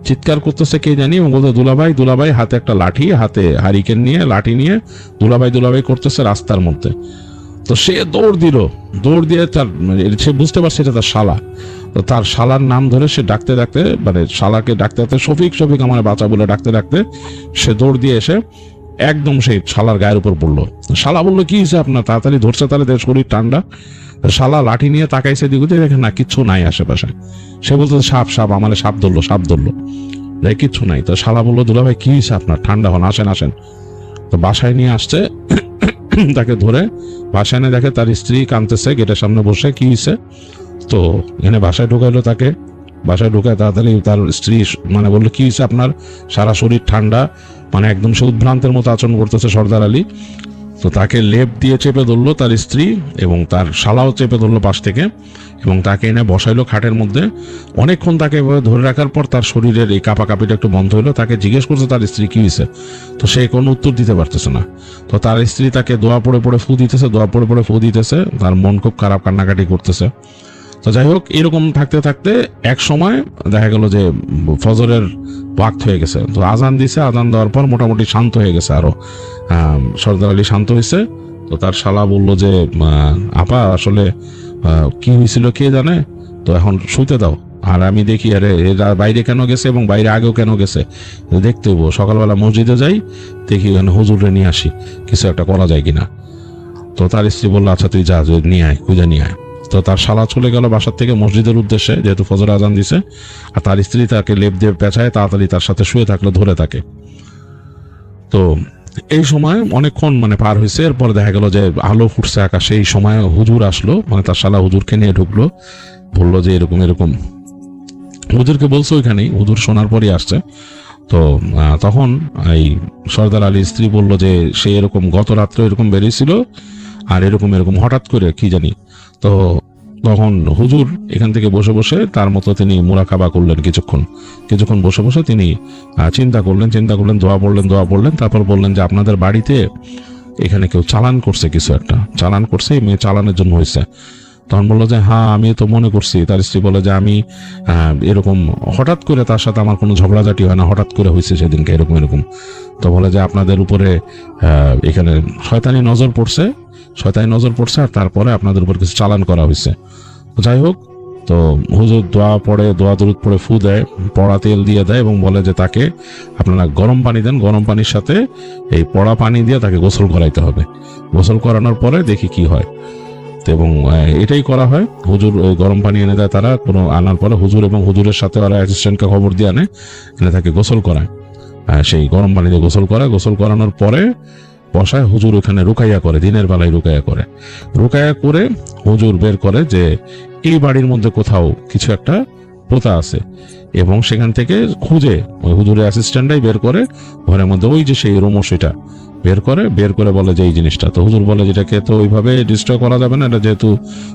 চিৎকার করতেছে কে জানি, এবং বলতে দুলাভাই দুলাভাই, হাতে একটা লাঠি, হাতে হারিকেন নিয়ে লাঠি নিয়ে দুলাভাই দুলাভাই করতেছে রাস্তার মধ্যে। তো সে দৌড় দিয়ে সে বুঝতে পারছে এটা তার শালা। তো তার শালার নাম ধরে সে ডাকতে ডাকতে, মানে শালাকে ডাকতে ডাকতে, শফিক আমার বাঁচা বলে ডাকতে ডাকতে সে দৌড় দিয়ে এসে একদম সেই শালার গায়ের উপর পড়লো। শালা বললো কি হয়েছে আপনার, তাড়াতাড়ি ধরছে, তাহলে শরীর ঠান্ডা। শালা লাঠি নিয়ে তাকাইছে দিকে, দেখে না কিচ্ছু নাই আশেপাশে। সে বলতো সাপ আমার সাপ ধরলো, কিচ্ছু নাই। তো শালা বললো দুলাভাই কি হয়েছে আপনার, ঠান্ডা হন, আসেন। তো বাসায় নিয়ে আসছে, তাকে ধরে বাসায় এনে দেখে তার স্ত্রী কাঁদতেছে গেটের সামনে বসে, কি হয়েছে। তো এনে বাসায় ঢুকাইলো তাকে, বাসায় ঢুকায় তাড়াতাড়ি তার স্ত্রী মানে বললো কি হয়েছে আপনার, সারা শরীর ঠান্ডা, মানে একদম সে উদ্ভ্রান্তের মতো আচরণ করতেছে সর্দার আলী। তো তাকে লেপ দিয়ে চেপে ধরলো তার স্ত্রী, এবং তার শালাও চেপে ধরলো পাশ থেকে, এবং তাকে এনে বসাইলো খাটের মধ্যে। অনেকক্ষণ তাকে ধরে রাখার পর তার শরীরের এই কাঁপাকাঁপিটা একটু বন্ধ হলো। তাকে জিজ্ঞেস করছে তার স্ত্রী কি হয়েছে, তো সে কোনো উত্তর দিতে পারতেছে না। তো তার স্ত্রী তাকে দোয়া পড়ে পড়ে ফু দিতেছে, তার মন খুব খারাপ, কান্নাকাটি করতেছে। তো যাই হোক, এরকম থাকতে থাকতে এক সময় দেখা গেল যে ফজরের ওয়াক্ত হয়ে গেছে, তো আজান দিছে, আজান দেওয়ার পর মোটামুটি শান্ত হয়ে গেছে আরো, সর্দার আলী শান্ত হয়েছে। তো তার শালা বললো যে আপা আসলে কি হয়েছিল কে জানে, তো এখন শুতে দাও। আর আমি দেখি আরে এরা বাইরে কেন গেছে এবং বাইরে আগেও কেন গেছে দেখতে হবো, সকালবেলা মসজিদে যাই, দেখি ওখানে হুজুরে নিয়ে আসি, কিছু একটা করা যায় কিনা। তো তার স্ত্রী বললো আচ্ছা তুই যা, নিয়ে আয়, খুঁজে নিয়ে আয়। তো তার শালা চলে গেল বাসার থেকে মসজিদের উদ্দেশ্যে, যেহেতু ফজর আজান দিছে, আর তার স্ত্রী তাকে লেপ দিয়ে পেঁচায় তাড়াতাড়ি তার সাথে শুয়ে থাকলো, ধরে থাকে। তো এই সময় অনেকক্ষণ পার হয়েছে, এরপরে দেখা গেল যে আলো ফুটছে আকাশে, এই সময় হুজুর আসলো, তার শালা হুজুরকে নিয়ে ঢুকলো, বললো যে এরকম এরকম, হুজুরকে বলছে ওইখানেই, হুজুর শোনার পরই আসছে। তো তখন এই সর্দার আলীর স্ত্রী বললো যে সে এরকম গত রাত্রে এরকম বেরিয়েছিল, আর এরকম এরকম হঠাৎ করে কি জানি। তো তখন হুজুর এখান থেকে বসে বসে তার মতো তিনি মুরাকাবা করলেন, কিছুক্ষণ বসে বসে তিনি চিন্তা করলেন, দোয়া পড়লেন, তারপর বললেন যে আপনাদের বাড়িতে এখানে কেউ চালান করছে, কিছু একটা চালান করছে, এই মেয়ে চালানের জন্য হয়েছে। তখন বললো যে হ্যাঁ আমি তো মনে করছি। তার স্ত্রী বলে যে আমি এরকম হঠাৎ করে তার সাথে আমার কোনো ঝগড়াঝাটি হয় না, হঠাৎ করে হয়েছে সেদিনকে এরকম। তো বলে যে আপনাদের উপরে এখানে শয়তানি নজর পড়ছে, আর তারপরে আপনাদের উপর কিছু চালান করা হয়েছে। যাই হোক, তো হুজুর দোয়া দরুদ পড়ে ফু দেয়, পড়া তেল দিয়ে দেয় এবং বলে যে তাকে আপনারা গরম পানি দেন, গরম পানির সাথে এই পড়া পানি দিয়ে তাকে গোসল করাইতে হবে। গোসল করানোর পরে দেখি কি হয়। এবং এটাই করা হয়। হুজুর ওই গরম পানি এনে দেয়, তারা কোনো আনার পরে হুজুর এবং হুজুরের সাথে ওরা অ্যাসিস্ট্যান্টকে খবর দিয়ে এনে তাকে গোসল করায়, সেই গরম পানি দিয়ে গোসল করানোর পরে বসায় হুজুর ওখানে রুকাইয়া করে, দিনের বেলায় রুকাইয়া করে হুজুর বের করে যে এই বাড়ির মধ্যে কোথাও কিছু একটা পোতা আছে, এবং সেখান থেকে খুঁজে ওই হুজুরের অ্যাসিস্ট্যান্টটাই বের করে ঘরের মধ্যে ওই যে সেই রোমসিটা বের করে বলে যে এই জিনিসটা। তো হুজুর বলে যেটাকে তো ওইভাবে ডিস্ট্রয় করা যাবে না, এটা যেহেতু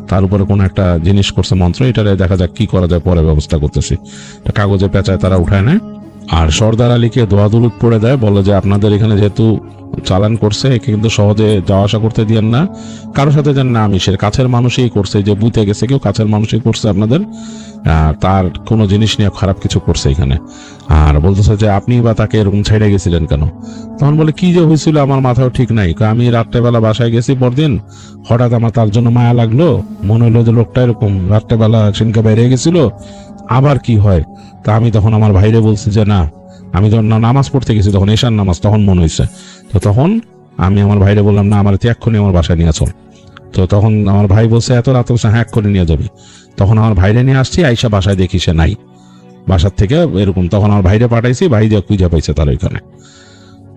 তার উপরে কোনো একটা জিনিস করছে মন্ত্র, এটারে দেখা যাক কি করা যায়, পরে ব্যবস্থা করতেছি। কাগজে পেঁচায় তারা উঠায় নেয়, আর সর্দার আলীকে দোয়া দরুদ পড়ে দেয়, বলে যে আপনাদের এখানে যেহেতু চালান করছে, একে কিন্তু সহজে যাওয়া আসা করতে দিয়েন না, কারোর সাথে যেন না মিশে, কাছের মানুষই করছে, যে বুঝতে গেছে কেউ কাছের মানুষই করছে আপনাদের, তার কোনো জিনিস নিয়ে খারাপ কিছু করছে এখানে। আর বলতেছে যে আপনি বা তাকে এরকম ছেড়ে গেছিলেন কেন? তখন বলে কি যে হয়েছিল আমার মাথাও ঠিক নাই, আমি রাত্রেবেলা বাসায় গেছি পরদিন, হঠাৎ আমার তার জন্য মায়া লাগলো, মনে হলো যে লোকটা এরকম রাত্রেবেলা সিনকে বাইরে গেছিল, আবার কি হয়। তা আমি তখন আমার ভাইরে বলছি যে না, আমি যখন নামাজ পড়তে গেছি তখন এশার নামাজ, তখন মনে হয়েছে। তো তখন আমি আমার ভাইরে বললাম না, আমার এক্ষুনি আমার বাসায় নিয়ে চল। তো তখন আমার ভাই বলছে এত রাত বলছে হ্যাঁ করে নিয়ে যাবি। তখন আমার ভাইরে নিয়ে আসছি, আইসা বাসায় দেখি সে নাই, বাসার থেকে এরকম। তখন আমার ভাইরে পাঠাইছি, ভাই দিয়ে খুঁজে পাইছে তার ওইখানে।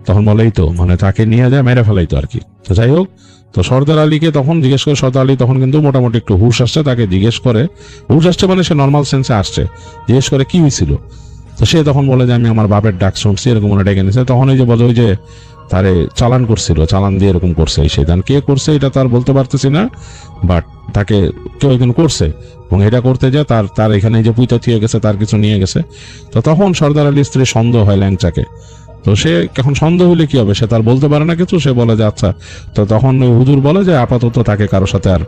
তখন বলেই তো তাকে নিয়ে যায় মেরে ফেলাইতো আর কি। তো যাই হোক, তো সর্দার আলীকে তখন জিজ্ঞেস করে, সর্দার আলী তখন কিন্তু মোটামুটি একটু হুশ আসছে, তাকে জিজ্ঞেস করে, হুশ আসছে সে নর্মাল সেন্সে আসছে, জিজ্ঞেস করে কি হয়েছিল। তো সে তখন বলে যে আমি আমার বাপের ডাক শুনছি, এরকম ডেকে নিয়েছে। তখন ওই যে বলে ওই যে তারে চালান করছিল, চালান দিয়ে এরকম করছে, সেদান কে করছে এটা তার বলতে পারতেছি না, বাট তাকে কেউ একজন করছে, এবং এটা করতে যায় তার এখানে যে পুঁতা থিয়ে গেছে, তার কিছু নিয়ে গেছে। তো তখন সর্দার আলীর স্ত্রী সন্দেহ হয় ল্যাংচাকে। তো সে এখন সন্দেহ হলে কি হবে, সে তার বলতে পারে না কিছু, সে বলে যে আচ্ছা। তো তখন ওই হুজুর বলে যে আপাতত তাকে কারোর সাথে আর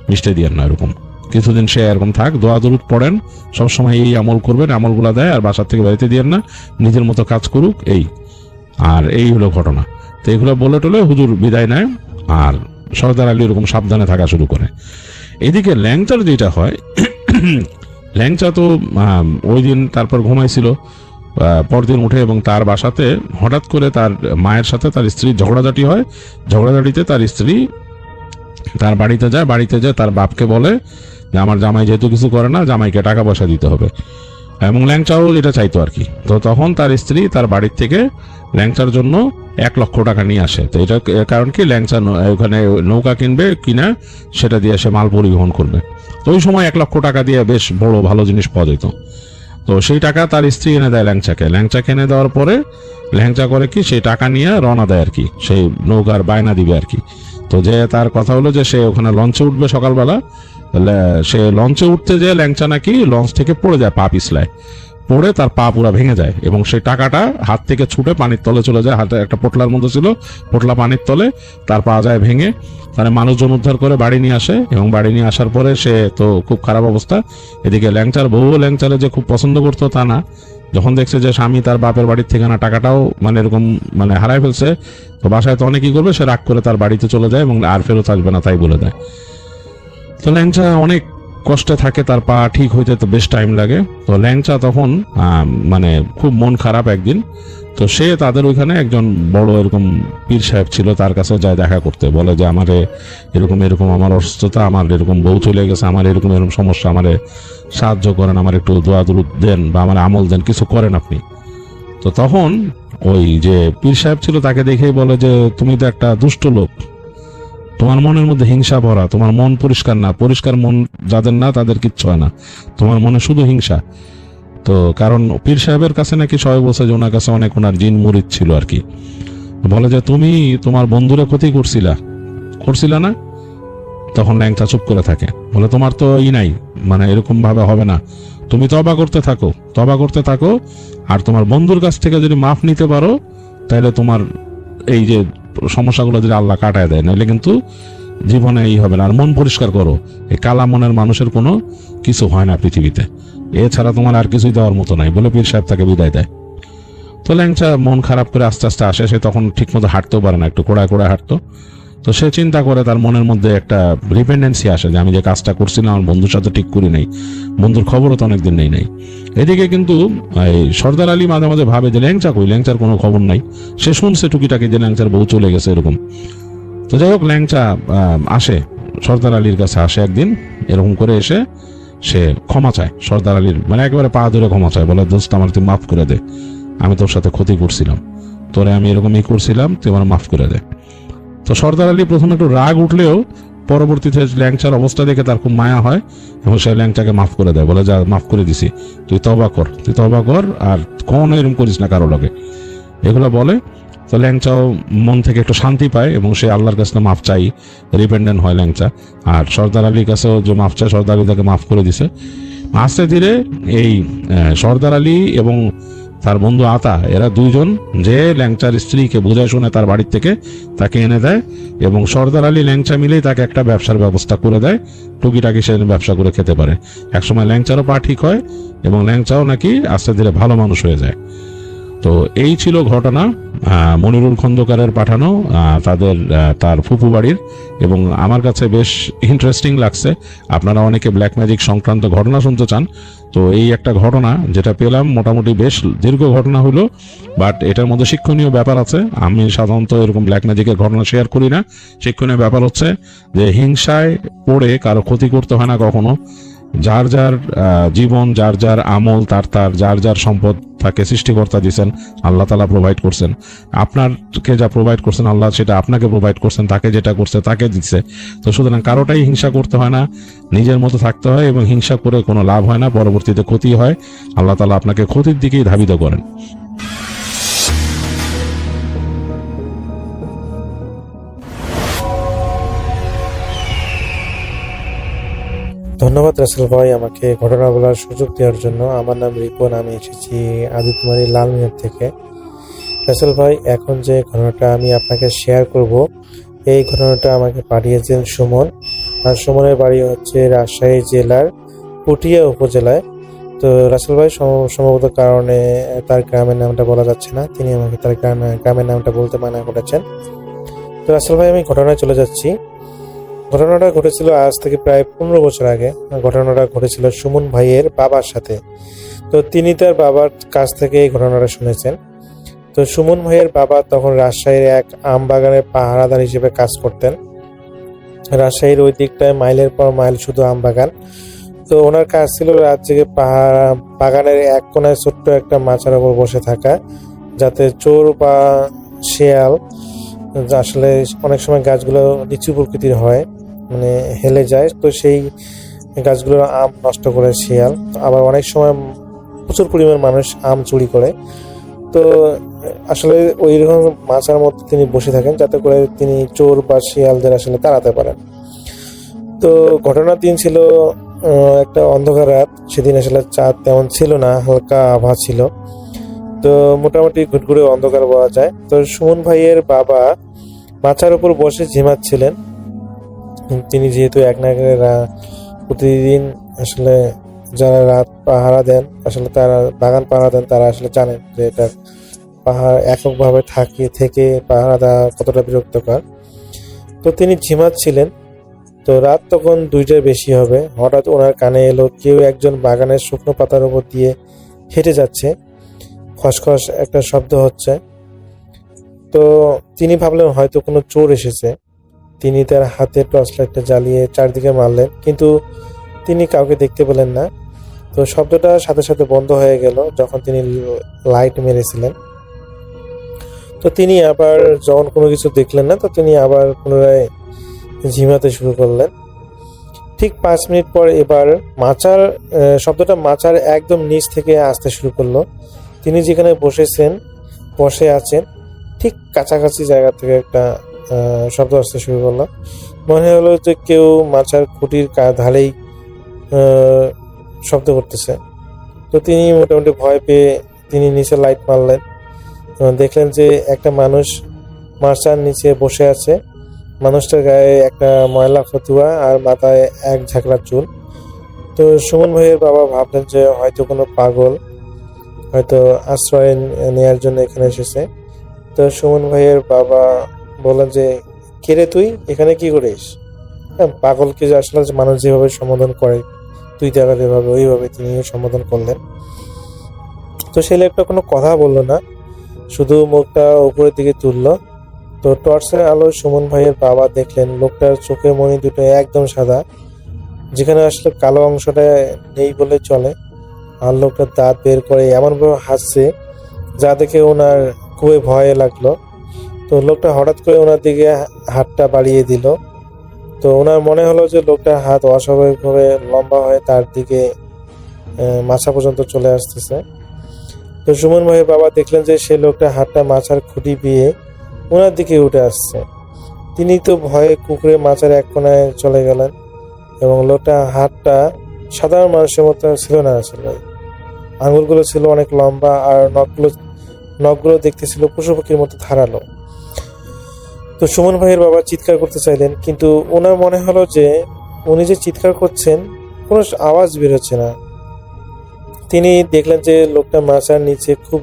মিশতে দিয়েন না, এরকম কিছুদিন সে এরকম থাক, দোয়া দরুদ পড়েন, সবসময় এই আমল করবেন, আমলগুলা দেয়, আর বাসার থেকে বাড়িতে দিয়েন না, নিজের মতো কাজ করুক, আর এই হলো ঘটনা। তো এগুলো বলে টলে হুজুর বিদায় নেয়, আর সর্দার আলী এরকম সাবধানে থাকা শুরু করে। এদিকে ল্যাংচার যেটা হয়, ল্যাংচা তো ওই দিন তারপর ঘুমাইছিল, পরদিন উঠে এবং তার বাসাতে হঠাৎ করে তার মায়ের সাথে তার স্ত্রীর ঝগড়াঝাটি হয়। ঝগড়াঝাটিতে তার স্ত্রী তার বাড়িতে যায়, তার বাপকে বলে যে আমার জামাই যেহেতু কিছু করে না, জামাইকে টাকা পয়সা দিতে হবে, এবং ল্যাংচাও এটা চাইতো আর কি। তো তখন তার স্ত্রী তার বাড়ির থেকে ল্যাংচার জন্য 1 লক্ষ টাকা নিয়ে আসে। তো এটা কারণ কি, ল্যাংচা ওখানে নৌকা কিনবে কিনা, সেটা দিয়ে সে মাল পরিবহন করবে। তো ওই সময় 1 লক্ষ টাকা দিয়ে বেশ বড় ভালো জিনিস পাওয়া যেত। তো সেই টাকা তার স্ত্রী এনে দেয় ল্যাংচাকে এনে দেওয়ার পরে ল্যাংচা করে কি, সেই টাকা নিয়ে রওনা দেয় আর কি, সেই নৌকার বায়না দিবে আর কি। তো যে তার কথা হলো যে সে ওখানে লঞ্চে উঠবে সকালবেলা, সে লঞ্চে উঠতে যে ল্যাংচা নাকি লঞ্চ থেকে পড়ে যায়, পা পড়ে তার পা পুরা ভেঙে যায় এবং সেই টাকাটা হাত থেকে ছুটে পানির তলে চলে যায়। হাতে একটা পোটলার মধ্যে ছিল, পোটলা পানির তলে, তার পা যায় ভেঙে। তাহলে মানুষজন উদ্ধার করে বাড়ি নিয়ে আসে এবং বাড়ি নিয়ে আসার পরে সে তো খুব খারাপ অবস্থা। এদিকে ল্যাংচার বউ ল্যাংচারে যে খুব পছন্দ করতো তা না, যখন দেখছে যে স্বামী তার বাপের বাড়ির থেকে না টাকাটাও মানে এরকম মানে হারায় ফেলছে, তো বাসায় তো অনেক কি করবে, সে রাগ করে তার বাড়িতে চলে যায় এবং আর ফেরত আসবে না তাই বলে দেয়। তো ল্যাংচা অনেক কষ্টে থাকে, তার পা ঠিক হইতে তো বেশ টাইম লাগে। তো ল্যাংচা তখন মানে খুব মন খারাপ একদিন। তো সে তাদের ওইখানে একজন বড় এরকম পীর সাহেব ছিল, তার কাছে যায় দেখা করতে, বলে যে আমারে এরকম এরকম আমার অসুস্থতা, আমার এরকম বউ চলে গেছে, আমার এরকম এরকম সমস্যা, আমারে সাহায্য করেন, আমার একটু দোয়া দুরুদ দেন বা আমার আমল দেন, কিছু করেন আপনি। তো তখন ওই যে পীর সাহেব ছিল তাকে দেখেই বলে যে তুমি তো একটা দুষ্ট লোক, তোমার মনের মধ্যে হিংসা ভরা, তোমার মন পরিষ্কার না, পরিষ্কার মন যাদের না তাদের কিচ্ছু হয় না, তোমার মনে শুধু হিংসা। তো কারণ পীর সাহেবের কাছে নাকি সবাই বলছে যে ওনার কাছে অনেক ওনার জিন মুরিদ ছিল আর কি। বলে যে তুমি তোমার বন্ধুরে ক্ষতি করছিলা না? তখন ল্যাংচা চুপ করে থাকে, বলে তোমার তো নাই, মানে এরকম ভাবে হবে না, তুমি তওবা করতে থাকো আর তোমার বন্ধুর কাছ থেকে যদি মাফ নিতে পারো তাহলে তোমার এই যে সমস্যাগুলো যদি আল্লাহ কাটায় দেয়, নাহলে কিন্তু জীবনে এই হবে না। আর মন পরিষ্কার করো, এই কালা মনের মানুষের কোনো কিছু হয় না পৃথিবীতে, এছাড়া তোমার আর কিছুই দেওয়ার মতো নাই, বলে পীর সাহেব তাকে বিদায় দেয়। তো ল্যাংচা মন খারাপ করে আস্তে আস্তে আসে, সে তখন ঠিক মতো হাঁটতেও পারে না, একটু কোড়ায় হাঁটতো। তো সে চিন্তা করে, তার মনের মধ্যে একটা ডিপেন্ডেন্সি আসে যে আমি যে কাজটা করছিলাম আমার বন্ধুর সাথে ঠিক করি নাই, বন্ধুর খবরও তো অনেকদিন নেই। এদিকে কিন্তু এই সর্দার আলী মাঝে মাঝে ভাবে যে ল্যাংচা কই, ল্যাংচার কোনো খবর নাই। সে শুনছে টুকিটাকি যে ল্যাংচার বউ চলে গেছে এরকম। তো যাই হোক, ল্যাংচা আসে সর্দার আলীর কাছে, আসে একদিন এরকম করে এসে সে ক্ষমা চায় সর্দার আলীর, মানে একেবারে পা ধরে ক্ষমা চায়, বলে দোস্ত আমার তুই মাফ করে দে, আমি তোর সাথে ক্ষতি করছিলাম, তোরে আমি এরকমই করছিলাম, তুই আমার মাফ করে দে। তো সর্দার আলী প্রথমে একটু রাগ উঠলেও পরবর্তীতে ল্যাংচার অবস্থা দেখে তার খুব মায়া হয় এবং সে ল্যাংচাকে মাফ করে দেয়, বলে যা মাফ করে দিছি, তুই তওবা কর আর কখনো এরকম করিস না কারো লগে, এগুলো বলে। তো ল্যাংচাও মন থেকে একটু শান্তি পায় এবং সে আল্লাহর কাছে মাফ চাই, রিপেন্ডেন্ট হয় ল্যাংচা। আর সর্দার আলীর কাছেও যে মাফ চায়, সর্দার আলী তাকে মাফ করে দিছে। আস্তে ধীরে এই সর্দার আলী এবং তার বন্ধু আতা, এরা দুইজন যে ল্যাংচার স্ত্রীকে বুঝায় শুনে তার বাড়ির থেকে তাকে এনে দেয় এবং সর্দার আলী ল্যাংচা মিলেই তাকে একটা ব্যবসার ব্যবস্থা করে দেয়, টুকিটাকি সে ব্যবসা করে খেতে পারে। একসময় ল্যাংচারও পা ঠিক হয় এবং ল্যাংচাও নাকি আস্তে ধীরে ভালো মানুষ হয়ে যায়। তো এই ছিল ঘটনা মনিরুল খন্দকারের পাঠানো তার ফুপু বাড়ির, এবং আমার কাছে বেশ ইন্টারেস্টিং লাগছে। আপনারা অনেকে ব্ল্যাক ম্যাজিক সংক্রান্ত ঘটনা শুনতে চান, তো এই একটা ঘটনা যেটা পেলাম মোটামুটি বেশ দীর্ঘ ঘটনা হলো, বাট এটার মধ্যে শিক্ষণীয় ব্যাপার আছে। আমি সাধারণত এরকম ব্ল্যাক ম্যাজিকের ঘটনা শেয়ার করি না। শিক্ষণীয় ব্যাপার হচ্ছে যে হিংসায় পড়ে কারো ক্ষতি করতে হয় না কখনো। যার যার জীবন, যার যার আমল, তার যার যার সম্পদ তাকে সৃষ্টিকর্তা দিচ্ছেন, আল্লাহ তাআলা প্রোভাইড করছেন। আপনাকে যা প্রোভাইড করছেন আল্লাহ সেটা আপনাকে প্রোভাইড করছেন, তাকে যেটা করছে তাকে দিচ্ছে। তো সুতরাং কারোটাই হিংসা করতে হয় না, নিজের মতো থাকতে হয় এবং হিংসা করে কোনো লাভ হয় না, পরবর্তীতে ক্ষতি হয়। আল্লাহ তাআলা আপনাকে ক্ষতির দিকেই ধাবিত করেন। ধন্যবাদ রাসেল ভাই আমাকে ঘটনা বলার সুযোগ দেওয়ার জন্য। আমার নাম রিপন, আমি এসেছি আদিত্যমারি লালমিয়ার থেকে। রাসেল ভাই, এখন যে ঘটনাটা আমি আপনাকে শেয়ার করব, এই ঘটনাটা আমাকে পাঠিয়েছেন সুমন। আর সুমনের বাড়ি হচ্ছে রাজশাহী জেলার পুঠিয়া উপজেলায়। তো রাসেল ভাই সম্ভবত কারণে তার গ্রামের নামটা বলা যাচ্ছে না, তিনি আমাকে তার গ্রামের নামটা বলতে মানা করেছেন। তো রাসেল ভাই, আমি ঘটনায় চলে যাচ্ছি। ঘটনাটা ঘটেছিল আজ থেকে প্রায় 15 বছর আগে। ঘটনাটা ঘটেছিল সুমন ভাইয়ের বাবার সাথে। তো তিনি তার বাবার কাছ থেকে এই ঘটনাটা শুনেছেন। তো সুমন ভাইয়ের বাবা তখন রাজশাহীর এক আম বাগানের পাহারাদার হিসেবে কাজ করতেন। রাজশাহীর ওই দিকটায় মাইলের পর মাইল শুধু আম বাগান। তো ওনার কাজ ছিল রাত জেগে বাগানের এক কোনায় ছোট্ট একটা মাচার উপর বসে থাকা, যাতে চোর বা শেয়াল, আসলে অনেক সময় গাছগুলো নিচু প্রকৃতির হয়, মানে হেলে যায়, তো সেই গাছগুলোর আম নষ্ট করে শিয়াল। আবার অনেক সময় প্রচুর পরিমাণ মানুষ আম চুরি করে। তো আসলে ওই রকম মাচার মধ্যে তিনি বসে থাকেন, যাতে করে তিনি চোর বা শিয়ালদের আসলে তাড়াতে পারেন। তো ঘটনার দিন ছিল একটা অন্ধকার রাত, সেদিন আসলে চাঁদ তেমন ছিল না, হালকা আভা ছিল। তো মোটামুটি ঘুটঘুরে অন্ধকার বলা যায়। তো সুমন ভাইয়ের বাবা মাচার উপর বসে ঝিমাচ্ছিলেন। তিনি যেহেতু এক নাগারে প্রতিদিন আসলে যারা রাত পাহারা দেন, আসলে তারা বাগান পাহারা দেন, তারা আসলে জানেন যে এটা পাহাড় এককভাবে থেকে পাহারা দেওয়া কতটা বিরক্তকর। তো তিনি ঝিমাচ্ছিলেন। তো রাত তখন 2টার বেশি হবে। হঠাৎ ওনার কানে এলো কেউ একজন বাগানের শুকনো পাতার উপর দিয়ে হেঁটে যাচ্ছে, খসখস একটা শব্দ হচ্ছে। তো তিনি ভাবলেন হয়তো কোনো চোর এসেছে। তিনি তার হাতে টর্চ লাইটটা জ্বালিয়ে চারদিকে মারলেন, কিন্তু তিনি কাউকে দেখতে পেলেন না। তো শব্দটা সাথে সাথে বন্ধ হয়ে গেল যখন তিনি লাইট মেরেছিলেন। তো তিনি আবার যখন কোনো কিছু দেখলেন না, তো তিনি আবার পুনরায় ঝিমাতে শুরু করলেন। ঠিক 5 মিনিট পর এবার মাচার শব্দটা মাচার একদম নিচ থেকে আসতে শুরু করলো। তিনি যেখানে বসে আছেন ঠিক কাছাকাছি জায়গা থেকে একটা শব্দ আসতে শুরু করলো। মনে হলো যে কেউ মাচার খুঁটির ধারেই শব্দ করতেছে। তো তিনি মোটামুটি ভয় পেয়ে তিনি নিচে লাইট মারলেন। দেখলেন যে একটা মানুষ মাচার নিচে বসে আছে। মানুষটার গায়ে একটা ময়লা ফতুয়া আর মাথায় এক ঝাঁকড়া চুল। তো সুমন ভাইয়ের বাবা ভাবলেন যে হয়তো কোনো পাগল হয়তো আশ্রয় নেওয়ার জন্য এখানে এসেছে। তো সুমন ভাইয়ের বাবা বললেন যে কে রে তুই, এখানে কি করিস? হ্যাঁ, পাগলকে যে আসলে মানুষ যেভাবে সম্বোধন করে তুই দেখা যেভাবে ওইভাবে তিনি সম্বোধন করলেন। তো সেই লোকটা কোনো কথা বললো না, শুধু মুখটা উপরের দিকে তুললো। তো টর্চের আলো সুমন ভাইয়ের বাবা দেখলেন লোকটার চোখের মণি দুটো একদম সাদা, যেখানে আসলে কালো অংশটা নেই বলে চলে। আর লোকটার দাঁত বের করে এমনভাবে হাসছে যা দেখে ওনার খুবই ভয় লাগলো। তো লোকটা হঠাৎ করে ওনার দিকে হাতটা বাড়িয়ে দিল। তো ওনার মনে হলো যে লোকটার হাত অস্বাভাবিকভাবে লম্বা হয়ে তার দিকে মাথা পর্যন্ত চলে আসতেছে। তো সুমন ভাইয়ের বাবা দেখলেন যে সেই লোকটা হাতটা মাচার খুঁটি দিয়ে ওনার দিকে উঠে আসছে। তিনি তো ভয়ে কুকুরে মাচার এক কোনায় চলে গেলেন এবং লোকটা হাতটা সাধারণ মানুষের মতো ছিল না, আসলে আঙুলগুলো ছিল অনেক লম্বা আর নখগুলো দেখতে ছিল পশু পাখির মতো ধারালো। তো সুমন ভাইয়ের বাবা চিৎকার করতে চাইলেন, কিন্তু ওনার মনে হলো যে উনি যে চিৎকার করছেন কোনো আওয়াজ বেরোচ্ছে না। তিনি দেখলেন যে লোকটা মাচার নিচে খুব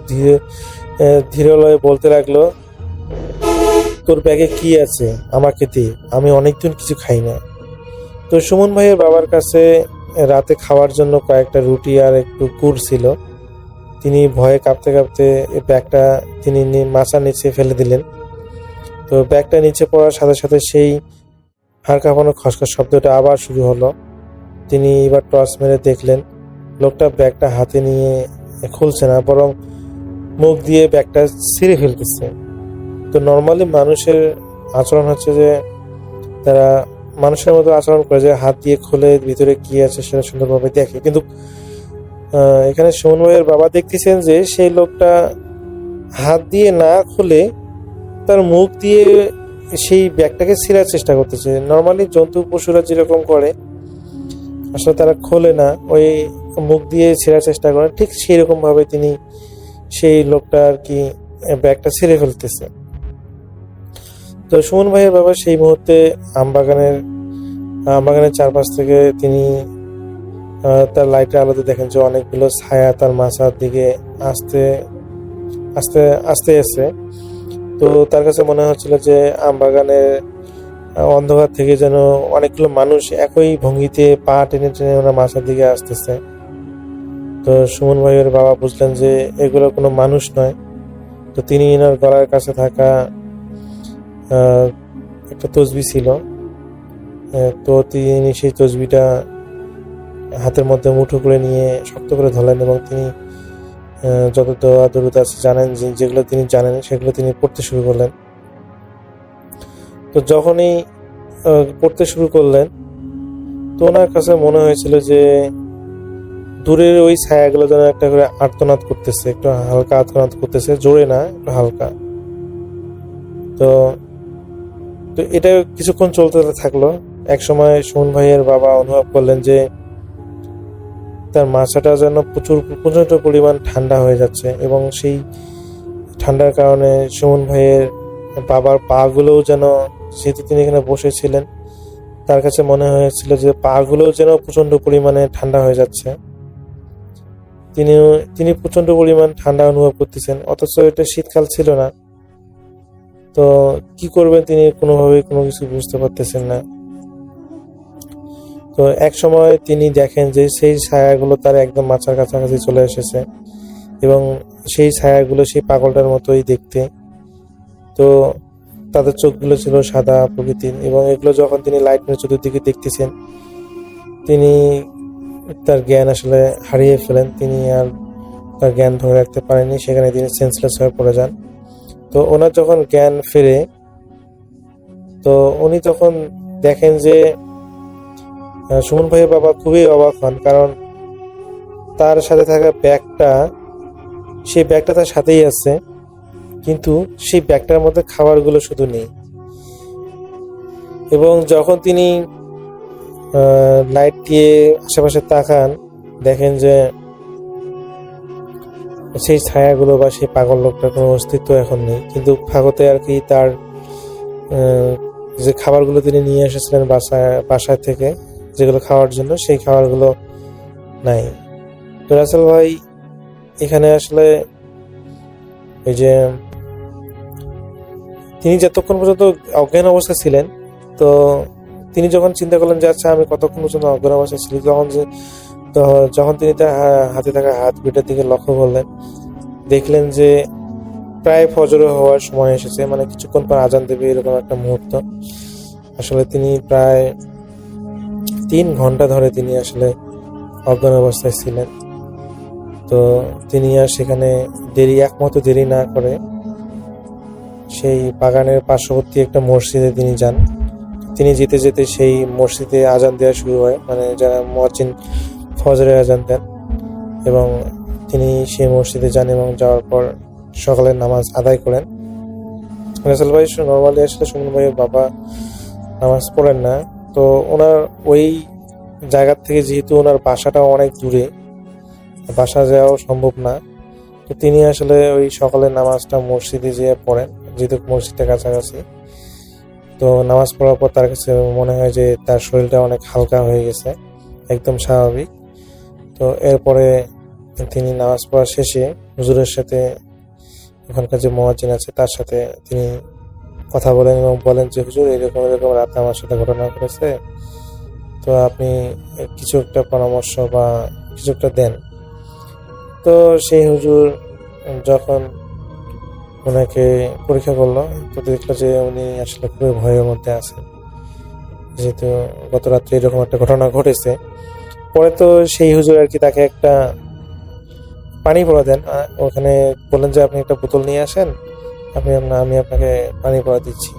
ধীরে লয়ে বলতে লাগলো, তোর ব্যাগে কি আছে আমাকে দে, আমি অনেকদিন কিছু খাই না। তো সুমন ভাইয়ের বাবার কাছে রাতে খাওয়ার জন্য কয়েকটা রুটি আর একটু গুড় ছিল। তিনি ভয়ে কাঁপতে কাঁপতে ব্যাগটা তিনি মাচার নিচে ফেলে দিলেন। তো ব্যাগটা নিচে পড়ার সাথে সাথে সেই হাড় কাঁপানো খসখস শব্দটা আবার শুরু হলো। তিনি এবার টর্চ মেরে দেখলেন লোকটা ব্যাগটা হাতে নিয়ে খুলছে না, বরং মুখ দিয়ে ব্যাগটা ছিঁড়ে ফেলতেছে। তো নর্মালি মানুষের আচরণ হচ্ছে যে তারা মানুষের মতো আচরণ করে, যে হাত দিয়ে খুলে ভিতরে কি আছে সেটা সুন্দরভাবে দেখে, কিন্তু এখানে সুমন ভাইয়ের বাবা দেখতেছেন যে সেই লোকটা হাত দিয়ে না খুলে তার মুখ দিয়ে সেই ব্যাগটাকে ছিঁড়ার চেষ্টা করতেছে। নর্মালি জন্তু পশুরা যেরকম করে আসলে তারা খোলে না, ওই মুখ দিয়ে ছেঁড়ার চেষ্টা করে, ঠিক সেই রকম ভাবে তিনি সেই লোকটা আর কি ব্যাগটা ছিঁড়ে ফেলতেছে। তো সুমন ভাইয়ের বাবা সেই মুহূর্তে আমবাগানের চারপাশ থেকে তিনি তার লাইটের আলোতে দেখেন যে অনেকগুলো ছায়া তার মাথার দিকে আস্তে আস্তে আস্তে এসে। তো তার কাছে মনে হচ্ছিল যে আমবাগানের অন্ধকার থেকে যেন অনেকগুলো মানুষ একই ভঙ্গিতে পা টেনে টেনে ওনার মাথার দিকে আসতেছে। তো সুমন ভাইয়ের বাবা বুঝলেন যে এগুলো কোনো মানুষ নয়। তো তিনি এনার গলার কাছে থাকা একটা তসবি ছিল, তো তিনি সেই তসবিটা হাতের মধ্যে মুঠো করে নিয়ে শক্ত করে ধরলেন এবং তিনি যত দোয়া দরুদ আছে জানেন, যেগুলো তিনি জানেন সেগুলো তিনি পড়তে শুরু করলেন। তো যখনই পড়তে শুরু করলেন তো ওনার কাছে মনে হয়েছিল যে দূরের ওই ছায়াগুলো যেন একটা করে আর্তনাদ করতেছে, একটু হালকা আর্তনাদ করতেছে, জোরে না, একটু হালকা। তো এটা কিছুক্ষণ চলতে থাকলো। এক সময় সুমন ভাইয়ের বাবা অনুভব করলেন যে তার মাথাটা যেন প্রচন্ড পরিমাণ ঠান্ডা হয়ে যাচ্ছে, এবং সেই ঠান্ডার কারণে সুমন ভাইয়ের বাবার পাগুলোও যেন, যেহেতু তিনি এখানে বসেছিলেন, তার কাছে মনে হয়েছিল যে পাগুলোও যেন প্রচন্ড পরিমাণে ঠান্ডা হয়ে যাচ্ছে। তিনি প্রচন্ড পরিমাণ ঠান্ডা অনুভব করতেছেন, অথচ এটা শীতকাল ছিল না। তো কি করবেন তিনি কোনোভাবেই কোনো কিছু বুঝতে পারতেছেন না। তো এক সময় তিনি দেখেন যে সেই ছায়াগুলো তার একদম মাথার কাছাকাছি চলে এসেছে, এবং সেই ছায়াগুলো সেই পাগলটার মতোই দেখতে। তো তাদের চোখগুলো ছিল সাদা প্রকৃতির, এবং এগুলো যখন তিনি লাইট মেরে চতুর্দিকে দেখতেছেন, তিনি তার জ্ঞান আসলে হারিয়ে ফেলেন। তিনি আর তার জ্ঞান ধরে রাখতে পারেননি, সেখানে তিনি সেন্সলেস হয়ে পড়ে যান। তো ওনার যখন জ্ঞান ফেরে, তো উনি তখন দেখেন যে সুমন ভাইয়ের বাবা খুবই অবাক হন, কারণ তার সাথে থাকা ব্যাগটা, সেই ব্যাগটা তার সাথেই আছে, কিন্তু সেই ব্যাগটার মধ্যে খাবারগুলো শুধু নেই। এবং যখন তিনি লাইট দিয়ে আশেপাশে তাকান, দেখেন যে সেই ছায়াগুলো বা সেই পাগল লোকটার কোনো অস্তিত্ব এখন নেই, কিন্তু ফাঁকতে আর কি তার যে খাবারগুলো তিনি নিয়ে এসেছিলেন বাসায় থেকে, যেগুলো খাওয়ার জন্য, সেই খাবারগুলো নাই। তো রাসেল ভাই এখানে আসলে ওই যে তিনি যতক্ষণ পর্যন্ত অজ্ঞান অবস্থায় ছিলেন, তো তিনি যখন চিন্তা করলেন যে আচ্ছা আমি কতক্ষণ পর্যন্ত অজ্ঞান অবস্থায় ছিলাম, যখন তিনি তার হাতে থাকা হাত পিঠের দিকে লক্ষ্য করলেন, দেখলেন যে প্রায় ফজর হওয়ার সময় এসেছে, মানে কিছুক্ষণ পর আজান দেবে এরকম একটা মুহূর্ত। আসলে তিনি প্রায় 3 ঘন্টা ধরে তিনি আসলে অজ্ঞান অবস্থায় ছিলেন। তো তিনি আর সেখানে একমাত্র দেরি না করে সেই বাগানের পার্শ্ববর্তী একটা মসজিদে তিনি যান। তিনি যেতে যেতে সেই মসজিদে আজান দেওয়া শুরু হয়, মানে যারা মুয়াজ্জিন ফজরের আজান দেন, এবং তিনি সেই মসজিদে যান এবং যাওয়ার পর সকালের নামাজ আদায় করেন। রাসেল ভাই নর্মালি আসলে সুমন ভাইয়ের বাবা নামাজ পড়েন না, তো ওনার ওই জায়গা থেকে, যেহেতু ওনার বাসাটা অনেক দূরে, বাসা যাওয়াও সম্ভব না, তো তিনি আসলে ওই সকালের নামাজটা মসজিদে যেয়ে পড়েন, যেহেতু মসজিদটা কাছাকাছি। তো নামাজ পড়ার পর তার কাছে মনে হয় যে তার শরীরটা অনেক হালকা হয়ে গেছে, একদম স্বাভাবিক। তো এরপরে তিনি নামাজ পড়া শেষে হুজুরের সাথে, ওখানকার যে মুয়াজ্জিন আছে তার সাথে তিনি কথা বলেন এবং বলেন যে হুজুর এরকম এরকম রাতে আমার সাথে ঘটনা ঘটেছে, তো আপনি কিছু একটা পরামর্শ বা কিছু একটা দেন। তো সেই হুজুর যখন ওনাকে পরীক্ষা করলো, তো দেখলো যে উনি আসলে খুবই ভয়ের মধ্যে আছেন, যেহেতু গত রাত্রে এরকম একটা ঘটনা ঘটেছে। পরে তো সেই হুজুর আর কি তাকে একটা পানি পড়া দেন, ওখানে বললেন যে আপনি একটা বোতল নিয়ে আসেন, আমি আপনাকে পানি পড়া দিচ্ছি।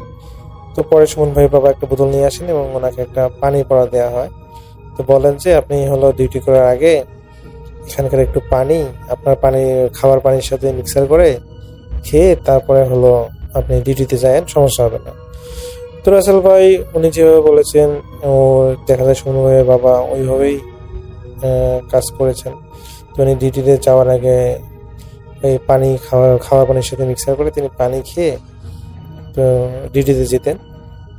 তো পরে সুমন ভাই বাবা একটা বোতল নিয়ে আসেন এবং ওনাকে একটা পানি পড়া দেওয়া হয়। তো বলেন যে আপনি হলো ডিউটি করার আগে এখানকার একটু পানি আপনার খাবার পানির সাথে মিক্সার করে খেয়ে তারপরে হলো আপনি ডিউটিতে যায়েন, সমস্যা হবে না। তো রাসেল ভাই উনি যেভাবে বলেছেন, ও দেখা যায় সুমন ভাইয়ের বাবা ওইভাবেই কাজ করেছেন। তো উনি ডিউটিতে যাওয়ার আগে এই খাবার পানির সাথে মিক্সার করে তিনি পানি খেয়ে তো ডিউটিতে যেতেন।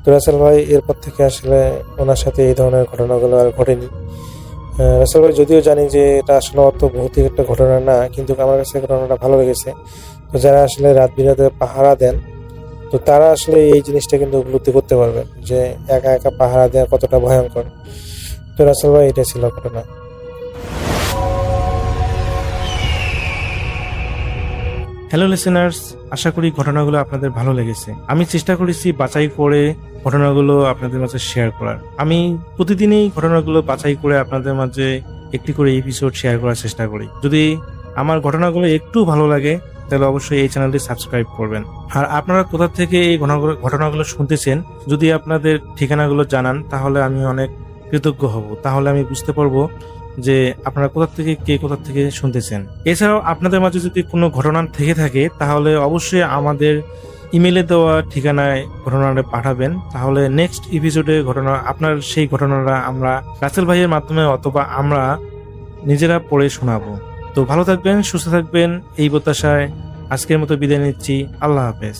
তো রাসেল ভাই এরপর থেকে আসলে ওনার সাথে এই ধরনের ঘটনাগুলো আর ঘটেনি। রাসেল ভাই যদিও জানি যে এটা আসলে অত ভৌতিক একটা ঘটনা না, কিন্তু আমার কাছে ঘটনাটা ভালো লেগেছে। তো যারা আসলে রাত বিরাতে পাহারা দেন, তো তারা আসলে এই জিনিসটা কিন্তু উপলব্ধি করতে পারবেন যে একা একা পাহারা দেওয়া কতটা ভয়ঙ্কর। তো রাসেল ভাই এটা ছিল ঘটনা। হ্যালো লিসেনার্স, আশা করি ঘটনাগুলো আপনাদের ভালো লেগেছে। আমি চেষ্টা করেছি বাছাই করে ঘটনাগুলো আপনাদের মাঝে শেয়ার করার। আমি প্রতিদিনই ঘটনাগুলো বাছাই করে আপনাদের মাঝে একটি করে এপিসোড শেয়ার করার চেষ্টা করি। যদি আমার ঘটনাগুলো একটু ভালো লাগে তাহলে অবশ্যই এই চ্যানেলটি সাবস্ক্রাইব করবেন। আর আপনারা কোথা থেকে এই ঘটনাগুলো শুনতেছেন, যদি আপনাদের ঠিকানাগুলো জানান তাহলে আমি অনেক কৃতজ্ঞ হব। তাহলে আমি বুঝতে পারবো যে আপনারা কোথা থেকে শুনতেছেন। এছাড়াও আপনাদের মাঝে যদি কোনো ঘটনা থেকে থাকে তাহলে অবশ্যই আমাদের ইমেলে দেওয়া ঠিকানায় ঘটনাটা পাঠাবেন। তাহলে নেক্সট এপিসোডে আপনার সেই ঘটনাটা আমরা রাসেল ভাইয়ের মাধ্যমে অথবা আমরা নিজেরা পড়ে শোনাবো। তো ভালো থাকবেন, সুস্থ থাকবেন এই প্রত্যাশায় আজকের মতো বিদায় নিচ্ছি। আল্লাহ হাফেজ।